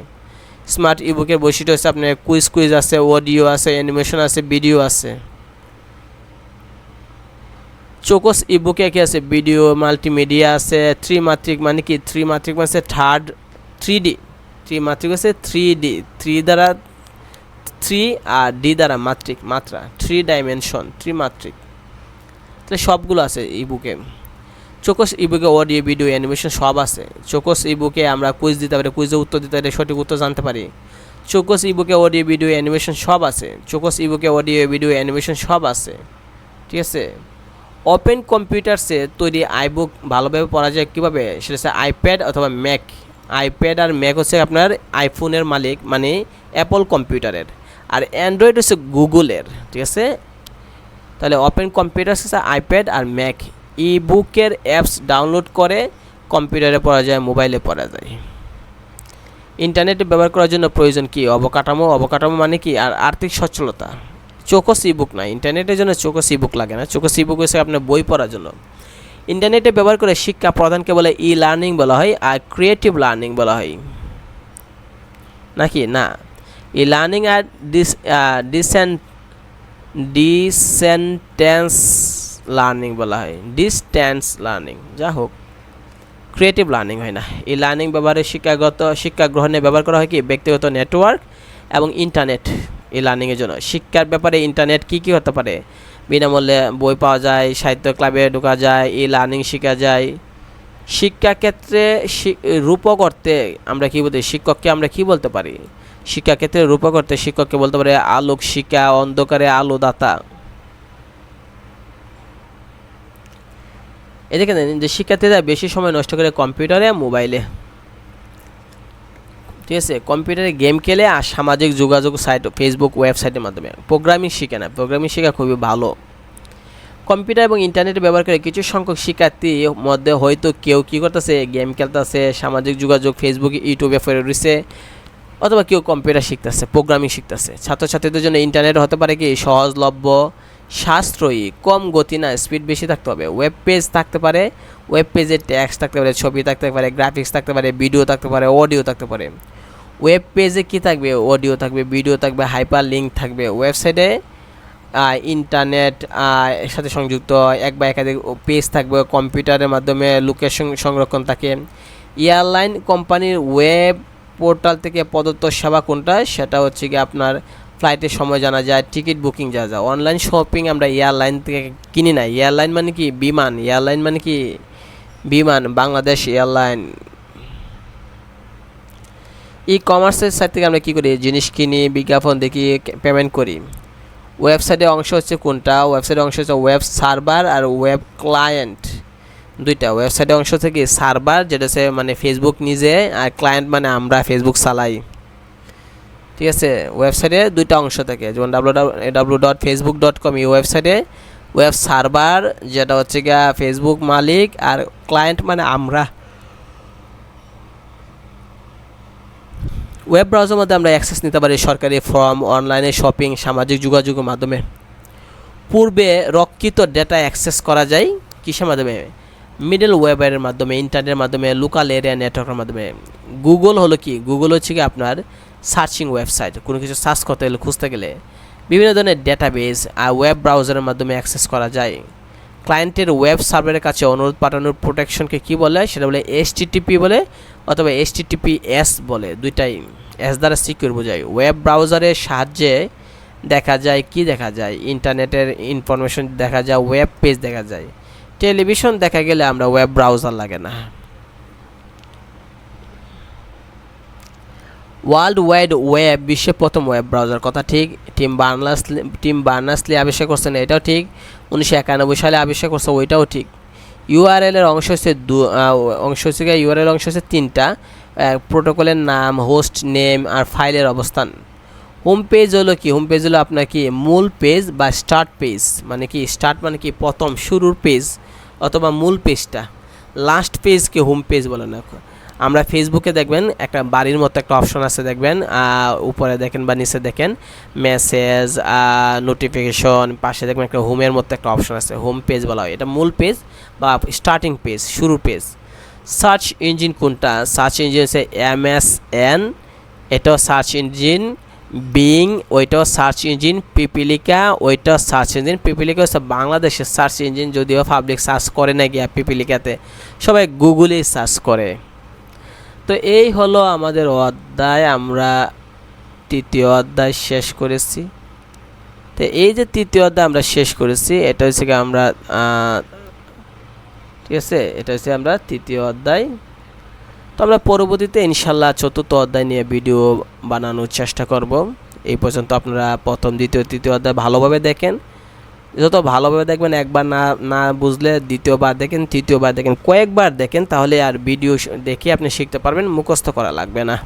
স্মার্ট ইবুকের বৈশিষ্ট্য হচ্ছে আপনার কুইজ আছে, অডিও আছে, অ্যানিমেশন আছে, ভিডিও আছে। চোকোস ইবুকে কি আছে? ভিডিও, মাল্টিমিডিয়া আছে, ত্রিমাত্রিক মানে কি? ত্রিমাত্রিক মানে 3D, ত্রিমাত্রিক হচ্ছে 3D, 3 দ্বারা 3 আর D দ্বারা মাত্রিক, মাত্রা, 3 ডাইমেনশন, ত্রিমাত্রিক। তাহলে সবগুলো আছে ইবুকে। চোকোস ইবুকে অডিও, ভিডিও, অ্যানিমেশন সব আছে। চোকোস ইবুকে আমরা কুইজ দিতে পারি, কুইজের উত্তর দিতে পারি, সঠিক উত্তর জানতে পারি। চোকোস ইবুকে অডিও, ভিডিও, অ্যানিমেশন সব আছে। চোকোস ইবুকে অডিও, ভিডিও, অ্যানিমেশন সব আছে, ঠিক আছে। ওপেন কম্পিউটারসে তৈরি আইবুক ভালোভাবে পড়া যায় কীভাবে? সেটা হচ্ছে আইপ্যাড অথবা ম্যাক। আইপ্যাড আর ম্যাক হচ্ছে আপনার আইফোনের মালিক মানে অ্যাপল কম্পিউটারের, আর অ্যান্ড্রয়েড হচ্ছে গুগলের, ঠিক আছে। তাহলে ওপেন কম্পিউটারস হচ্ছে আইপ্যাড আর ম্যাক, ই বুকের অ্যাপস ডাউনলোড করে কম্পিউটারে পড়া যায়, মোবাইলে পড়া যায়। ইন্টারনেট ব্যবহার করার জন্য প্রয়োজন কি? অবকাঠামো। অবকাঠামো মানে কি? আর আর্থিক সচ্ছলতা। চোকস ই বুক না, ইন্টারনেটের জন্য চোকস ই বুক লাগে না। চোকস ই বুক হচ্ছে আপনার বই পড়ার জন্য। ইন্টারনেটে ব্যবহার করে শিক্ষা প্রদানকে বলে ই লার্নিং বলা হয়, আর ক্রিয়েটিভ লার্নিং বলা হয় নাকি? না, ই লার্নিং আর ডিসেন্টেন্স লার্নিং বলা হয়, ডিস্ট্যান্স লার্নিং। যা হোক, ক্রিয়েটিভ লার্নিং হয় না। এই লার্নিং ব্যবহারে শিক্ষা গ্রহণে ব্যবহার করা হয় কি? ব্যক্তিগত নেটওয়ার্ক এবং ইন্টারনেট। এই লার্নিংয়ের জন্য শিক্ষার ব্যাপারে ইন্টারনেট কী কী হতে পারে? বিনামূল্যে বই পাওয়া যায়, সাহিত্য ক্লাবে ঢোকা যায়, এই লার্নিং শেখা যায়। শিক্ষাক্ষেত্রে রূপক করতে আমরা কী বলতে, শিক্ষককে আমরা কী বলতে পারি? শিক্ষাক্ষেত্রে রূপক করতে শিক্ষককে বলতে পারে আলোক শিক্ষা, অন্ধকারে আলো দাতা। এদিকে যে শিক্ষার্থীরা বেশি সময় নষ্ট করে কম্পিউটারে, মোবাইলে, ঠিক আছে, কম্পিউটারে গেম খেলে আর সামাজিক যোগাযোগ সাইট, ফেসবুক, ওয়েবসাইটের মাধ্যমে। প্রোগ্রামিং শিখে না, প্রোগ্রামিং শেখা খুবই ভালো। কম্পিউটার এবং ইন্টারনেট ব্যবহার করে কিছু সংখ্যক শিক্ষার্থীর মধ্যে হয়তো কেউ কী করতেছে, গেম খেলতেছে, সামাজিক যোগাযোগ ফেসবুক, ইউটিউবে ফেরে রয়েছে, অথবা কেউ কম্পিউটার শিখতেছে, প্রোগ্রামিং শিখতেছে। ছাত্রছাত্রীদের জন্য ইন্টারনেট হতে পারে কি? সহজলভ্য, সাশ্রয়ী, কম গতি না, স্পিড বেশি থাকতে হবে। ওয়েব পেজ থাকতে পারে, ওয়েব পেজে টেক্সট থাকতে পারে, ছবি থাকতে পারে, গ্রাফিক্স থাকতে পারে, ভিডিও থাকতে পারে, অডিও থাকতে পারে। ওয়েব পেজে কী থাকবে? অডিও থাকবে, ভিডিও থাকবে, হাইপার লিঙ্ক থাকবে। ওয়েবসাইটে ইন্টারনেট এর সাথে সংযুক্ত এক বা একাধিক পেজ থাকবে। কম্পিউটারের মাধ্যমে লোকেশন সংরক্ষণ থাকে। এয়ারলাইন কোম্পানির ওয়েব পোর্টাল থেকে প্রদত্ত সেবা কোনটা? সেটা হচ্ছে কি আপনার ফ্লাইটের সময় জানা যায়, টিকিট বুকিং যা যা। অনলাইন শপিং আমরা এয়ারলাইন থেকে কিনি না। এয়ারলাইন মানে কি? বিমান। এয়ারলাইন মানে কি? বিমান। বাংলাদেশ এয়ারলাইন। ই কমার্সের সাইট থেকে আমরা কী করি? জিনিস কিনি, বিজ্ঞাপন দেখি, পেমেন্ট করি। ওয়েবসাইটের অংশ হচ্ছে কোনটা? ওয়েবসাইটের অংশ হচ্ছে ওয়েব সার্ভার আর ওয়েব ক্লায়েন্ট, দুইটা। ওয়েবসাইটের অংশ থেকে সার্ভার, যেটা হচ্ছে মানে ফেসবুক নিজে, আর ক্লায়েন্ট মানে আমরা ফেসবুক চালাই, ঠিক আছে। ওয়েবসাইটে দুইটা অংশ থাকে, যেমন www.facebook.com। এই ওয়েবসাইটে ওয়েব সার্ভার, যেটা হচ্ছে গিয়া ফেসবুক মালিক, আর ক্লায়েন্ট মানে আমরা। ওয়েব ব্রাউজারের মধ্যে আমরা অ্যাক্সেস নিতে পারি সরকারি ফর্ম, অনলাইনে শপিং, সামাজিক যোগাযোগের মাধ্যমে। পূর্বে রক্ষিত ডেটা অ্যাক্সেস করা যায় কিসের মাধ্যমে? মিডল ওয়েবের মাধ্যমে, ইন্টারনেটের মাধ্যমে, লোকাল এরিয়া নেটওয়ার্কের মাধ্যমে। গুগল হলো কি? গুগল হচ্ছে কি আপনার সার্চিং ওয়েবসাইট। কোনো কিছু সার্চ করতে গেলে, খুঁজতে গেলে বিভিন্ন ধরনের ডেটাবেস আর ওয়েব ব্রাউজারের মাধ্যমে অ্যাক্সেস করা যায়। ক্লায়েন্টের ওয়েব সার্ভারের কাছে অনুরোধ পাঠানোর প্রোটেকশনকে কী বলে? সেটা বলে HTTP বলে, অথবা HTTPS বলে, দুইটাই। এস দ্বারা সিকিউর বোঝায়। ওয়েব ব্রাউজারের সাহায্যে দেখা যায় কি? দেখা যায় ইন্টারনেটের ইনফরমেশন দেখা যায়, ওয়েব পেজ দেখা যায়। টেলিভিশন দেখা গেলে আমরা ওয়েব ব্রাউজার লাগে না। ওয়ার্ল্ড ওয়াইড ওয়েব বিশ্বের প্রথম ওয়েব ব্রাউজার, কথা ঠিক। টিম বার্নার্স-লি আবিষ্কার করছেন, এটাও ঠিক। 1991 সালে আবিষ্কার করছে, ওইটাও ঠিক। ইউআরএল এর অংশ হচ্ছে ইউআরএল অংশ হচ্ছে তিনটা: প্রোটোকলের নাম, হোস্ট নেম, আর ফাইলের অবস্থান। হোম পেজ হলো কি? হোম পেজ হলো আপনার কি? মূল পেজ বা স্টার্ট পেজ। মানে কি? স্টার্ট মানে কি? প্রথম, শুরুর পেজ, অথবা মূল পেজটা। লাস্ট পেজকে হোম পেজ বলে না। আমরা ফেসবুকে দেখবেন একটা বাড়ির মতো একটা অপশন আছে, দেখবেন উপরে দেখেন বা নিচে দেখেন মেসেজ, নোটিফিকেশন, পাশে দেখবেন একটা হোমের মতো একটা অপশন আছে, হোম পেজ বলা হয়। এটা মূল পেজ বা স্টার্টিং পেজ, শুরুর পেজ। সার্চ ইঞ্জিন কোনটা? সার্চ ইঞ্জিন হচ্ছে MSN, এটাও সার্চ ইঞ্জিন। বিং, ওইটাও সার্চ ইঞ্জিন। পিপিলিকা, ওইটাও সার্চ ইঞ্জিন। পিপিলিকা হচ্ছে বাংলাদেশের সার্চ ইঞ্জিন, যদিও পাবলিক সার্চ করে না গিয়া পিপিলিকাতে, সবাই গুগলেই সার্চ করে। তো এই হলো আমাদের অধ্যায়, আমরা তৃতীয় অধ্যায় শেষ করেছি। তো এই যে তৃতীয় অধ্যায় আমরা শেষ করেছি, এটা হচ্ছে কি আমরা ঠিক আছে, এটা হচ্ছে আমরা তৃতীয় অধ্যায়। তো আমরা পরবর্তীতে ইনশাল্লাহ চতুর্থ অধ্যায় নিয়ে ভিডিও বানানোর চেষ্টা করব। এই পর্যন্ত আপনারা প্রথম, দ্বিতীয়, তৃতীয় অধ্যায় ভালোভাবে দেখেন। যত ভালোভাবে দেখবেন, একবার না বুঝলে দ্বিতীয়বার দেখেন, তৃতীয়বার দেখেন, কয়েকবার দেখেন, তাহলে আর ভিডিও দেখে আপনি শিখতে পারবেন, মুখস্থ করা লাগবে না।